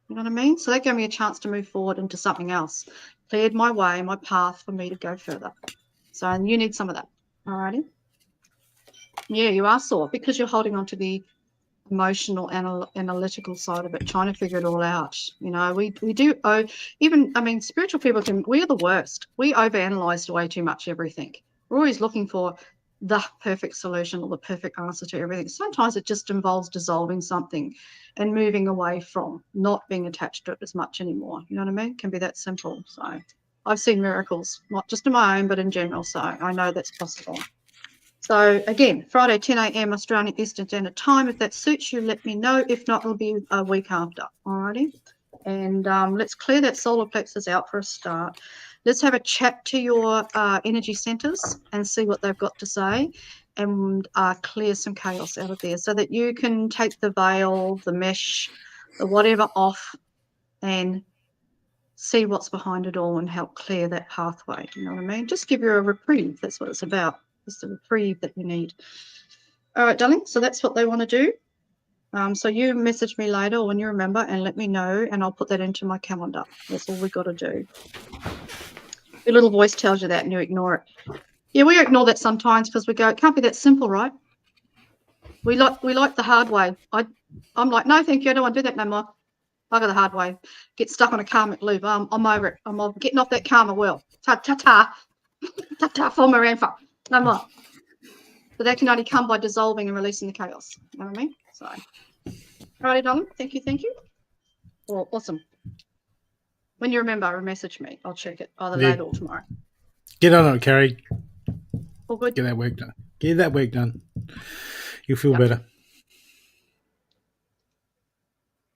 Speaker 1: You know what I mean? So that gave me a chance to move forward into something else. Cleared my way, my path for me to go further. So and you need some of that. Alrighty? Yeah, you are sore because you're holding on to the emotional, analytical side of it, trying to figure it all out. You know, we do, spiritual people we're the worst. We overanalyze way too much everything. We're always looking for the perfect solution or the perfect answer to everything. Sometimes it just involves dissolving something and moving away from, not being attached to it as much anymore. You know what I mean? It can be that simple. So I've seen miracles, not just in my own, but in general. So I know that's possible. So again, Friday, 10 a.m. Australian Eastern Standard Time. If that suits you, let me know. If not, it'll be a week after. Alrighty. And let's clear that solar plexus out for a start. Let's have a chat to your energy centers and see what they've got to say, and clear some chaos out of there so that you can take the veil, the mesh, the whatever off and see what's behind it all and help clear that pathway. You know what I mean? Just give you a reprieve. That's what it's about. Just a reprieve that you need. All right, darling. So that's what they want to do. So you message me later or when you remember and let me know, and I'll put that into my calendar. That's all we got to do. Your little voice tells you that and you ignore it. Yeah, we ignore that sometimes because we go, it can't be that simple, right? We like the hard way. I'm like, no, thank you. I don't want to do that no more. I got the hard way. Get stuck on a karmic loop. I'm over it. I'm getting off that karma wheel. Ta-ta-ta. Ta-ta for Mirantha. No more. But that can only come by dissolving and releasing the chaos. You know what I mean? So, alrighty, darling. Thank you. Well, awesome. When you remember, message me. I'll check it either later or tomorrow.
Speaker 2: Get on it, Carrie.
Speaker 1: All good.
Speaker 2: Get that work done. Get that work done. You'll feel better.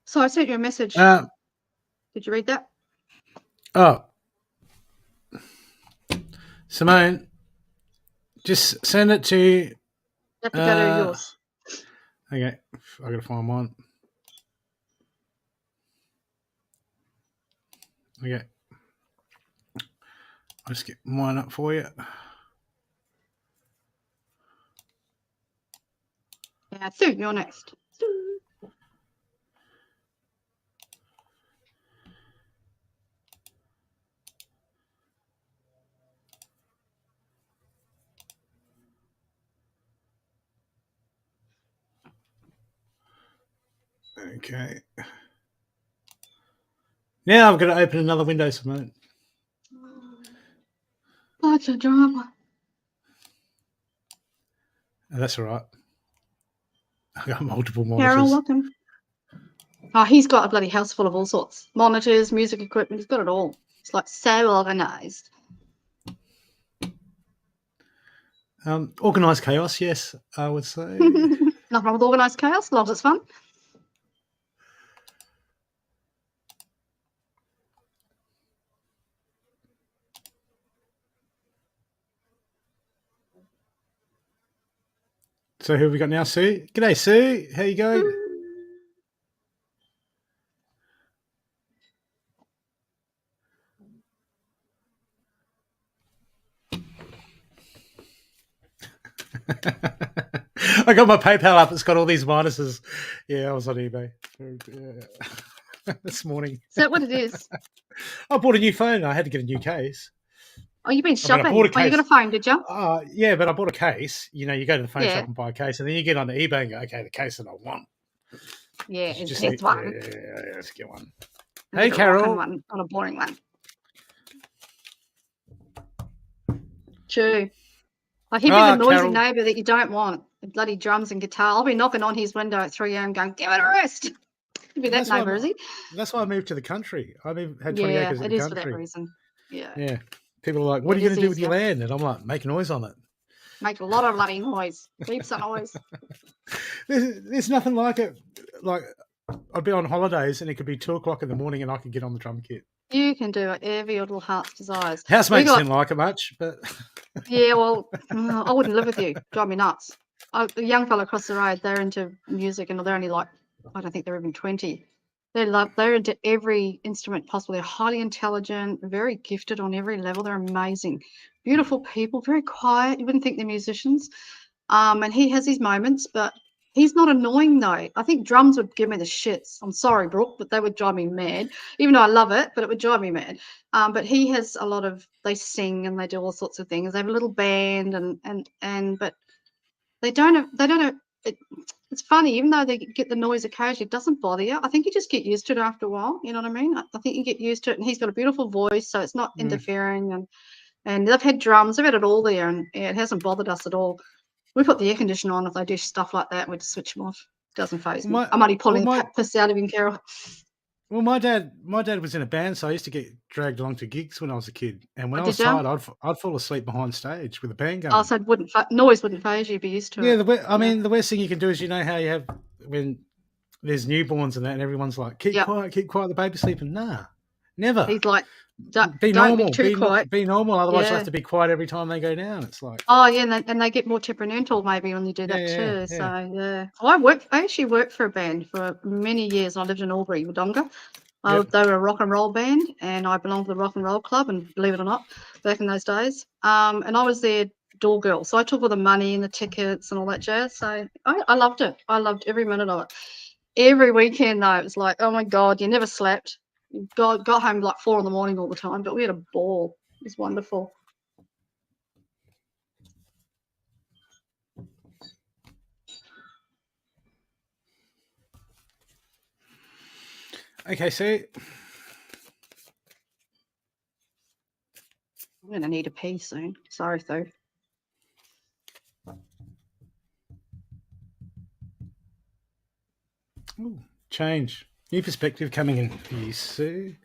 Speaker 1: So I sent you a message. Did you read that?
Speaker 2: Oh. Simone, just send it to...
Speaker 1: You have to go to yours.
Speaker 2: Okay. I got to find mine. Okay. I'll just get mine up for you.
Speaker 1: Yeah, Sue, you're next.
Speaker 2: Okay. Now I've got to open another window, Simone.
Speaker 1: What's a drama?
Speaker 2: That's all right. I've got multiple monitors.
Speaker 1: Carol, welcome. Oh, he's got a bloody house full of all sorts. Monitors, music equipment, he's got it all. It's like so organised.
Speaker 2: Organised chaos, yes, I would say.
Speaker 1: Nothing wrong with organised chaos, as long as it's fun.
Speaker 2: So who have we got now, Sue? G'day, Sue. How you going? I got my PayPal up. It's got all these minuses. Yeah, I was on eBay this morning.
Speaker 1: Is that what it is?
Speaker 2: I bought a new phone. I had to get a new case.
Speaker 1: Oh, you've been shopping.
Speaker 2: I bought a case.
Speaker 1: Oh, you got a phone, did you?
Speaker 2: Yeah, but I bought a case. You know, you go to the phone shop and buy a case, and then you get on the eBay and go, okay, the case that I want.
Speaker 1: Yeah, it's this one.
Speaker 2: Yeah, let's get one. Hey, Carol.
Speaker 1: One, not a boring one. True. Like he'd be the noisy neighbour that you don't want. The bloody drums and guitar. I'll be knocking on his window at 3 a.m. going, give it a rest. He'd be that neighbour, is he?
Speaker 2: That's why I moved to the country. I had 20 acres in the country. Yeah, it is for that reason.
Speaker 1: Yeah.
Speaker 2: People are like, what are you going to do with your land? And I'm like, make noise on it.
Speaker 1: Make a lot of bloody noise. Heaps of noise.
Speaker 2: There's nothing like it. Like, I'd be on holidays and it could be 2 o'clock in the morning and I could get on the drum kit.
Speaker 1: You can do whatever your little heart's desires.
Speaker 2: Housemates didn't like it much, but...
Speaker 1: Yeah, well, I wouldn't live with you. Drive me nuts. The young fella across the road, they're into music and they're only like, I don't think they're even 20. They're into every instrument possible. They're highly intelligent, very gifted on every level. They're amazing. Beautiful people, very quiet. You wouldn't think they're musicians. And he has his moments, but he's not annoying though. I think drums would give me the shits. I'm sorry, Brooke, but they would drive me mad. Even though I love it, but it would drive me mad. But he has a lot of, they sing and they do all sorts of things. They have a little band but they don't have, it's funny, even though they get the noise occasionally, it doesn't bother you. I think you just get used to it after a while. You know what I mean? I think you get used to it, and he's got a beautiful voice, so it's not interfering. And they've had drums, they've had it all there, and it hasn't bothered us at all. We put the air conditioner on if they do stuff like that. We just switch them off. It doesn't faze me. I'm only pulling the piss out of him, Carol.
Speaker 2: Well, my dad was in a band, so I used to get dragged along to gigs when I was a kid. And when I was tired, I'd fall asleep behind stage with a band going.
Speaker 1: Oh, so noise wouldn't faze you. You'd be used to it.
Speaker 2: Yeah, I mean, the worst thing you can do is, you know how you have when there's newborns and that, and everyone's like, keep quiet, the baby's sleeping. Nah, never.
Speaker 1: He's like,
Speaker 2: be normal.
Speaker 1: Be too quiet.
Speaker 2: Be normal. Otherwise, you have to be quiet every time they go down. It's like,
Speaker 1: oh yeah, and they get more temperamental maybe when you do that too. So yeah, I actually worked for a band for many years. I lived in Albury, Wodonga. They were a rock and roll band, and I belonged to the rock and roll club. And believe it or not, back in those days, and I was their door girl. So I took all the money and the tickets and all that jazz. So I loved it. I loved every minute of it. Every weekend though, it was like, oh my God, you never slept. Got home like 4 a.m. all the time, but we had a ball. It was wonderful.
Speaker 2: Okay, so
Speaker 1: I'm going to need a pee soon. Sorry, Sue.
Speaker 2: ooh, change, new perspective coming in for you, Sue.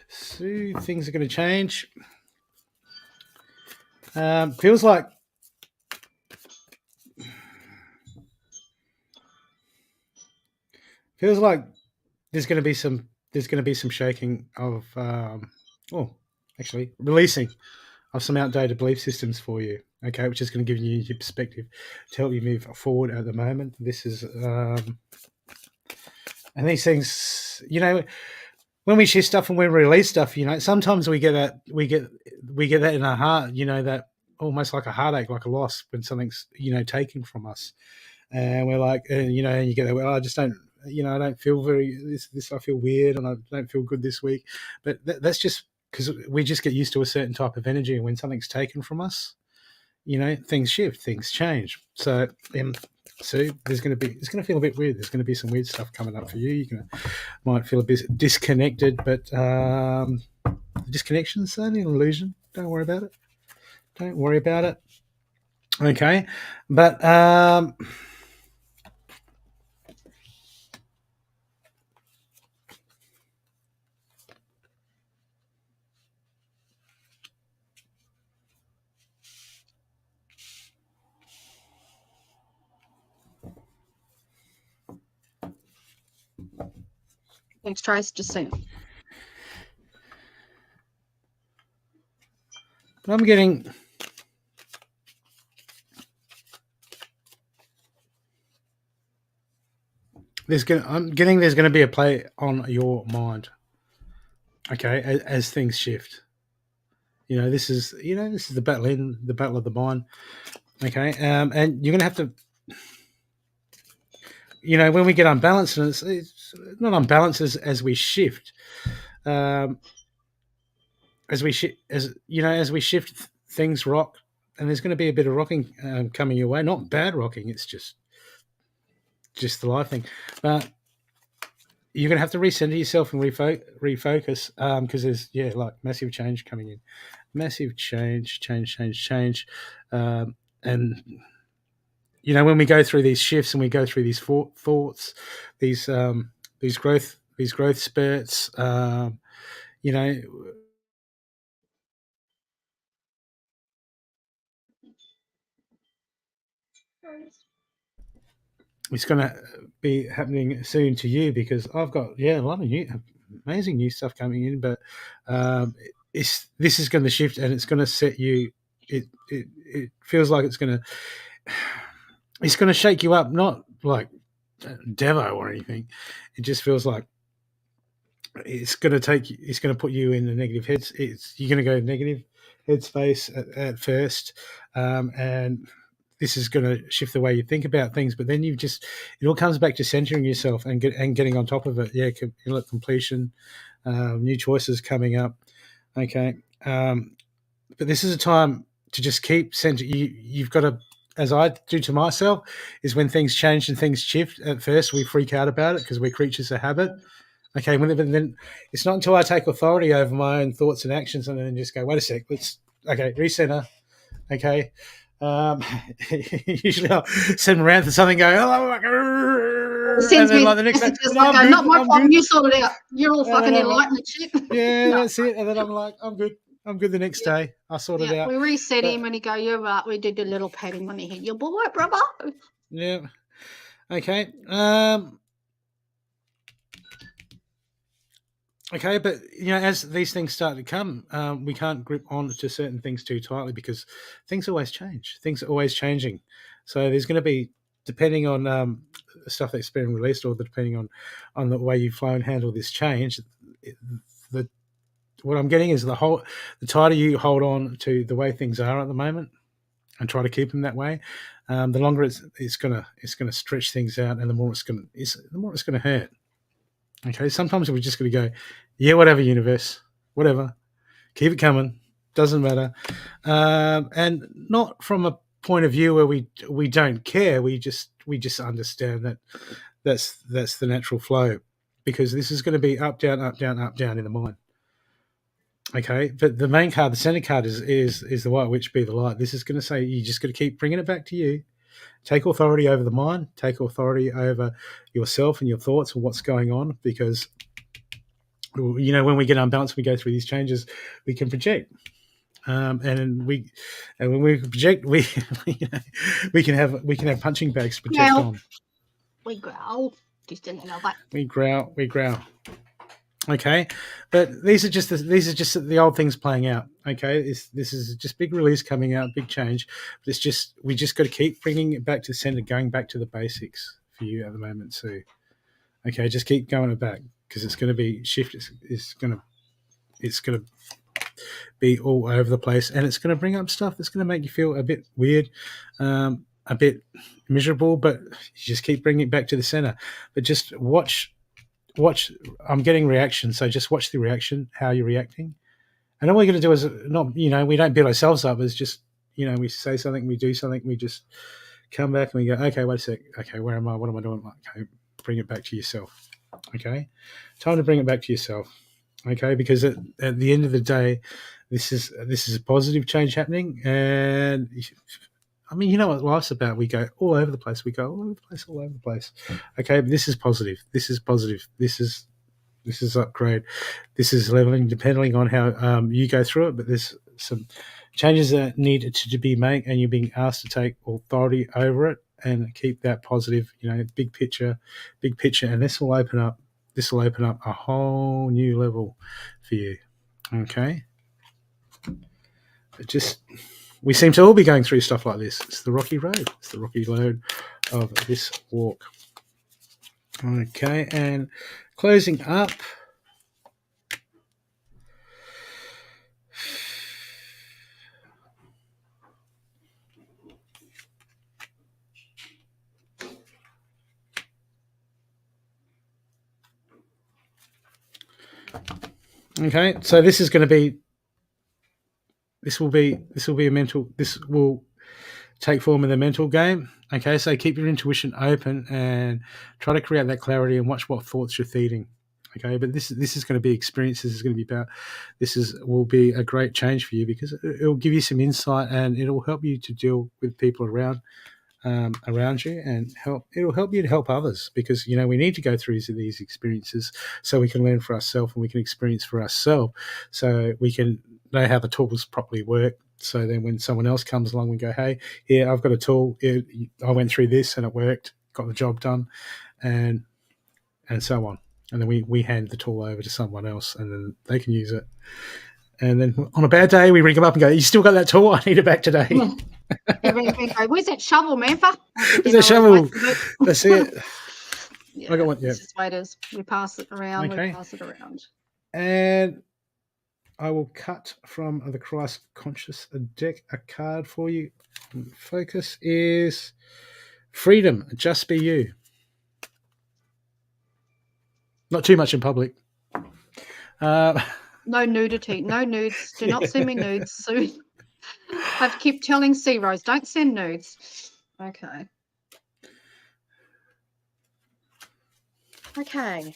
Speaker 2: Sue, things are going to change. Feels like there's going to be some shaking of actually releasing of some outdated belief systems for you. Okay, which is going to give you your perspective to help you move forward at the moment. This is and these things, when we share stuff and we release stuff, sometimes we get that in our heart, that almost like a heartache, like a loss when something's taken from us, and we're like, and you get that, well, I just don't, I don't feel very this I feel weird and I don't feel good this week, but that's just because we just get used to a certain type of energy, and when something's taken from us, things shift, things change. So it's going to feel a bit weird. There's going to be some weird stuff coming up for you. Might feel a bit disconnected, but disconnection is only an illusion. Don't worry about it. Don't worry about it. Okay, but
Speaker 1: Thanks, Trace. Just saying.
Speaker 2: I'm getting there's going to be a play on your mind. Okay, as things shift. This is the battle of the mind. Okay, and you're going to have to, when we get unbalanced, and it's not unbalanced as we shift, as we shift, things rock, and there's going to be a bit of rocking coming your way. Not bad rocking; it's just the life thing. But you're going to have to recenter yourself and refocus because there's like massive change coming in, massive change, and when we go through these shifts and we go through these thoughts, these growth spurts, it's going to be happening soon to you, because I've got a lot of amazing new stuff coming in, but this is going to shift and it's going to set you. It feels like it's going to shake you up, not like Devo or anything. It just feels like it's going to put you in the negative heads. You're going to go negative headspace at first, and this is going to shift the way you think about things. But then it all comes back to centering yourself and getting on top of it. Yeah, completion, new choices coming up. Okay, but this is a time to just keep center. You've got to, as I do to myself, is when things change and things shift. At first, we freak out about it because we're creatures of habit. Okay, then it's not until I take authority over my own thoughts and actions and then just go, wait a sec, recenter. Okay. Usually I'll send Mirantha something going,
Speaker 1: Sends me messages like, not my problem, you sort it out. You're all fucking enlightened shit.
Speaker 2: Yeah, that's it. And then I'm like, I'm good. I'm good the next day. I sort it out.
Speaker 1: We reset him and he go, you're right. We did a little patting on the head. You're all right, brother.
Speaker 2: Yeah. Okay. Okay, but as these things start to come, we can't grip on to certain things too tightly because things always change. Things are always changing. So there's going to be, depending on stuff that's been released, or depending on the way you flow and handle this change, what I'm getting is the tighter you hold on to the way things are at the moment and try to keep them that way, the longer it's gonna stretch things out, and the more it's gonna hurt. Okay, sometimes we're just going to go, yeah, whatever, universe, whatever, keep it coming, doesn't matter, and not from a point of view where we don't care. We just understand that that's the natural flow. because this is going to be up, down, up, down, up, down in the mind. Okay, but the main card, the center card, is the white witch be the light. This is going to say you just got to keep bringing it back to you. Take authority over the mind. Take authority over yourself and your thoughts and what's going on, because when we get unbalanced, we go through these changes, we can project. And when we project, we can have punching bags to project on.
Speaker 1: We growl. Just a little bit.
Speaker 2: We growl. Okay, but these are just the old things playing out. Okay, this is just big release coming out, big change. But it's just we just got to keep bringing it back to the center, going back to the basics for you at the moment, Sue. Okay, just keep going it back, because it's going to be shifted. It's going to be all over the place, and it's going to bring up stuff that's going to make you feel a bit weird, a bit miserable. But you just keep bringing it back to the center. But just watch. I'm getting reaction, so just watch the reaction, how you're reacting. And all we're going to do is not, we don't build ourselves up. It's just, we say something, we do something, we just come back and we go, okay, wait a sec. Okay, where am I? What am I doing? Okay, bring it back to yourself. Okay, time to bring it back to yourself. Okay, because at the end of the day, this is a positive change happening. And I mean, you know what life's about. We go all over the place. All over the place. Okay, but this is positive. This is upgrade. This is leveling, depending on how you go through it. But there's some changes that need to be made, and you're being asked to take authority over it and keep that positive. Big picture, and this will open up a whole new level for you. Okay, we seem to all be going through stuff like this. It's the rocky road. It's the rocky road of this walk. Okay, and closing up. Okay, so this will take form in the mental game. Okay, so keep your intuition open and try to create that clarity and watch what thoughts you're feeding. Okay, but this is going to be experience. This is going to be about. Will be a great change for you, because it will give you some insight, and it will help you to deal with people around you, and it will help you to help others, because we need to go through these experiences so we can learn for ourselves, and we can experience for ourselves, so we can know how the tools properly work. So then when someone else comes along, we go, hey, here, I've got a tool. I went through this and it worked, got the job done, and so on. And then we hand the tool over to someone else, and then they can use it. And then on a bad day, we ring them up and go, you still got that tool? I need it back today.
Speaker 1: Where's that shovel, Mirantha?
Speaker 2: There's a shovel. That's it.
Speaker 1: Yeah,
Speaker 2: I got one. Yeah.
Speaker 1: This is the way it is. We pass it around.
Speaker 2: Okay.
Speaker 1: We pass it around.
Speaker 2: And I will cut from the Christ Conscious deck a card for you. Focus is freedom. Just be you. Not too much in public.
Speaker 1: No nudity. No nudes. Do not send me nudes soon. I keep telling Sea Rose, don't send nudes. Okay. Okay.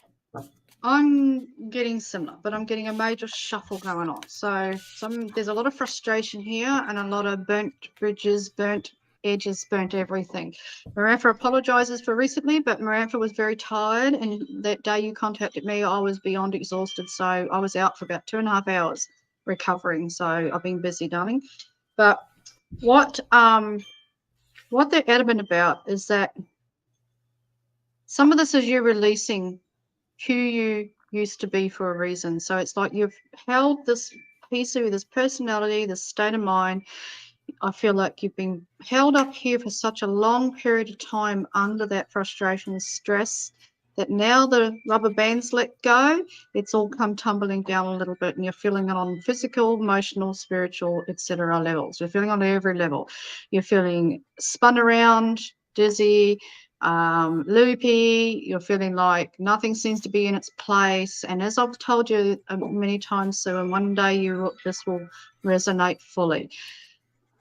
Speaker 1: I'm getting similar, but I'm getting a major shuffle going on. So there's a lot of frustration here, and a lot of burnt bridges, burnt edges, burnt everything. Mirantha apologizes for recently, but Mirantha was very tired, and that day you contacted me, I was beyond exhausted. So I was out for about 2.5 hours recovering. So I've been busy, darling. But what they're adamant about is that some of this is you releasing who you used to be for a reason. So it's like you've held this piece of you, this personality, this state of mind. I feel like you've been held up here for such a long period of time under that frustration and stress, that now the rubber band's let go, it's all come tumbling down a little bit, and you're feeling it on physical, emotional, spiritual, etc. levels. You're feeling on every level. You're feeling spun around, dizzy, loopy. You're feeling like nothing seems to be in its place. And as I've told you many times, Sue, and one day this will resonate fully.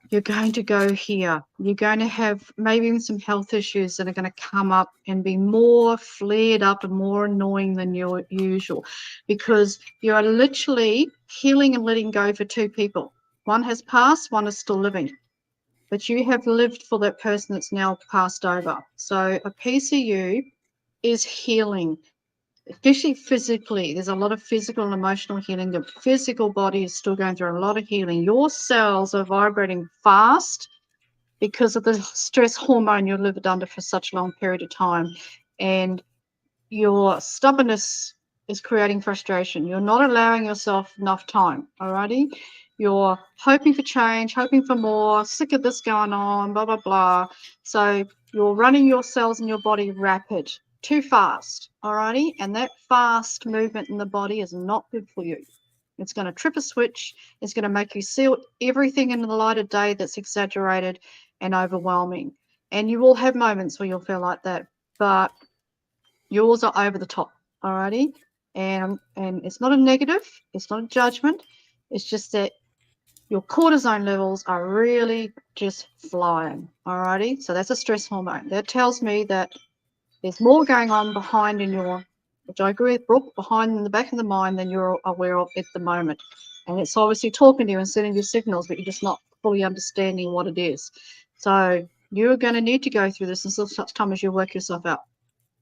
Speaker 1: you're going to go here. You're going to have maybe even some health issues that are going to come up and be more flared up and more annoying than your usual, because you are literally healing and letting go for two people. One has passed, one is still living. But you have lived for that person that's now passed over. So a piece of you is healing, especially physically. There's a lot of physical and emotional healing. The physical body is still going through a lot of healing. Your cells are vibrating fast because of the stress hormone you lived under for such a long period of time. And your stubbornness is creating frustration. You're not allowing yourself enough time, alrighty? You're hoping for change, hoping for more, sick of this going on, blah, blah, blah. So you're running your cells in your body rapid, too fast, alrighty? And that fast movement in the body is not good for you. It's going to trip a switch. It's going to make you see everything in the light of day that's exaggerated and overwhelming. And you will have moments where you'll feel like that, but yours are over the top, alrighty? And it's not a negative, it's not a judgment. It's just that your cortisone levels are really just flying, alrighty? So that's a stress hormone. That tells me that there's more going on behind in your, which I agree with Brooke, behind in the back of the mind than you're aware of at the moment. And it's obviously talking to you and sending you signals, but you're just not fully understanding what it is. So you're going to need to go through this until such time as you work yourself out.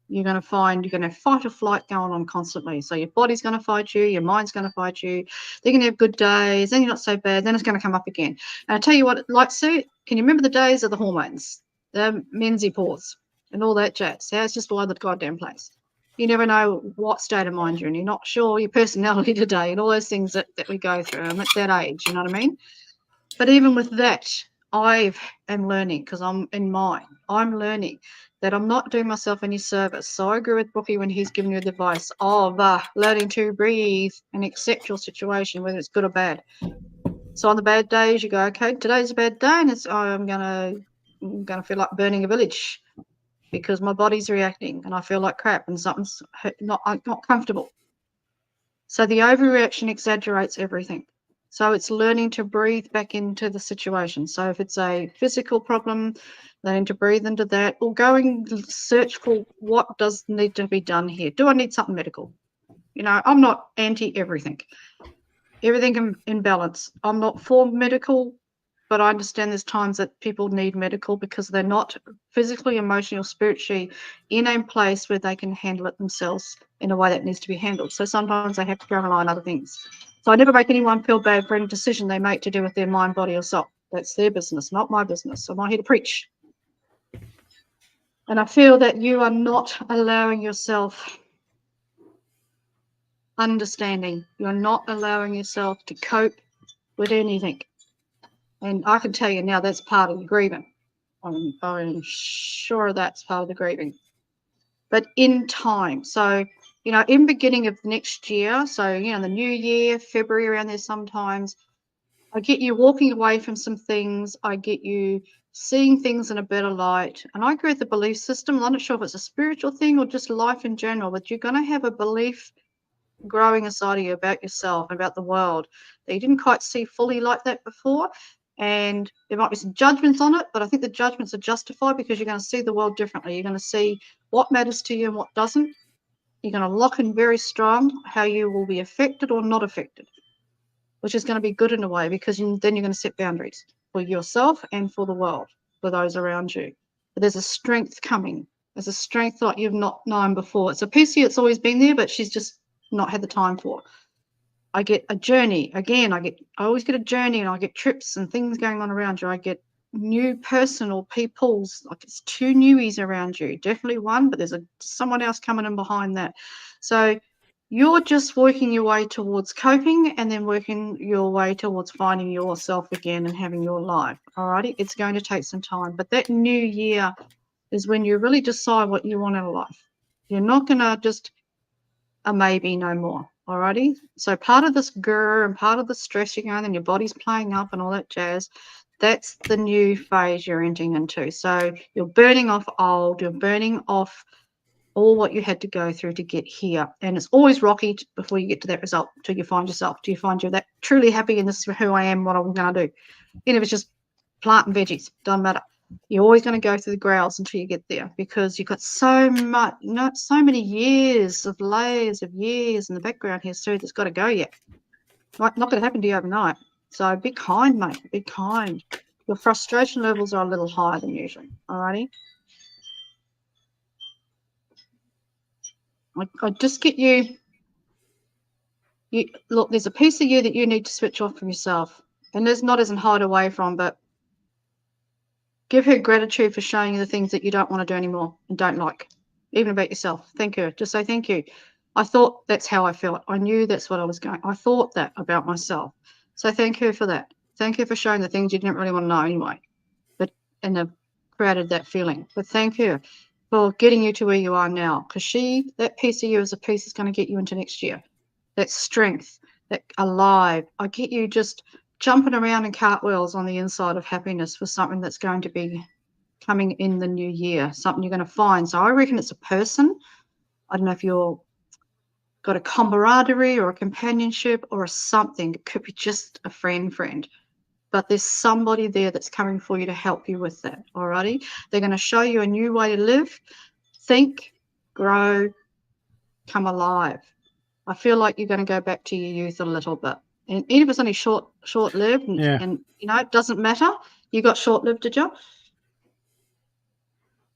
Speaker 1: You're going to find you're going to have fight or flight going on constantly. So your body's going to fight you, your mind's going to fight you. They're going to have good days, then you're not so bad, then it's going to come up again. And I tell you what, like Sue, can you remember the days of the hormones, the menopause and all that jazz? Yeah, it's just all over the goddamn place. You never know what state of mind you're in. You're not sure your personality today and all those things that we go through. I'm at that age, you know what I mean? But even with that, I am learning, because I'm in mine. I'm learning that I'm not doing myself any service. So I agree with Brookie when he's giving you the advice of learning to breathe and accept your situation, whether it's good or bad. So on the bad days, you go, okay, today's a bad day, and I'm gonna feel like burning a village because my body's reacting and I feel like crap and something's not comfortable. So the overreaction exaggerates everything. So it's learning to breathe back into the situation. So if it's a physical problem, learning to breathe into that, or going search for what does need to be done here. Do I need something medical? You know, I'm not anti everything. Everything in balance. I'm not for medical, but I understand there's times that people need medical because they're not physically, emotionally, or spiritually in a place where they can handle it themselves in a way that needs to be handled. So sometimes they have to go rely on other things. So I never make anyone feel bad for any decision they make to do with their mind, body, or soul. That's their business, not my business. I'm not here to preach. And I feel that you are not allowing yourself understanding. You're not allowing yourself to cope with anything. And I can tell you now that's part of the grieving. I'm sure that's part of the grieving. But in time. So, you know, in beginning of next year, so, you know, the new year, February, around there sometimes, I get you walking away from some things. I get you seeing things in a better light. And I agree with the belief system. I'm not sure if it's a spiritual thing or just life in general, but you're going to have a belief growing inside of you about yourself and about the world that you didn't quite see fully like that before. And there might be some judgments on it, but I think the judgments are justified because you're going to see the world differently. You're going to see what matters to you and what doesn't. You're going to lock in very strong how you will be affected or not affected, which is going to be good in a way, because then you're going to set boundaries for yourself and for the world, for those around you. But there's a strength coming. There's a strength like you've not known before. It's a piece of you that's always been there, but she's just not had the time for. I get a journey. Again, I always get a journey, and I get trips and things going on around you. I get new personal people's, like it's two newies around you. Definitely one, but there's someone else coming in behind that. So you're just working your way towards coping, and then working your way towards finding yourself again and having your life. Alrighty, it's going to take some time, but that new year is when you really decide what you want out of life. You're not going to just a maybe no more. Alrighty, so part of this grr and part of the stress you're going and your body's playing up and all that jazz, that's the new phase you're entering into. So you're burning off old, you're burning off all what you had to go through to get here. And it's always rocky before you get to that result, till you find yourself, till you find you're that truly happy and this is who I am, what I'm going to do. And if it's just plant and veggies, doesn't matter. You're always going to go through the growls until you get there, because you've got so many years of layers of years in the background here, Sue, that's got to go yet. Not going to happen to you overnight. So be kind, mate. Be kind. Your frustration levels are a little higher than usual. Alrighty. I just get you. Look, there's a piece of you that you need to switch off from yourself, and there's not as in hide away from, but give her gratitude for showing you the things that you don't want to do anymore and don't like, even about yourself. Thank her. Just say thank you. I thought that's how I felt. I knew that's what I was going. I thought that about myself. So thank her for that. Thank her for showing the things you didn't really want to know anyway, and have created that feeling. But thank her for getting you to where you are now, because that piece of you is a piece that's going to get you into next year. That strength, that alive. I get you just jumping around in cartwheels on the inside of happiness for something that's going to be coming in the new year, something you're going to find. So I reckon it's a person. I don't know if you're got a camaraderie or a companionship or a something. It could be just a friend. But there's somebody there that's coming for you to help you with that, alrighty? They're going to show you a new way to live, think, grow, come alive. I feel like you're going to go back to your youth a little bit. And even if it's only short-lived, and it doesn't matter. You got short-lived, did you?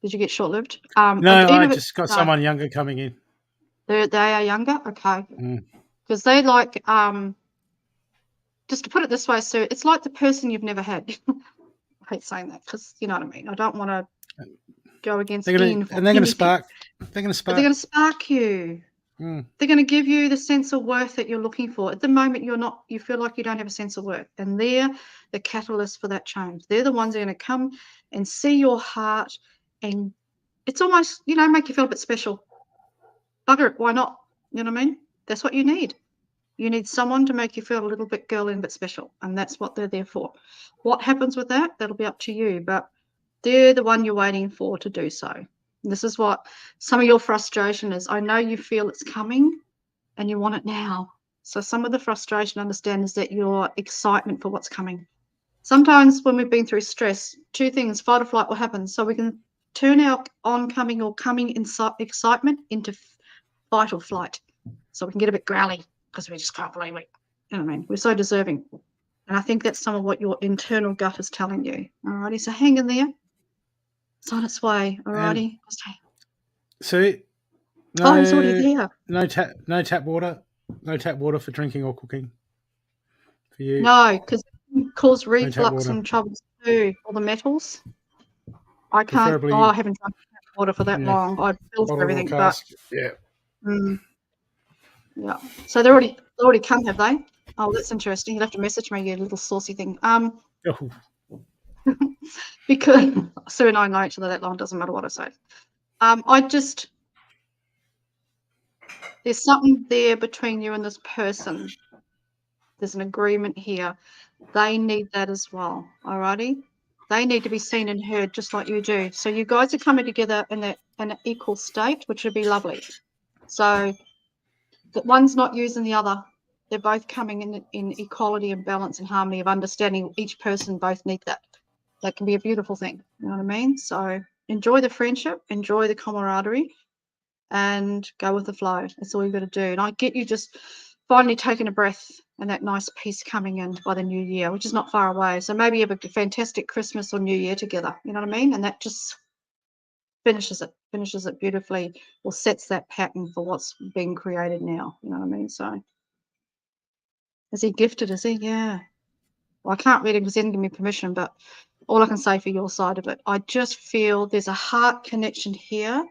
Speaker 1: Did you get short-lived?
Speaker 2: No, I just got someone younger coming in.
Speaker 1: They are younger? Okay. Because they like... just to put it this way, Sue, it's like the person you've never had. I hate saying that, because you know what I mean. I don't want to go against
Speaker 2: they're going to spark. They're going to spark.
Speaker 1: They're going to spark you. They're going to give you the sense of worth that you're looking for. At the moment, you feel like you don't have a sense of worth, and they're the catalyst for that change. They're the ones that are going to come and see your heart, and it's almost, make you feel a bit special. Bugger it, why not? You know what I mean? That's what you need. You need someone to make you feel a little bit girly and a bit special, and that's what they're there for. What happens with that, that'll be up to you, but they're the one you're waiting for to do so. And this is what some of your frustration is. I know you feel it's coming and you want it now. So some of the frustration, understand, is that your excitement for what's coming. Sometimes when we've been through stress, two things, fight or flight will happen. So we can turn our oncoming or coming excitement into fight or flight. So we can get a bit growly, because we just can't believe it. You know what I mean? We're so deserving. And I think that's some of what your internal gut is telling you. Alrighty, so hang in there. It's on its way. Alrighty.
Speaker 2: So,
Speaker 1: it's already there.
Speaker 2: No tap water. No tap water for drinking or cooking for you.
Speaker 1: No, because it can cause reflux and troubles too. All the metals. I can't. I haven't drunk water for that long. I filter everything, but yeah. So they're already come, have they? Oh, that's interesting. You'll have to message me, you little saucy thing. Because Sue and I know each other that long, doesn't matter what I say. There's something there between you and this person. There's an agreement here. They need that as well. Alrighty? They need to be seen and heard just like you do. So you guys are coming together in an equal state, which would be lovely. So that one's not using the other. They're both coming in equality and balance and harmony of understanding. Each person both need that. That can be a beautiful thing. You know what I mean? So enjoy the friendship, enjoy the camaraderie, and go with the flow. That's all you've got to do. And I get you just finally taking a breath and that nice peace coming in by the new year, which is not far away. So maybe you have a fantastic Christmas or New Year together. You know what I mean? And that just finishes it beautifully, or sets that pattern for what's being created now. You know what I mean? So is he gifted? Is he? Yeah. Well, I can't read it because he didn't give me permission, but all I can say for your side of it, I just feel there's a heart connection here.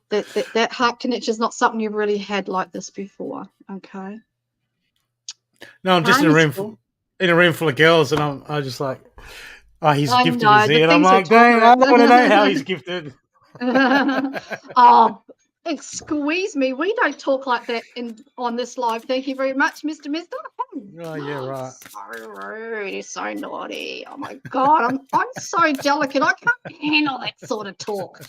Speaker 1: That heart connection is not something you've really had like this before. Okay.
Speaker 2: No, I'm just in a room full of girls, and I'm just like, oh, he's gifted, is he? And I'm like, dang, I want to know how he's gifted.
Speaker 1: Oh, squeeze me. We don't talk like that on this live. Thank you very much, Mr. Mister.
Speaker 2: Oh, yeah, right.
Speaker 1: So rude. He's so naughty. Oh my God, I'm so delicate. I can't handle that sort of talk.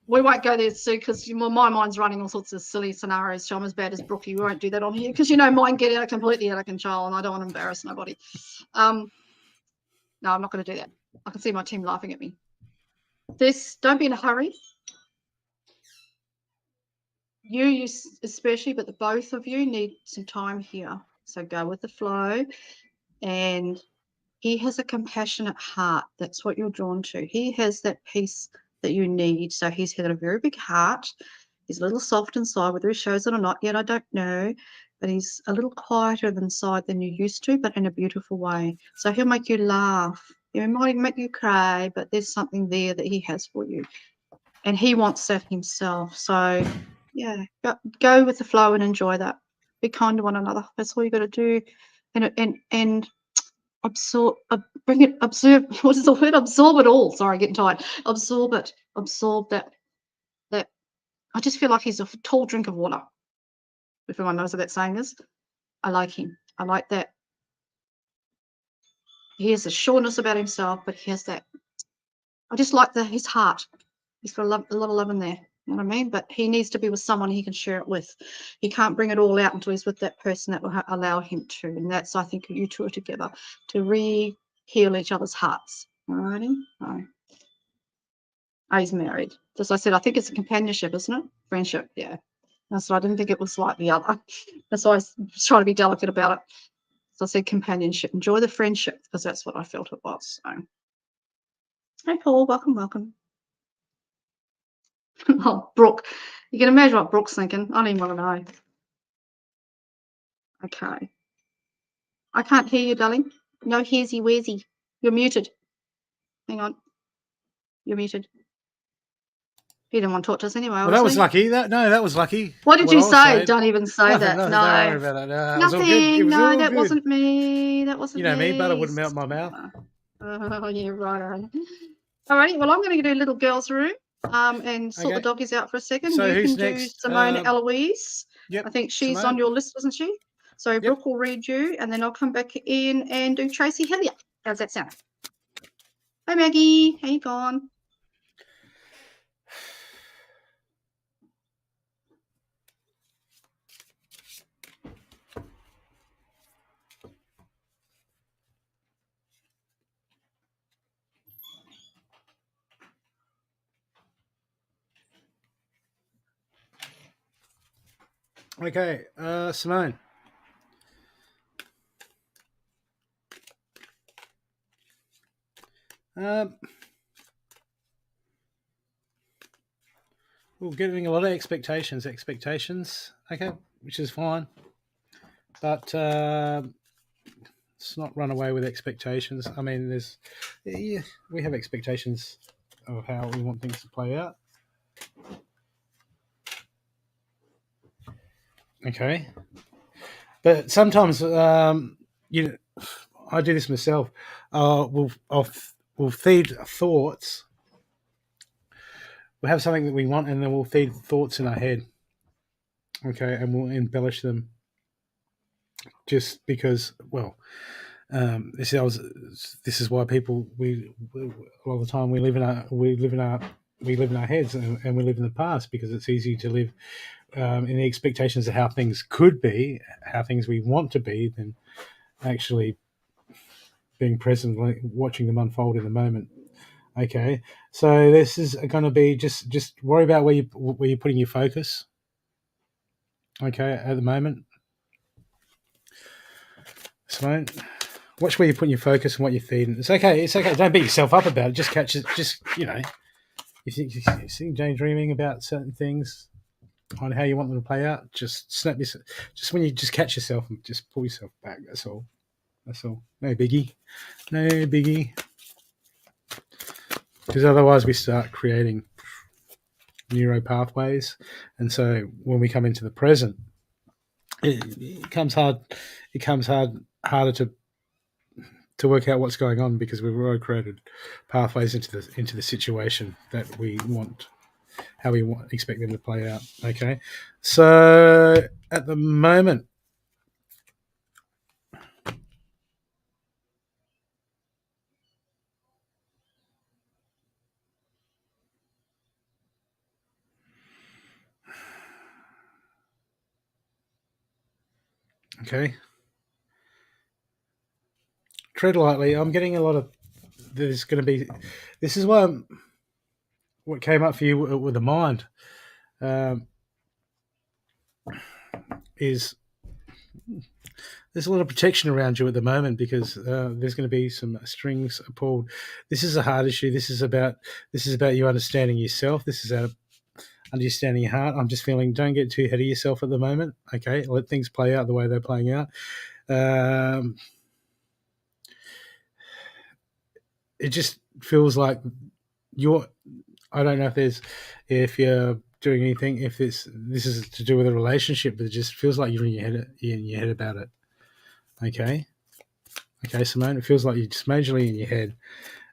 Speaker 1: We won't go there, Sue, because my mind's running all sorts of silly scenarios. So I'm as bad as Brookie. We won't do that on here because mine get completely out of control, and I don't want to embarrass nobody. No, I'm not going to do that. I can see my team laughing at me. Don't be in a hurry. You especially, but the both of you need some time here. So go with the flow. And he has a compassionate heart. That's what you're drawn to. He has that peace that you need. So he's got a very big heart. He's a little soft inside. Whether he shows it or not yet, I don't know. But he's a little quieter inside than you used to, but in a beautiful way. So he'll make you laugh. He might even make you cry, but there's something there that he has for you. And he wants that himself. So, yeah, go with the flow and enjoy that. Be kind to one another. That's all you got to do. And absorb, observe, what is the word? Absorb it all. Sorry, getting tired. Absorb it. Absorb that. I just feel like he's a tall drink of water. If everyone knows what that saying is. I like him. I like that. He has a sureness about himself, but he has that. I just like his heart. He's got a lot of love in there. You know what I mean? But he needs to be with someone he can share it with. He can't bring it all out until he's with that person that will allow him to. And that's, I think, you two are together to heal each other's hearts. Alrighty? Oh, he's married. As I said, I think it's a companionship, isn't it? Friendship, yeah. That's why I didn't think it was like the other. That's why I was trying to be delicate about it. So I said companionship. Enjoy the friendship, because that's what I felt it was. So. Hey, Paul, welcome. Oh, Brooke. You can imagine what Brooke's thinking. I don't even want to know. Okay. I can't hear you, darling. No hearsy wearsy. You're muted. Hang on. You're muted. He didn't want to talk to us anyway.
Speaker 2: Well, that was lucky. That was lucky.
Speaker 1: What did you say? Don't even say
Speaker 2: nothing,
Speaker 1: that.
Speaker 2: Nothing,
Speaker 1: no.
Speaker 2: Don't worry about it.
Speaker 1: Nothing.
Speaker 2: It was all good. It was all
Speaker 1: that
Speaker 2: good.
Speaker 1: wasn't me. That wasn't me.
Speaker 2: You know me, butter wouldn't melt my mouth.
Speaker 1: Oh, yeah, right. All right. Well, I'm going to do little girls' room and sort the doggies out for a second.
Speaker 2: So
Speaker 1: you
Speaker 2: who's
Speaker 1: can
Speaker 2: next?
Speaker 1: do Simone Eloise.
Speaker 2: Yep.
Speaker 1: I think she's
Speaker 2: Simone.
Speaker 1: on your list, wasn't she? So
Speaker 2: Yep.
Speaker 1: Brooke will read you, and then I'll come back in and do Tracy Hillier. How's that sound? Hi, Maggie. How you going?
Speaker 2: Okay, Simone. We're getting a lot of expectations, okay, which is fine. But let's not run away with expectations. I mean, we have expectations of how we want things to play out. Okay. But sometimes, I do this myself. We'll feed thoughts. We'll have something that we want, and then we'll feed thoughts in our head. Okay, and we'll embellish them just because. Well, this is why people a lot of the time we live in our heads and we live in the past, because it's easy to live in the expectations of how things could be, how things we want to be, than actually being present, watching them unfold in the moment. Okay, so this is going to be just worry about where you're putting your focus. Okay, at the moment, Simone, watch where you're putting your focus and what you're feeding. It's okay. Don't beat yourself up about it. Just catch it. Just you think daydreaming about certain things on how you want them to play out. Just snap this. Just when you just catch yourself and just pull yourself back. That's all. No biggie. Because otherwise we start creating neuro pathways, and so when we come into the present, it becomes harder to work out what's going on, because we've already created pathways into the situation that we want, how we expect them to play out. Okay, so at the moment, okay, tread lightly. I'm getting a lot of there's going to be. This is why what came up for you with the mind is there's a lot of protection around you at the moment because there's going to be some strings pulled. This is a hard issue. This is about you understanding yourself. This is about understanding your heart. I'm just feeling don't get too ahead of yourself at the moment. Okay, let things play out the way they're playing out. It just feels like you're. I don't know if you're doing anything. If this is to do with a relationship, but it just feels like you're in your head about it. Okay, Simone. It feels like you're just majorly in your head,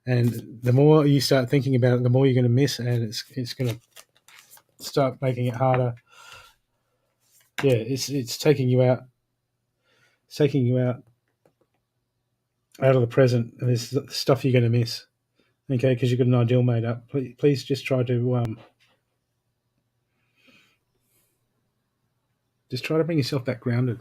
Speaker 2: and the more you start thinking about it, the more you're going to miss, and it's going to start making it harder. Yeah, it's taking you out. It's taking you out of the present, and there's stuff you're going to miss. Okay, because you've got an ideal made up. Please just try to bring yourself back grounded,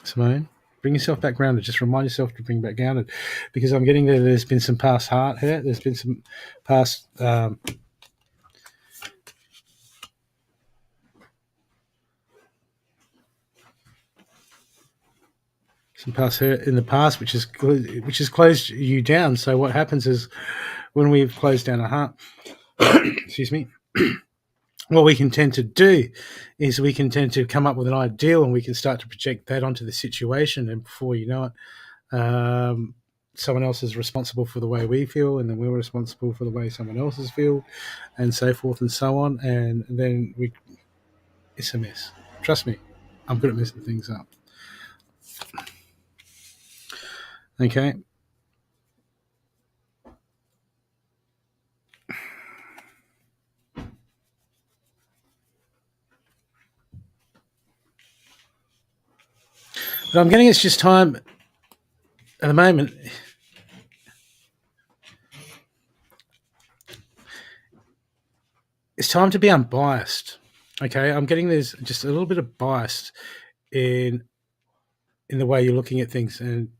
Speaker 2: Simone. Bring yourself back grounded. Just remind yourself to bring back grounded, because I'm getting there. There's been some past heart hurt. There's been some past hurt in the past, which has closed you down. So what happens is when we've closed down our heart, excuse me. What we can tend to do is we can tend to come up with an ideal, and we can start to project that onto the situation, and before you know it, someone else is responsible for the way we feel, and then we're responsible for the way someone else's feel, and so forth and so on, and then it's a mess. Trust me, I'm good at messing things up. Okay. But I'm getting it's just time at the moment. It's time to be unbiased. Okay, I'm getting there's just a little bit of bias in the way you're looking at things, and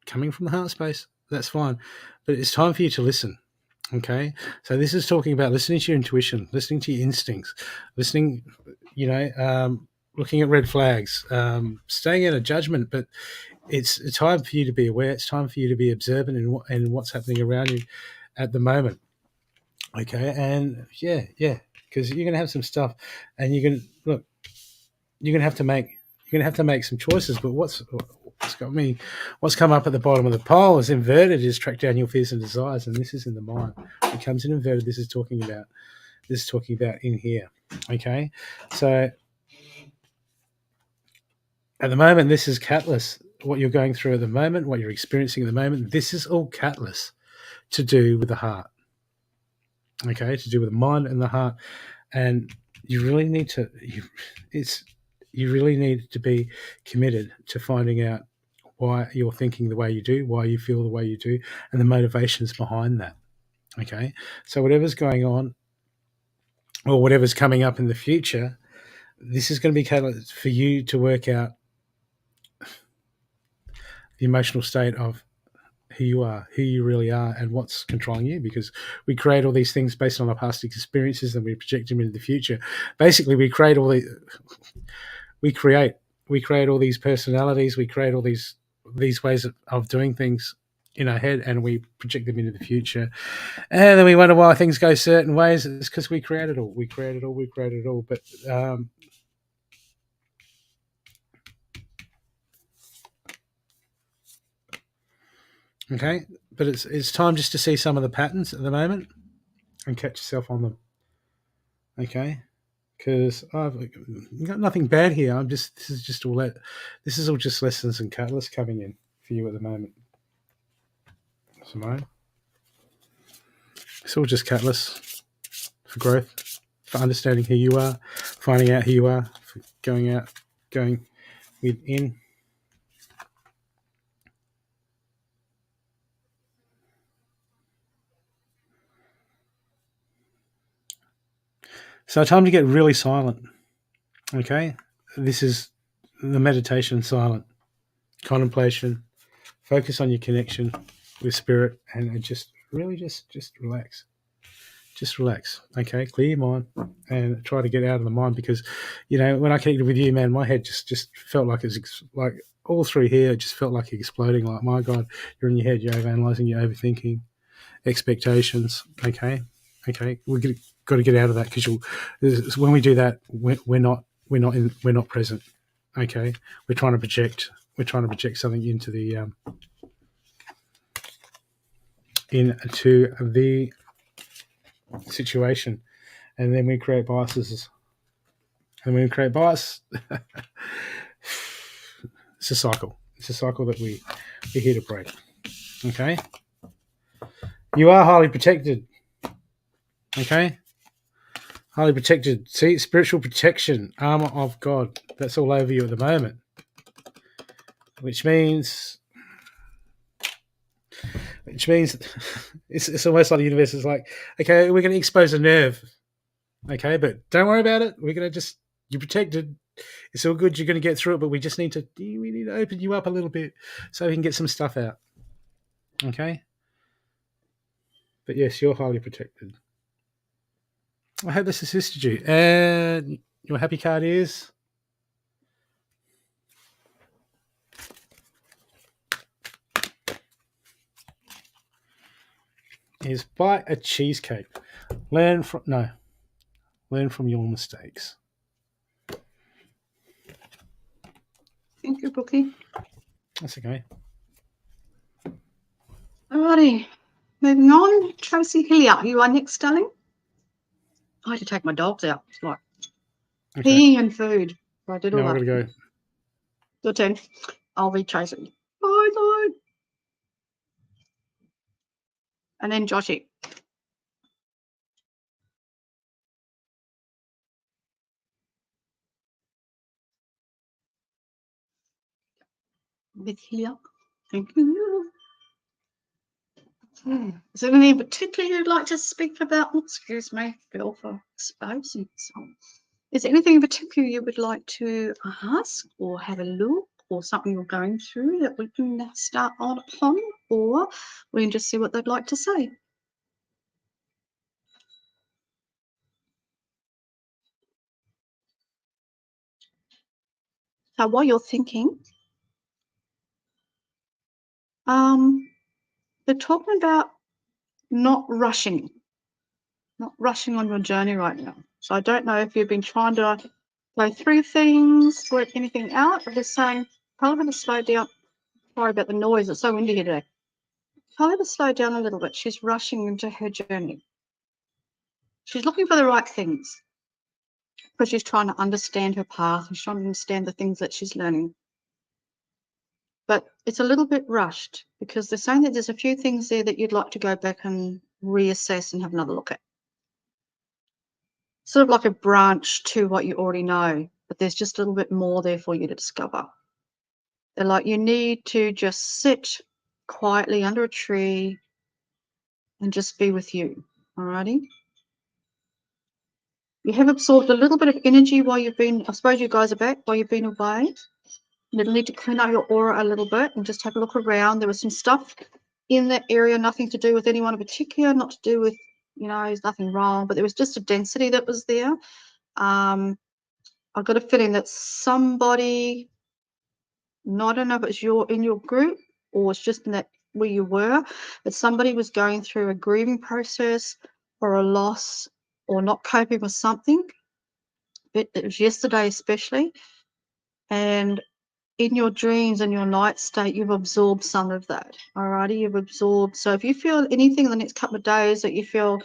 Speaker 2: coming from the heart space, that's fine. But it's time for you to listen. Okay, so this is talking about listening to your intuition, listening to your instincts, listening, looking at red flags, staying out of judgment. But it's time for you to be aware. It's time for you to be observant in what's happening around you at the moment. Okay, and yeah, because you're gonna have some stuff, and you're gonna have to make some choices. But what's come up at the bottom of the pile is inverted, is track down your fears and desires, and this is in the mind. It comes in inverted. This is talking about in here. Okay, so at the moment, this is catalyst. What you're going through at the moment, what you're experiencing at the moment, this is all catalyst to do with the heart. Okay, to do with the mind and the heart, and you really need to. You really need to be committed to finding out why you're thinking the way you do, why you feel the way you do, and the motivations behind that. Okay, so whatever's going on, or whatever's coming up in the future, this is going to be catalyst for you to work out the emotional state of who you are, who you really are, and what's controlling you, because we create all these things based on our past experiences, and we project them into the future. Basically, we create all these personalities, we create all these ways of doing things in our head, and we project them into the future, and then we wonder why things go certain ways. It's because we created it all. But okay, but it's time just to see some of the patterns at the moment and catch yourself on them. Okay, because I've got nothing bad here. This is all just lessons and catalysts coming in for you at the moment, Simone. It's all just catalysts for growth, for understanding who you are, finding out who you are, for going within. So time to get really silent. Okay, this is the meditation silent, contemplation, focus on your connection, with spirit, and just really just relax. Just relax, okay? Clear your mind and try to get out of the mind, because, you know, when I connected with you, man, my head just felt like it was like all through here. It just felt like exploding. Like, my God, you're in your head, you're overanalyzing, you're overthinking, expectations. Okay, we got to get out of that, because when we do that, we're not present. Okay, we're trying to project something into the situation, and then we create biases. And when we create bias, it's a cycle. It's a cycle that we're here to break. Okay? You are highly protected. Okay? Highly protected. See, spiritual protection, armor of God. That's all over you at the moment. Which means it's almost like the universe is like, okay, we're going to expose a nerve. Okay, but don't worry about it. We're going to you're protected. It's all good. You're going to get through it, but we need to open you up a little bit so we can get some stuff out. Okay? But yes, you're highly protected. I hope this assisted you. And your happy card is buy a cheesecake. Learn from your mistakes.
Speaker 1: Thank you, Brookie.
Speaker 2: That's okay.
Speaker 1: Alrighty, moving on. Tracy Hillier, you are next, darling. I had to take my dogs out. It's like peeing and food. So I did all
Speaker 2: now
Speaker 1: that.
Speaker 2: I've got to go.
Speaker 1: Your turn. I'll read Tracy. Bye. And then Joshy. With Hillier. Thank you. Is there anything in particular you'd like to speak about? Excuse me, Bill, for exposing some. Is there anything in particular you would like to ask or have a look, or something you're going through that we can start on upon, or we can just see what they'd like to say? So while you're thinking, they're talking about not rushing on your journey right now. So I don't know if you've been trying to go through things, work anything out, or just saying, probably to slow down. Sorry about the noise, it's so windy here today. Tell her to slow down a little bit. She's rushing into her journey. She's looking for the right things because she's trying to understand her path. She's trying to understand the things that she's learning. But it's a little bit rushed because they're saying that there's a few things there that you'd like to go back and reassess and have another look at. Sort of like a branch to what you already know, but there's just a little bit more there for you to discover. They're like, you need to just sit quietly under a tree and just be with you. Alrighty? You have absorbed a little bit of energy while you've been, I suppose you guys are back, while you've been away. You'll need to clean out your aura a little bit and just have a look around. There was some stuff in that area, nothing to do with anyone in particular, not to do with, there's nothing wrong, but there was just a density that was there. I've got a feeling that somebody, I don't know if it's in your group or it's just in that where you were, but somebody was going through a grieving process or a loss or not coping with something. It was yesterday especially, and in your dreams and your night state, you've absorbed some of that. Alrighty, you've absorbed. So if you feel anything in the next couple of days that you feel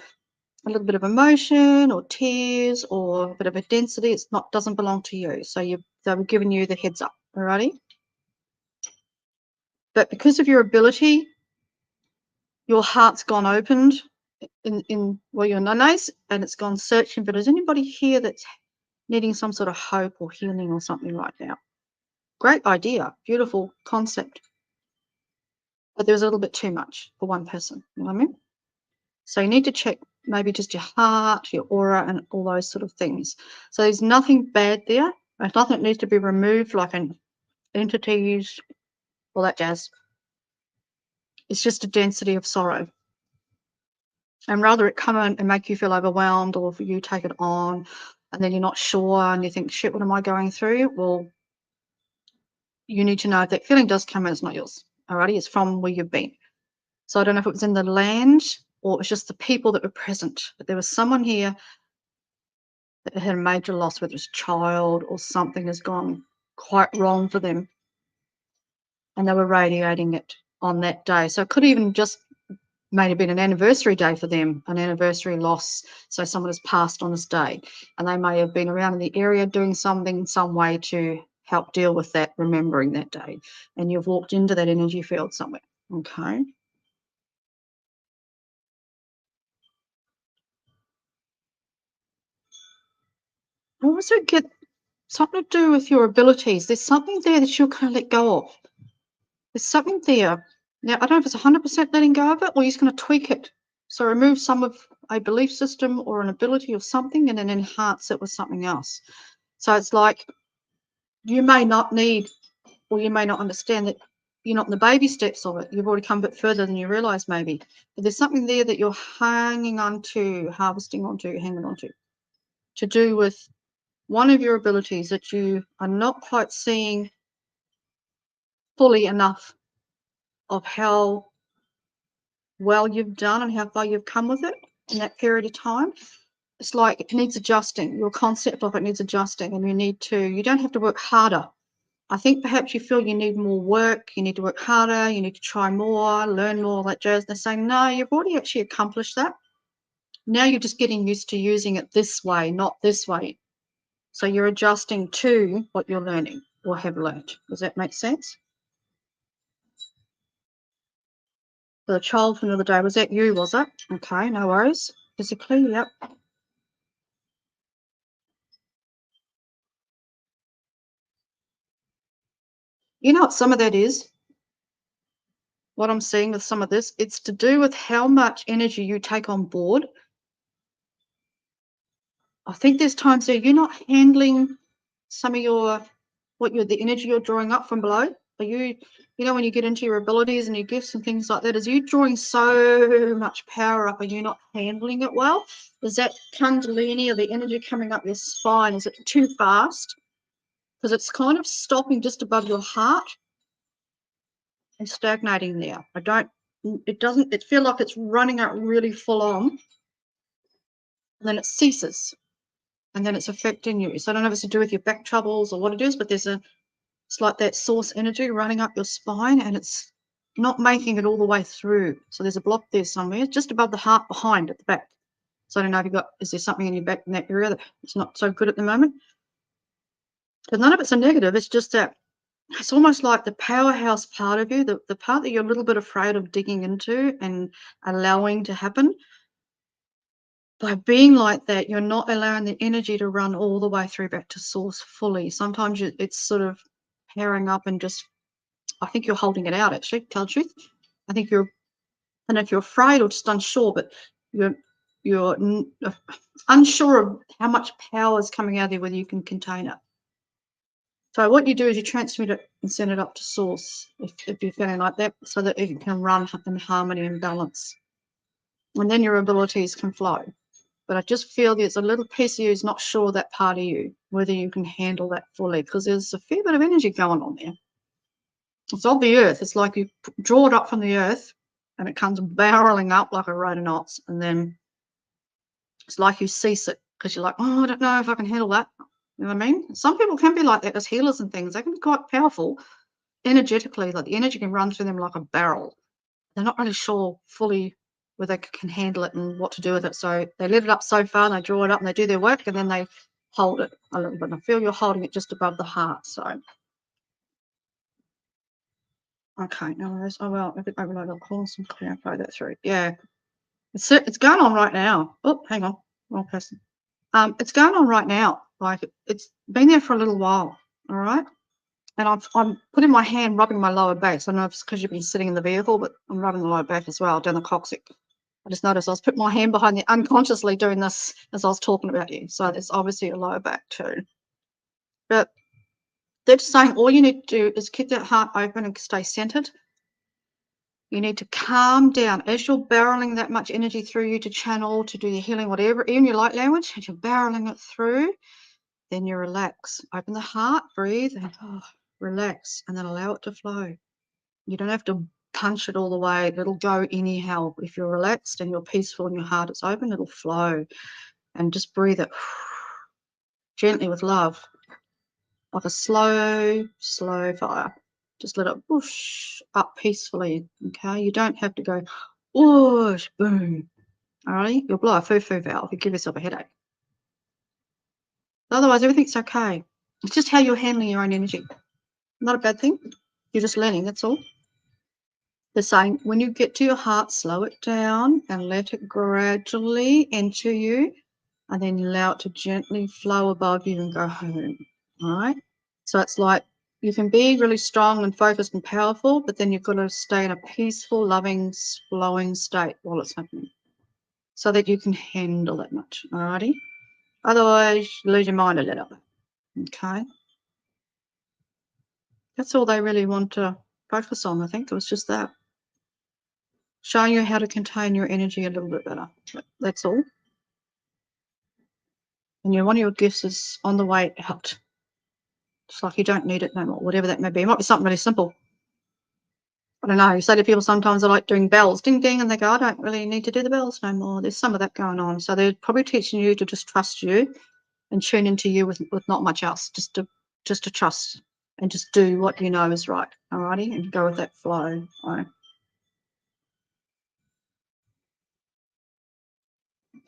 Speaker 1: a little bit of emotion or tears or a bit of a density, doesn't belong to you. So they were giving you the heads up. Alrighty. But because of your ability, your heart's gone opened in your nanas, and it's gone searching. But is anybody here that's needing some sort of hope or healing or something right now? Great idea, beautiful concept. But there's a little bit too much for one person, you know what I mean? So you need to check maybe just your heart, your aura, and all those sort of things. So there's nothing bad there. There's nothing that needs to be removed, like entities, all that jazz. It's just a density of sorrow. And rather it come in and make you feel overwhelmed, or for you take it on and then you're not sure and you think, shit, what am I going through? Well, you need to know if that feeling does come in, it's not yours. Alrighty, it's from where you've been. So I don't know if it was in the land or it was just the people that were present, but there was someone here that had a major loss, whether it's a child or something has gone quite wrong for them, and they were radiating it on that day. So it could even just may have been an anniversary day for them, an anniversary loss. So someone has passed on this day, and they may have been around in the area doing something in some way to help deal with that, remembering that day, and you've walked into that energy field somewhere. Okay. I also get something to do with your abilities. There's something there that you're going to let go of. There's something there. Now, I don't know if it's 100% letting go of it, or you're just going to tweak it. So remove some of a belief system or an ability of something and then enhance it with something else. So it's like you may not need, or you may not understand that you're not in the baby steps of it. You've already come a bit further than you realize maybe. But there's something there that you're hanging on to, harvesting onto, hanging on to do with one of your abilities that you are not quite seeing fully enough of how well you've done and how far you've come with it in that period of time. It's like it needs adjusting. Your concept of it needs adjusting, and you don't have to work harder. I think perhaps you feel you need more work, you need to work harder, you need to try more, learn more, like jazz. They're saying, no, you've already actually accomplished that. Now you're just getting used to using it this way, not this way. So you're adjusting to what you're learning or have learned. Does that make sense? The child from the other day, was that you, was it? Okay, no worries. Physically, yep. You know what some of that is? What I'm seeing with some of this, it's to do with how much energy you take on board. I think there's times where you're not handling some of the energy you're drawing up from below. Are you know, when you get into your abilities and your gifts and things like that, is you drawing so much power up and you're not handling it well? Is that kundalini or the energy coming up your spine, is it too fast? Because it's kind of stopping just above your heart and stagnating there. It feels like it's running out really full on, and then it ceases, and then it's affecting you. So I don't know if it's to do with your back troubles or what it is, but it's like that source energy running up your spine, and it's not making it all the way through. So there's a block there somewhere, just above the heart, behind at the back. So I don't know if is there something in your back in that area that it's not so good at the moment? Because none of it's a negative. It's just that it's almost like the powerhouse part of you, the part that you're a little bit afraid of digging into and allowing to happen. By being like that, you're not allowing the energy to run all the way through back to source fully. Sometimes it's sort of pairing up and just, I think you're holding it out, actually, to tell the truth. I think I don't know if you're afraid or just unsure, but you're unsure of how much power is coming out of there, whether you can contain it. So what you do is you transmit it and send it up to source if you're feeling like that, so that it can run in harmony and balance. And then your abilities can flow. But I just feel there's a little piece of you is not sure that part of you, whether you can handle that fully, because there's a fair bit of energy going on there. It's of the earth. It's like you draw it up from the earth and it comes barreling up like a road of knots, and then it's like you cease it because you're like, oh, I don't know if I can handle that. You know what I mean? Some people can be like that as healers and things. They can be quite powerful energetically, like the energy can run through them like a barrel. They're not really sure fully whether they can handle it and what to do with it. So they let it up so far and they draw it up and they do their work, and then they hold it a little bit. And I feel you're holding it just above the heart. So, okay, no worries. Oh, well, a bit overload. I'll call some clarify that through. Yeah, it's going on right now. Oh, hang on. Wrong person. It's going on right now. Like it's been there for a little while. All right. And I'm putting my hand rubbing my lower back. So I don't know if it's because you've been sitting in the vehicle, but I'm rubbing the lower back as well, down the coccyx. I just noticed I was putting my hand behind the, unconsciously doing this as I was talking about you. So it's obviously a lower back too. But they're just saying all you need to do is keep that heart open and stay centered. You need to calm down. As you're barreling that much energy through you to channel, to do your healing, whatever, even your light language, as you're barreling it through, then you relax. Open the heart, breathe, and relax, and then allow it to flow. You don't have to punch it all the way. It'll go anyhow. If you're relaxed and you're peaceful and your heart is open, it'll flow. And just breathe it gently with love, like a slow, slow fire. Just let it whoosh up peacefully, okay? You don't have to go whoosh, boom, all right? You'll blow a foo-foo valve. You give yourself a headache. Otherwise, everything's okay. It's just how you're handling your own energy. Not a bad thing. You're just learning, that's all. They're saying when you get to your heart, slow it down and let it gradually enter you, and then allow it to gently flow above you and go home, all right? So it's like you can be really strong and focused and powerful, but then you've got to stay in a peaceful, loving, flowing state while it's happening so that you can handle it much, all righty? Otherwise, you lose your mind a little, okay? That's all they really want to focus on, I think. It was just that. Showing you how to contain your energy a little bit better. That's all. And one of your gifts is on the way out. It's like you don't need it no more, whatever that may be. It might be something really simple. I don't know. You say to people sometimes I like doing bells, ding, ding, and they go, I don't really need to do the bells no more. There's some of that going on. So they're probably teaching you to just trust you and tune into you with not much else, just to trust and just do what you know is right, all righty, and go with that flow. All right.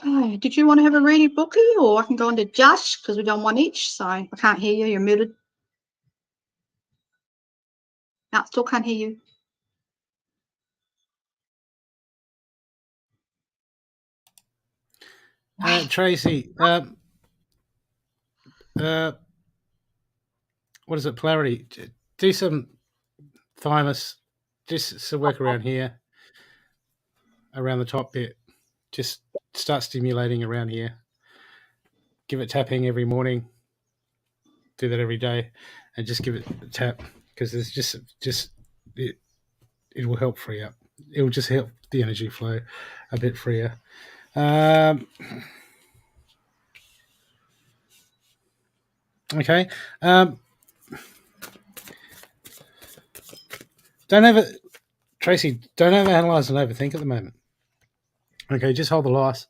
Speaker 1: Oh, did you want to have a reading, Bookie, or I can go on to Josh because we've done one each, so I can't hear you. You're muted. No, still can't hear you.
Speaker 2: Tracy, what is it? Polarity. Do some thymus, just some work around here, around the top bit. Just start stimulating around here. Give it tapping every morning. Do that every day, and just give it a tap because there's just it will help free up. It will just help the energy flow a bit freer. Okay. Tracy, don't overanalyze and overthink at the moment. Okay, just hold the light.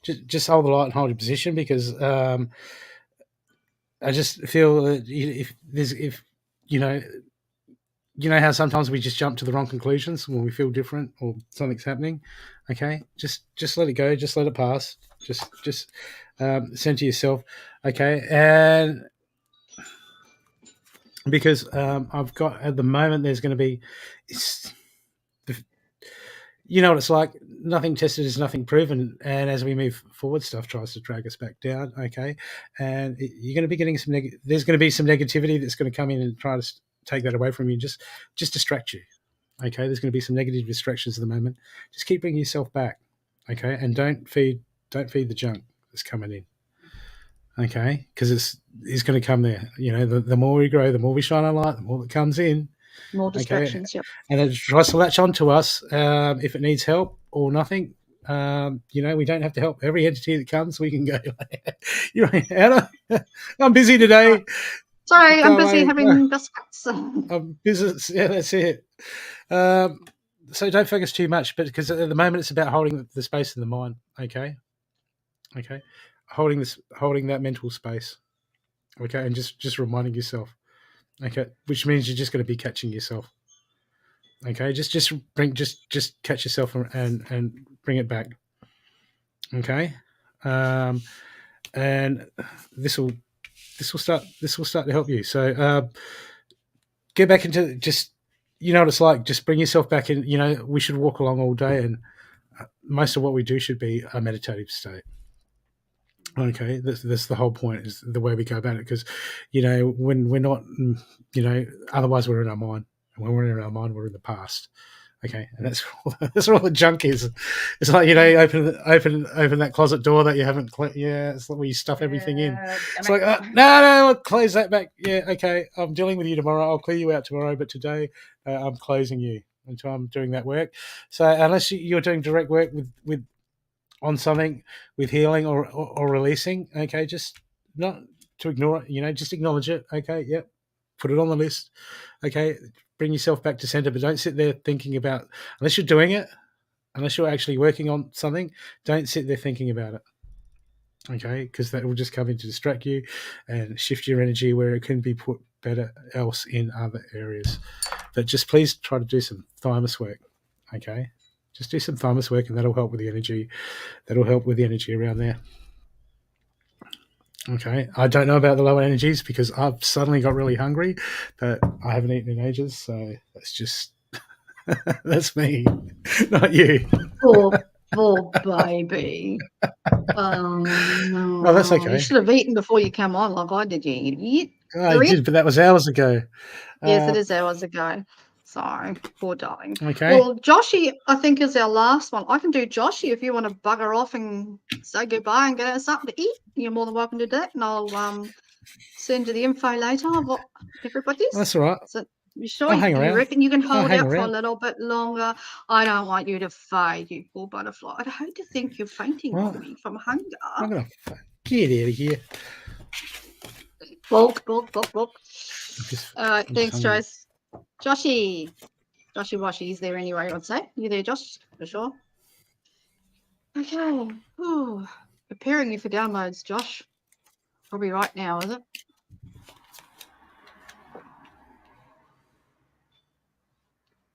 Speaker 2: Just hold the light and hold your position because I just feel that if you know how sometimes we just jump to the wrong conclusions when we feel different or something's happening. Okay, just let it go. Just let it pass. Just center yourself. Okay, and because I've got at the moment there's going to be. You know what it's like. Nothing tested is nothing proven, and as we move forward, stuff tries to drag us back down. Okay, and you're going to be getting some. There's going to be some negativity that's going to come in and try to take that away from you. Just distract you. Okay, there's going to be some negative distractions at the moment. Just keep bringing yourself back. Okay, and don't feed the junk that's coming in. Okay, because it's going to come there. You know, the more we grow, the more we shine our light, the more that comes in.
Speaker 1: More distractions,
Speaker 2: okay.
Speaker 1: Yep.
Speaker 2: And it tries to latch on to us if it needs help or nothing. We don't have to help every entity that comes. We can go, Anna, I'm busy today.
Speaker 1: Sorry, I'm busy having biscuits.
Speaker 2: I'm busy. Yeah, that's it. So don't focus too much, but because at the moment it's about holding the space in the mind. Okay. Holding that mental space. Okay, and just reminding yourself. Okay, which means you're just going to be catching yourself. Okay, just catch yourself and bring it back. Okay, and this will start to help you. So get back into just what it's like. Just bring yourself back in. We should walk along all day, and most of what we do should be a meditative state. Okay, that's the whole point, is the way we go about it, because when we're not, otherwise we're in our mind, and when we're in our mind we're in the past. Okay, and that's where all the junk is. It's like open that closet door that you haven't it's like where you stuff everything in. It's like no, I'll close that back. Yeah, okay, I'm dealing with you tomorrow. I'll clear you out tomorrow, but today I'm closing you. until I'm doing that work. So unless you're doing direct work with on something with healing or releasing, okay, just not to ignore it, just acknowledge it. Okay, yep, put it on the list. Okay, bring yourself back to center, but don't sit there thinking about, unless you're doing it, unless you're actually working on something, don't sit there thinking about it. Okay, because that will just come in to distract you and shift your energy where it can be put better else in other areas. But just please try to do some thymus work. Okay, just do some thymus work, and that'll help with the energy. That'll help with the energy around there. Okay, I don't know about the lower energies because I've suddenly got really hungry, but I haven't eaten in ages, so that's just that's me, not you.
Speaker 1: Poor baby.
Speaker 2: Oh, that's okay.
Speaker 1: You should have eaten before you came on, like I did, you idiot.
Speaker 2: I did, but that was hours ago.
Speaker 1: Yes, it is hours ago. So, poor darling.
Speaker 2: Okay.
Speaker 1: Well, Joshy, I think, is our last one. I can do Joshy if you want to bugger off and say goodbye and get us something to eat. You're more than welcome to do that, and I'll send you the info later of what everybody's.
Speaker 2: That's all right.
Speaker 1: So, you sure?
Speaker 2: I'll hang
Speaker 1: You
Speaker 2: around.
Speaker 1: reckon you can
Speaker 2: I'll
Speaker 1: hold
Speaker 2: hang
Speaker 1: out for a
Speaker 2: around.
Speaker 1: little bit longer? I don't want you to fade, you poor butterfly. I'd hate to think you're fainting on me from hunger.
Speaker 2: I'm gonna get out of here.
Speaker 1: Bulk.
Speaker 2: I'm
Speaker 1: Thanks,
Speaker 2: hungry.
Speaker 1: Joyce. Joshy Washy, is there anywhere I'd say? You there, Josh? For sure. Okay. Ooh. Preparing you for downloads, Josh. Probably right now, is it?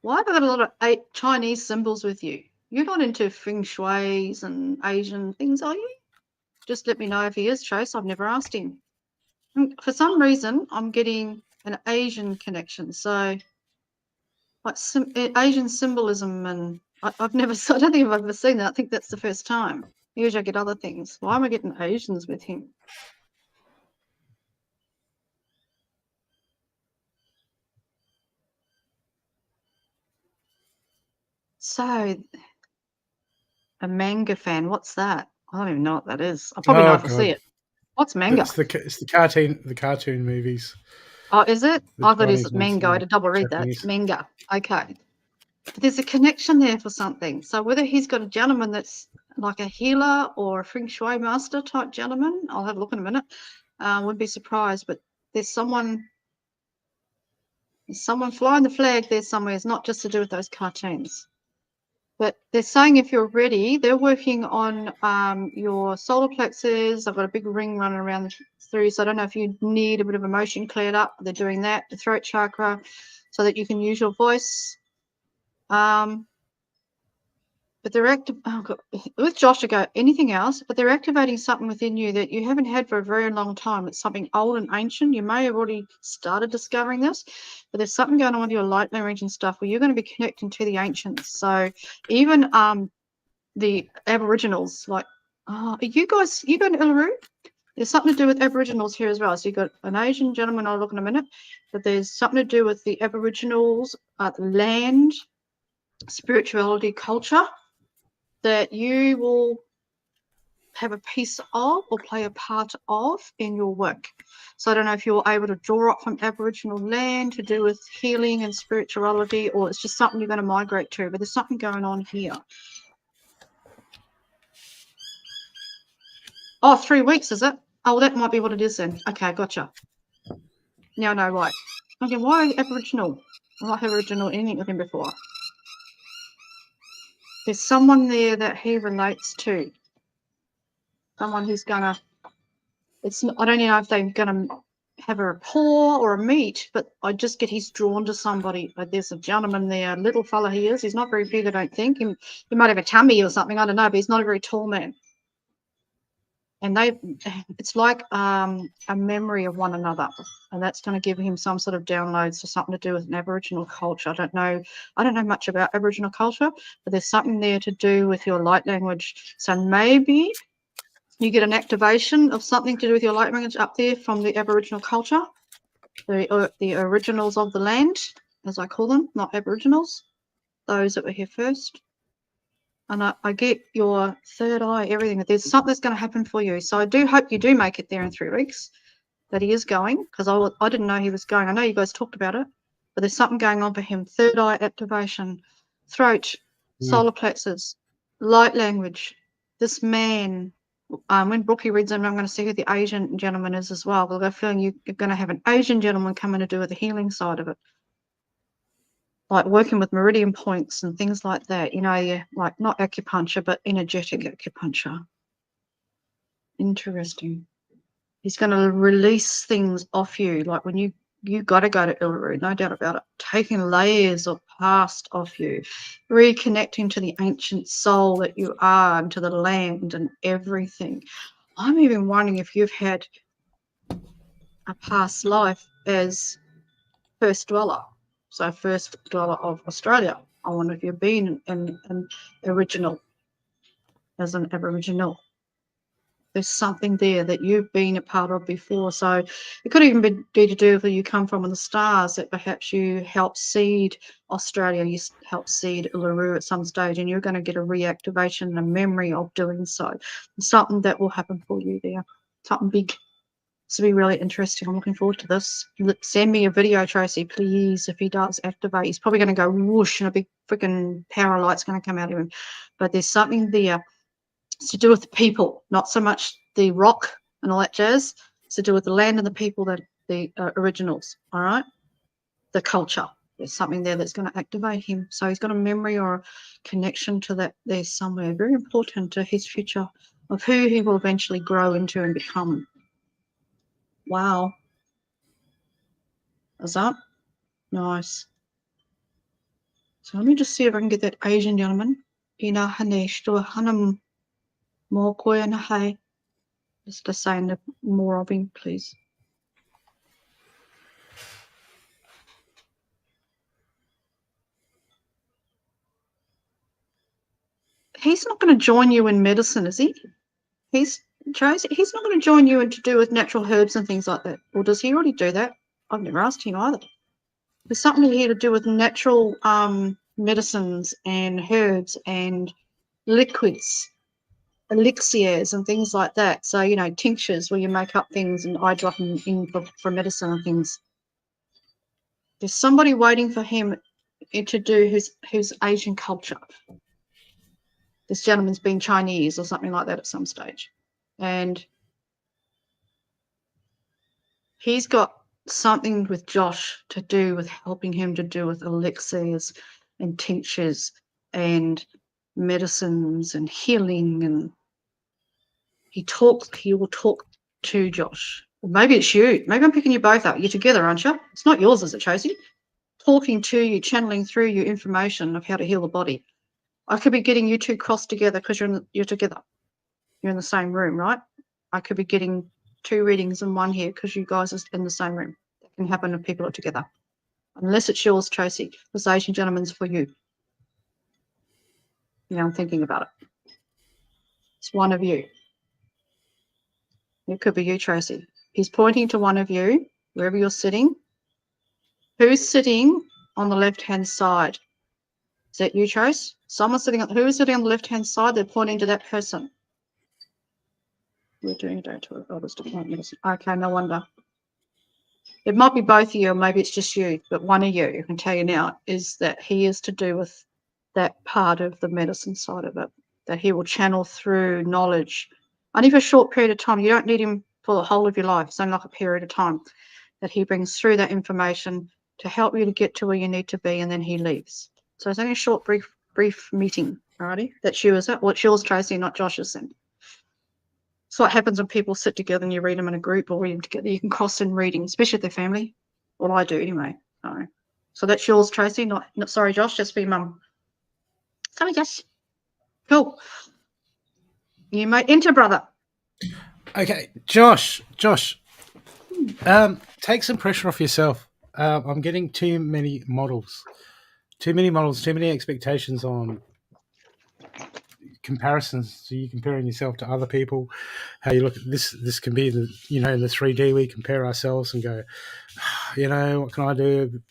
Speaker 1: Why have I got a lot of Chinese symbols with you? You're not into feng shuis and Asian things, are you? Just let me know if he is, Trace. I've never asked him. For some reason, I'm getting an Asian connection. So, like Asian symbolism, and I don't think I've ever seen that. I think that's the first time. Usually I get other things. Why am I getting Asians with him? So, a manga fan. What's that? I don't even know what that is. I probably know if I see it. What's manga?
Speaker 2: It's the cartoon movies.
Speaker 1: Oh, is it? I thought it's
Speaker 2: ones,
Speaker 1: mango. I had to double read
Speaker 2: Japanese.
Speaker 1: that. Manga. Okay. But there's a connection there for something. So whether he's got a gentleman that's like a healer or a feng shui master type gentleman, I'll have a look in a minute. Wouldn't be surprised. But there's someone flying the flag there somewhere. It's not just to do with those cartoons. But they're saying if you're ready, they're working on your solar plexus. I've got a big ring running around through, so I don't know if you need a bit of emotion cleared up. They're doing that, the throat chakra, so that you can use your voice. But they're with Josh to go anything else, but they're activating something within you that you haven't had for a very long time. It's something old and ancient. You may have already started discovering this, but there's something going on with your light language and stuff where you're going to be connecting to the ancients. So even the Aboriginals, like, are you got Uluru? There's something to do with Aboriginals here as well. So you've got an Asian gentleman, I'll look in a minute, but there's something to do with the Aboriginals, land, spirituality, culture, that you will have a piece of or play a part of in your work. So I don't know if you're able to draw up from Aboriginal land to do with healing and spirituality, or it's just something you're going to migrate to, but there's something going on here. Oh, 3 weeks, is it? Oh, that might be what it is then. Okay, gotcha. Now I know why. Okay, why Aboriginal? I have Aboriginal anything with him before. There's someone there that he relates to. Someone who's gonna. I don't know if they're gonna have a rapport or a meet, but I just get he's drawn to somebody. Like there's a gentleman there, little fella he is. He's not very big, I don't think. He might have a tummy or something. I don't know, but he's not a very tall man. And it's like a memory of one another, and that's going to give him some sort of downloads to something to do with an Aboriginal culture. I don't know much about Aboriginal culture, but there's something there to do with your light language. So maybe you get an activation of something to do with your light language up there from the Aboriginal culture, the originals of the land, as I call them, not Aboriginals, those that were here first. And I get your third eye, everything. There's something that's going to happen for you. So I do hope you do make it there in 3 weeks, that he is going, because I didn't know he was going. I know you guys talked about it, but there's something going on for him. Third eye activation, throat, solar plexus, light language. This man, when Brookie reads him, I'm going to see who the Asian gentleman is as well. I've got a feeling you're going to have an Asian gentleman coming to do with the healing side of it. Like working with meridian points and things like that, you know, yeah, like not acupuncture, but energetic acupuncture. Interesting. He's going to release things off you, like when you got to go to Uluru, no doubt about it. Taking layers of past off you, reconnecting to the ancient soul that you are and to the land and everything. I'm even wondering if you've had a past life as first dweller. So first dweller of Australia. I wonder if you've been an original, as an Aboriginal. There's something there that you've been a part of before. So it could even be to do with where you come from in the stars, that perhaps you helped seed Australia, you helped seed Uluru at some stage, and you're going to get a reactivation and a memory of doing so. Something that will happen for you there. Something big. This will be really interesting. I'm looking forward to this. Send me a video, Tracy, please, if he does activate. He's probably going to go whoosh and a big freaking power light's going to come out of him. But there's something there. It's to do with the people, not so much the rock and all that jazz. It's to do with the land and the people, that the originals, all right? The culture. There's something there that's going to activate him. So he's got a memory or a connection to that there somewhere. Very important to his future of who he will eventually grow into and become. Wow. Is that nice? So let me just see if I can get that Asian gentleman. Ina Hanesh to Hanam Mokoya Nahai. Just to say more of him, please. He's not going to join you in medicine, is he? He's not going to join you in to do with natural herbs and things like that. Or does he already do that? I've never asked him either. There's something here to do with natural medicines and herbs and liquids, elixirs and things like that. So, you know, tinctures where you make up things and eye drop in for medicine and things. There's somebody waiting for him to do his Asian culture. This gentleman's been Chinese or something like that at some stage. And he's got something with Josh to do with helping him to do with elixirs and tinctures and medicines and healing. And he will talk to Josh. Or maybe it's you. Maybe I'm picking you both up. You're together, aren't you? It's not yours, is it, Tracy? Talking to you, channeling through you information of how to heal the body. I could be getting you two crossed together because you're together. You're in the same room, right? I could be getting two readings in one here because you guys are in the same room. That can happen if people are together. Unless it's yours, Tracy. This Asian gentleman's for you. Yeah, I'm thinking about it. It's one of you. It could be you, Tracy. He's pointing to one of you, wherever you're sitting. Who's sitting on the left-hand side? Is that you, Trace? Someone's sitting on, who is sitting on the left-hand side? They're pointing to that person. We're doing it to others to point medicine. Okay, no wonder. It might be both of you, or maybe it's just you, but one of you, I can tell you now, is that he is to do with that part of the medicine side of it, that he will channel through knowledge. Only for a short period of time. You don't need him for the whole of your life. It's only like a period of time that he brings through that information to help you to get to where you need to be, and then he leaves. So it's only a short, brief meeting, alrighty? That's you, is it? Well, it's yours, Tracy, not Josh's then. So what happens when people sit together and you read them in a group or read them together, you can cross in reading, especially if they're family. Well, I do anyway. So that's yours, Tracy, not sorry, Josh, just for your mum. Sorry, Josh. Cool. You may enter, brother.
Speaker 2: Okay, Josh, take some pressure off yourself. I'm getting too many models, too many expectations on comparisons. So you're comparing yourself to other people. How you look at this can be the, you know, in the 3D we compare ourselves and go, you know, what can I do?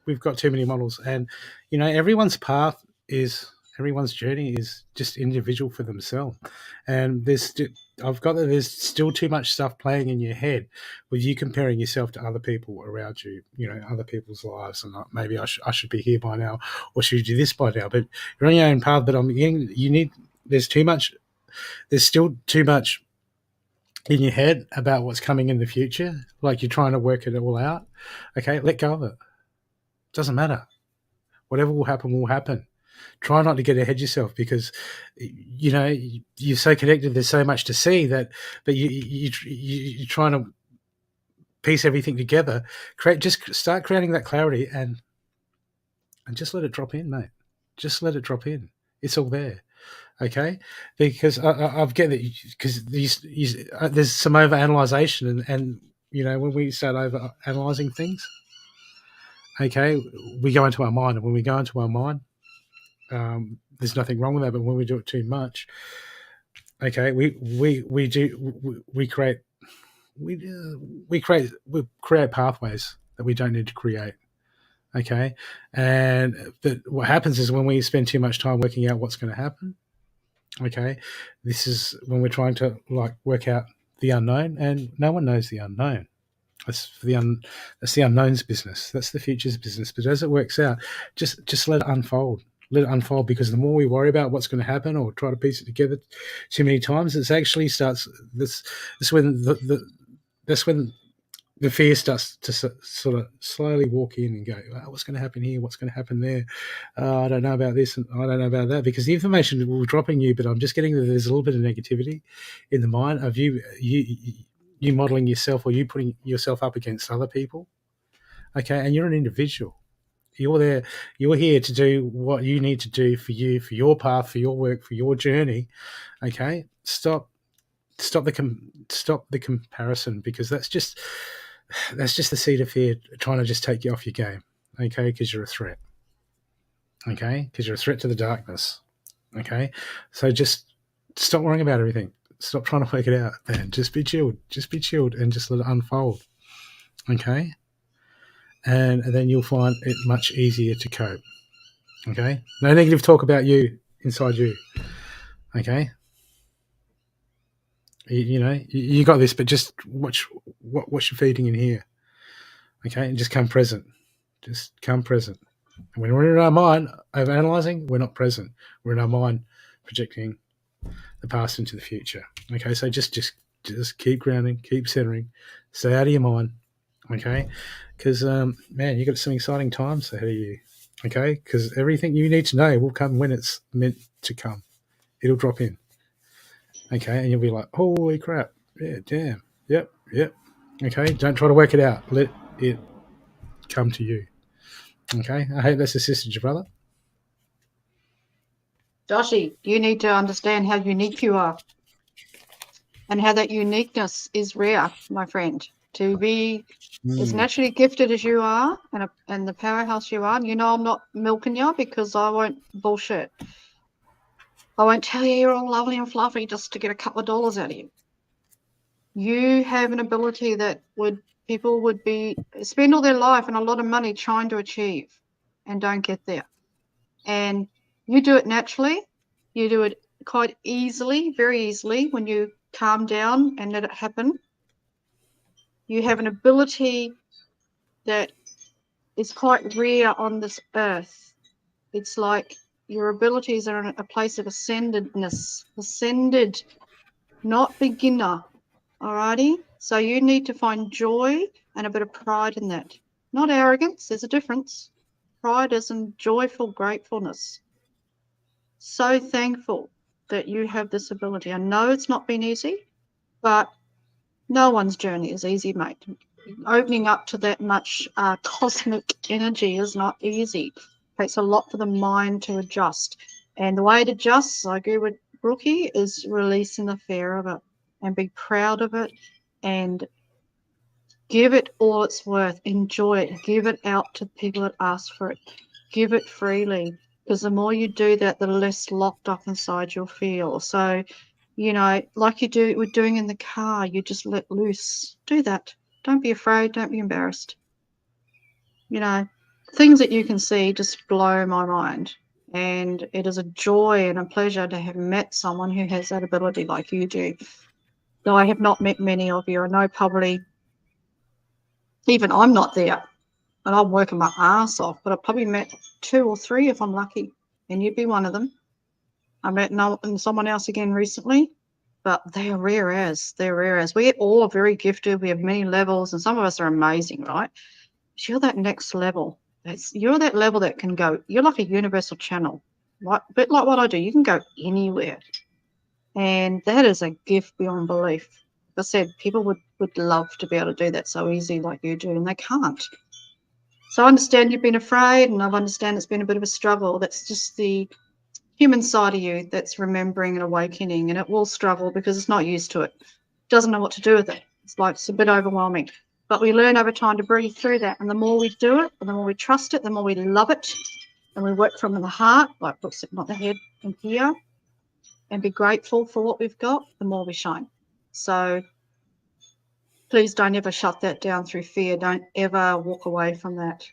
Speaker 2: We've got too many models, and you know, everyone's path is Everyone's journey is just individual for themselves, and I've got that there's still too much stuff playing in your head with you comparing yourself to other people around you. You know, other people's lives, and maybe I should be here by now, or should do this by now. But you're on your own path. But I'm getting you need. There's too much. There's still too much in your head about what's coming in the future. Like you're trying to work it all out. Okay, let go of it. Doesn't matter. Whatever will happen will happen. Try not to get ahead of yourself, because you know you're so connected. There's so much to see that, but you're trying to piece everything together. Just start creating that clarity and just let it drop in, mate. Just let it drop in. It's all there, okay? Because I've get that because there's some over analyzation, and you know when we start over analyzing things, okay, we go into our mind, and when we go into our mind. There's nothing wrong with that, but when we do it too much, okay, we create pathways that we don't need to create, okay, and but what happens is when we spend too much time working out what's going to happen, okay, this is when we're trying to like work out the unknown, and no one knows the unknown. That's that's the unknown's business. That's the future's business. But as it works out, just let it unfold. Let it unfold, because the more we worry about what's going to happen or try to piece it together too many times, it's actually starts. This when that's when the fear starts to sort of slowly walk in and go, oh, what's going to happen here? What's going to happen there? I don't know about this and I don't know about that, because the information will drop in you, but I'm just getting that there's a little bit of negativity in the mind of you modeling yourself, or you putting yourself up against other people. Okay, and you're an individual. You're here to do what you need to do for you, for your path, for your work, for your journey. Okay, stop the comparison, because that's just the seed of fear trying to just take you off your game. Okay, because you're a threat. Okay, because you're a threat to the darkness. Okay, so just stop worrying about everything. Stop trying to work it out, man. Just be chilled, and just let it unfold. Okay, and then you'll find it much easier to cope. Okay, no negative talk about you inside you. Okay, you know you got this, but just watch what you're feeding in here. Okay, and just come present. Just come present. And when we're in our mind over analyzing, we're not present. We're in our mind projecting the past into the future. Okay, so just keep grounding, keep centering, stay out of your mind. Okay, because man, you got some exciting times ahead of you. Okay, because everything you need to know will come when it's meant to come. It'll drop in. Okay, and you'll be like, holy crap, yeah, damn, yep. Okay, don't try to work it out. Let it come to you. Okay, I hope that's assisted you, brother.
Speaker 1: Joshy, you need to understand how unique you are and how that uniqueness is rare, my friend. To be as naturally gifted as you are and the powerhouse you are, and you know I'm not milking you, because I won't bullshit. I won't tell you you're all lovely and fluffy just to get a couple of dollars out of you. You have an ability that people would spend all their life and a lot of money trying to achieve and don't get there. And you do it naturally. You do it quite easily, very easily, when you calm down and let it happen. You have an ability that is quite rare on this earth. It's like your abilities are in a place of ascendedness, ascended, not beginner. Alrighty? So you need to find joy and a bit of pride in that. Not arrogance, there's a difference. Pride is in joyful gratefulness. So thankful that you have this ability. I know it's not been easy, but no one's journey is easy, mate. Opening up to that much cosmic energy is not easy. It takes a lot for the mind to adjust. And the way it adjusts, I agree with Brookie, is releasing the fear of it and be proud of it and give it all it's worth. Enjoy it. Give it out to people that ask for it. Give it freely, because the more you do that, the less locked up inside you'll feel. So, you know, like we're doing in the car, you just let loose. Do that. Don't be afraid. Don't be embarrassed. You know, things that you can see just blow my mind. And it is a joy and a pleasure to have met someone who has that ability like you do. Though I have not met many of you, I know probably even I'm not there, and I'm working my ass off, but I've probably met 2 or 3 if I'm lucky, and you'd be one of them. I met someone else again recently, but they are rare as. They're rare as. We all are very gifted. We have many levels, and some of us are amazing, right? But you're that next level. You're that level that can go. You're like a universal channel, right? A bit like what I do. You can go anywhere, and that is a gift beyond belief. Like I said, people would love to be able to do that so easy like you do, and they can't. So I understand you've been afraid, and I understand it's been a bit of a struggle. That's just the human side of you that's remembering and awakening, and it will struggle because it's not used to it. Doesn't know what to do with it. It's a bit overwhelming. But we learn over time to breathe through that. And the more we do it, and the more we trust it, the more we love it, and we work from the heart, like Brooke said, not the head, and here, and be grateful for what we've got, the more we shine. So please don't ever shut that down through fear. Don't ever walk away from that.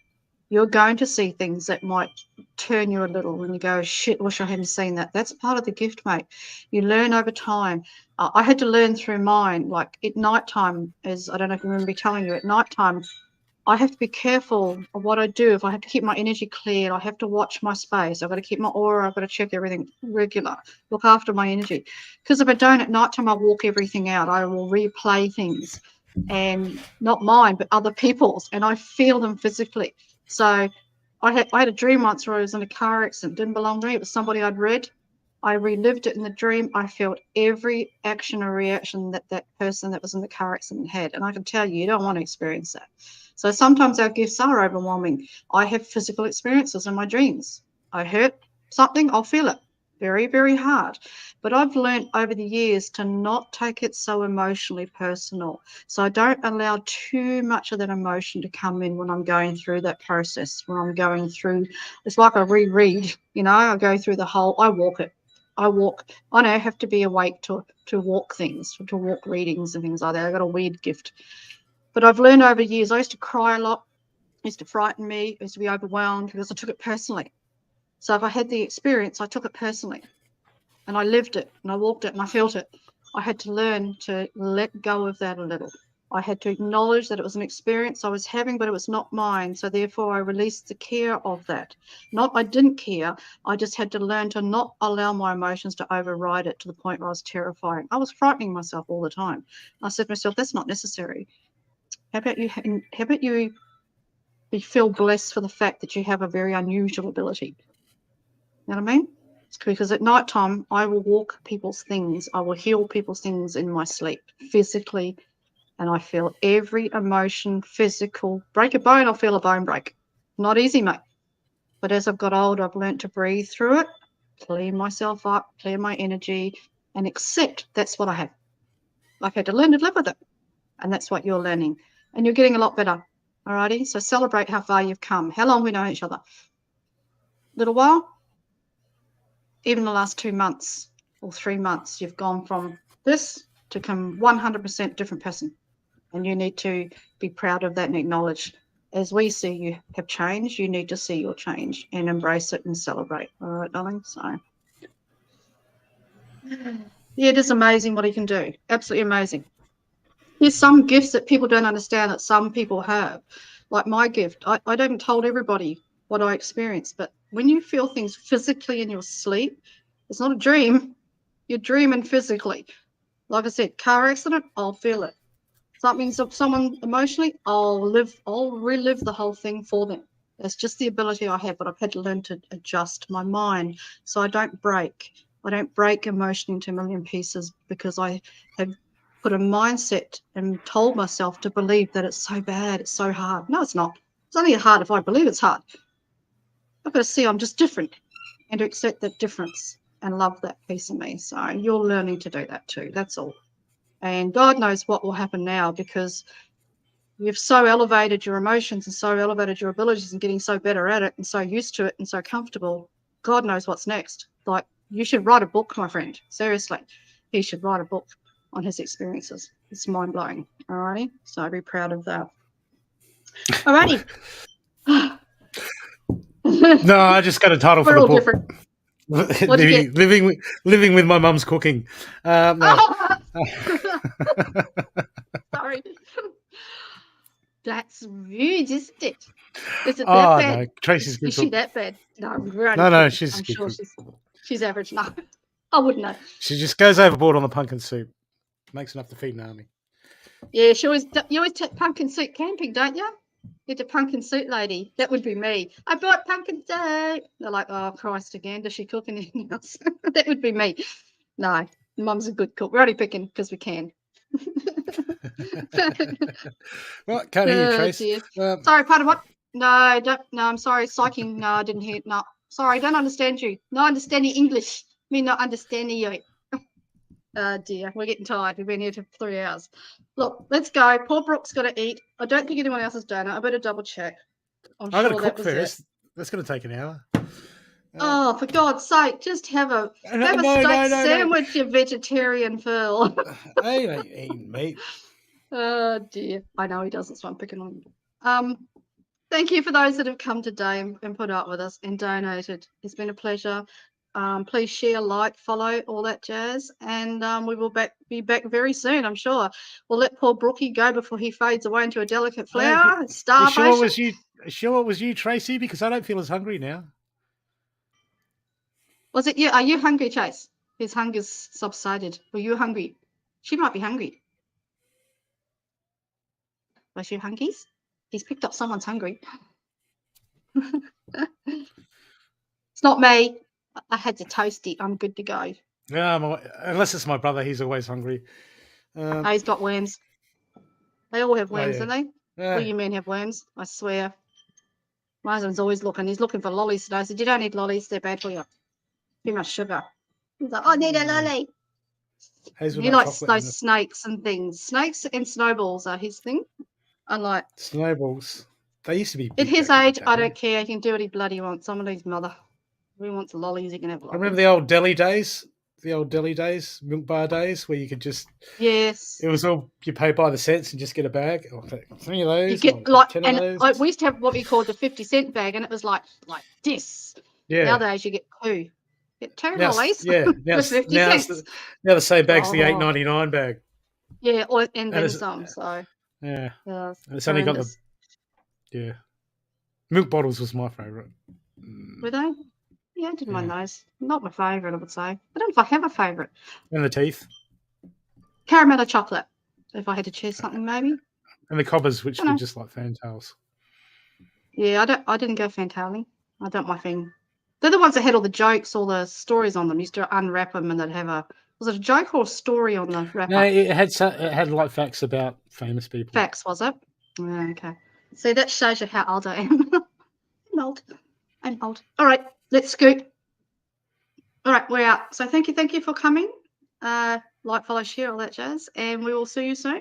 Speaker 1: You're going to see things that might turn you a little and you go, shit, wish I hadn't seen that. That's part of the gift, mate. You learn over time. I had to learn through mine, like at nighttime, as I don't know if you remember me telling you, at nighttime, I have to be careful of what I do. If I have to keep my energy clear, I have to watch my space. I've got to keep my aura. I've got to check everything regular, look after my energy. Because if I don't at nighttime, I walk everything out. I will replay things, and not mine, but other people's, and I feel them physically. So I had a dream once where I was in a car accident. Didn't belong to me. It was somebody I'd read. I relived it in the dream. I felt every action or reaction that that person that was in the car accident had. And I can tell you, you don't want to experience that. So sometimes our gifts are overwhelming. I have physical experiences in my dreams. I hurt something, I'll feel it very, very hard. But I've learned over the years to not take it so emotionally personal. So I don't allow too much of that emotion to come in when I'm going through that process, when I'm going through, it's like I reread, I go through the whole, I walk it. I know I have to be awake to walk things, to walk readings and things like that. I got a weird gift. But I've learned over years, I used to cry a lot, it used to frighten me, I used to be overwhelmed because I took it personally. So if I had the experience, I took it personally. And I lived it, and I walked it, and I felt it. I had to learn to let go of that a little. I had to acknowledge that it was an experience I was having, but it was not mine. So therefore, I released the care of that. Not I didn't care. I just had to learn to not allow my emotions to override it to the point where I was terrifying. I was frightening myself all the time. I said to myself, that's not necessary. How about you feel blessed for the fact that you have a very unusual ability? You know what I mean? It's because at night time, I will walk people's things. I will heal people's things in my sleep physically. And I feel every emotion, physical. Break a bone, I'll feel a bone break. Not easy, mate. But as I've got older, I've learned to breathe through it, clear myself up, clear my energy, and accept that's what I have. I've had to learn to live with it. And that's what you're learning. And you're getting a lot better. Alrighty? So celebrate how far you've come. How long we know each other? Little while? Even the last 2 months or 3 months, you've gone from this to become 100% different person. And you need to be proud of that and acknowledge, as we see you have changed, you need to see your change and embrace it and celebrate. All right, darling? So, yeah, it is amazing what he can do. Absolutely amazing. There's some gifts that people don't understand that some people have. Like my gift, I haven't told everybody what I experienced, but when you feel things physically in your sleep, it's not a dream. You're dreaming physically. Like I said, car accident, I'll feel it. Someone emotionally, I'll relive the whole thing for them. That's just the ability I have, but I've had to learn to adjust my mind so I don't break. I don't break emotion into a million pieces because I have put a mindset and told myself to believe that it's so bad, it's so hard. No, it's not. It's only hard if I believe it's hard. I've got to see I'm just different and to accept that difference and love that piece of me. So you're learning to do that too. That's all. And God knows what will happen now because you've so elevated your emotions and so elevated your abilities and getting so better at it and so used to it and so comfortable. God knows what's next. Like, you should write a book, my friend. Seriously. He should write a book on his experiences. It's mind-blowing. All righty? So be proud of that. All righty.
Speaker 2: No, I just got a title for
Speaker 1: We're
Speaker 2: the
Speaker 1: all
Speaker 2: book.
Speaker 1: different. What'd you get?
Speaker 2: living with my mum's cooking. No.
Speaker 1: Sorry. That's rude, isn't it? Is it that
Speaker 2: Oh
Speaker 1: bad?
Speaker 2: no, Tracy's good
Speaker 1: Is she
Speaker 2: cook.
Speaker 1: that bad? No, we're only
Speaker 2: No,
Speaker 1: kidding.
Speaker 2: she's
Speaker 1: I'm
Speaker 2: a good
Speaker 1: sure
Speaker 2: cook.
Speaker 1: she's average. No, I wouldn't know.
Speaker 2: She just goes overboard on the pumpkin soup. Makes enough to feed an army.
Speaker 1: Yeah, you always take pumpkin soup camping, don't you? You're the pumpkin soup lady. That would be me. I bought pumpkin soup. They're like, oh Christ, again. Does she cook anything else? That would be me. No, Mum's a good cook. We're only picking because we can.
Speaker 2: Well, can't hear you, Trace.
Speaker 1: Dear. Sorry, pardon what? No, don't. No, I'm sorry. Psyching. No, I didn't hear. No, sorry, don't understand you. Not understanding English. Me not understanding you. Oh dear, we're getting tired. We've been here for 3 hours. Look, let's go. Poor Brooke's got to eat. I don't think anyone else has done it. I better double check. I'm
Speaker 2: I got
Speaker 1: sure
Speaker 2: to
Speaker 1: that
Speaker 2: cook
Speaker 1: was it.
Speaker 2: first. That's going to take an hour.
Speaker 1: Oh, for God's sake, just have a steak sandwich, you vegetarian fool.
Speaker 2: I ain't eating meat.
Speaker 1: Oh dear. I know he doesn't, so I'm picking on him. Thank you for those that have come today and put up with us and donated. It's been a pleasure. Please share, like, follow, all that jazz. And we will be back very soon, I'm sure. We'll let poor Brookie go before he fades away into a delicate flower. Starvation.
Speaker 2: Sure it was you, Tracy? Because I don't feel as hungry now.
Speaker 1: Was it you? Are you hungry, Chase? His hunger's subsided. Were you hungry? She might be hungry. Was she hungry? He's picked up someone's hungry. It's not me. I had to toast it. I'm good to go.
Speaker 2: Yeah, unless it's my brother, he's always hungry.
Speaker 1: Oh, he's got worms. They all have worms,
Speaker 2: yeah.
Speaker 1: don't they?
Speaker 2: Yeah.
Speaker 1: All you men have worms, I swear. My husband's always looking. He's looking for lollies today. I said, you don't need lollies. They're bad for you. Too much sugar. He's like, I need a lolly. He likes those snakes and things. Snakes and snowballs are his thing. Unlike
Speaker 2: snowballs. They used to be
Speaker 1: at his age, I don't care. He can do what he bloody wants. I'm his mother. If he wants lollies, he can have lollies.
Speaker 2: I remember the old deli days, milk bar days, where you could just it was all you pay by the cents and just get a bag. Or 3 of those.
Speaker 1: You get like 10 of those. We used to have what we called the 50-cent bag, and it was like this. Yeah. Nowadays you get 2. Get 2 lollies.
Speaker 2: Yeah. Now, 50 cents. Now the same bag's the $8.99 bag.
Speaker 1: Yeah, and then some. So
Speaker 2: yeah, and it's only got the milk bottles was my favourite.
Speaker 1: Were they? Yeah, I didn't mind those. Not my favourite, I would say. I don't know if I have a favourite.
Speaker 2: And the teeth.
Speaker 1: Caramel or chocolate, if I had to choose something, maybe.
Speaker 2: And the cobbers, which were just like fantails.
Speaker 1: Yeah, I didn't go fantailing. I don't my thing. They're the ones that had all the jokes, all the stories on them. You used to unwrap them and they'd have was it a joke or a story on the wrapper?
Speaker 2: No, it had like facts about famous people.
Speaker 1: Facts, was it? Yeah, okay. See, that shows you how old I am. I'm old. All right, let's scoot. All right, we're out. So thank you for coming. Like, follow, share, all that jazz, and we will see you soon.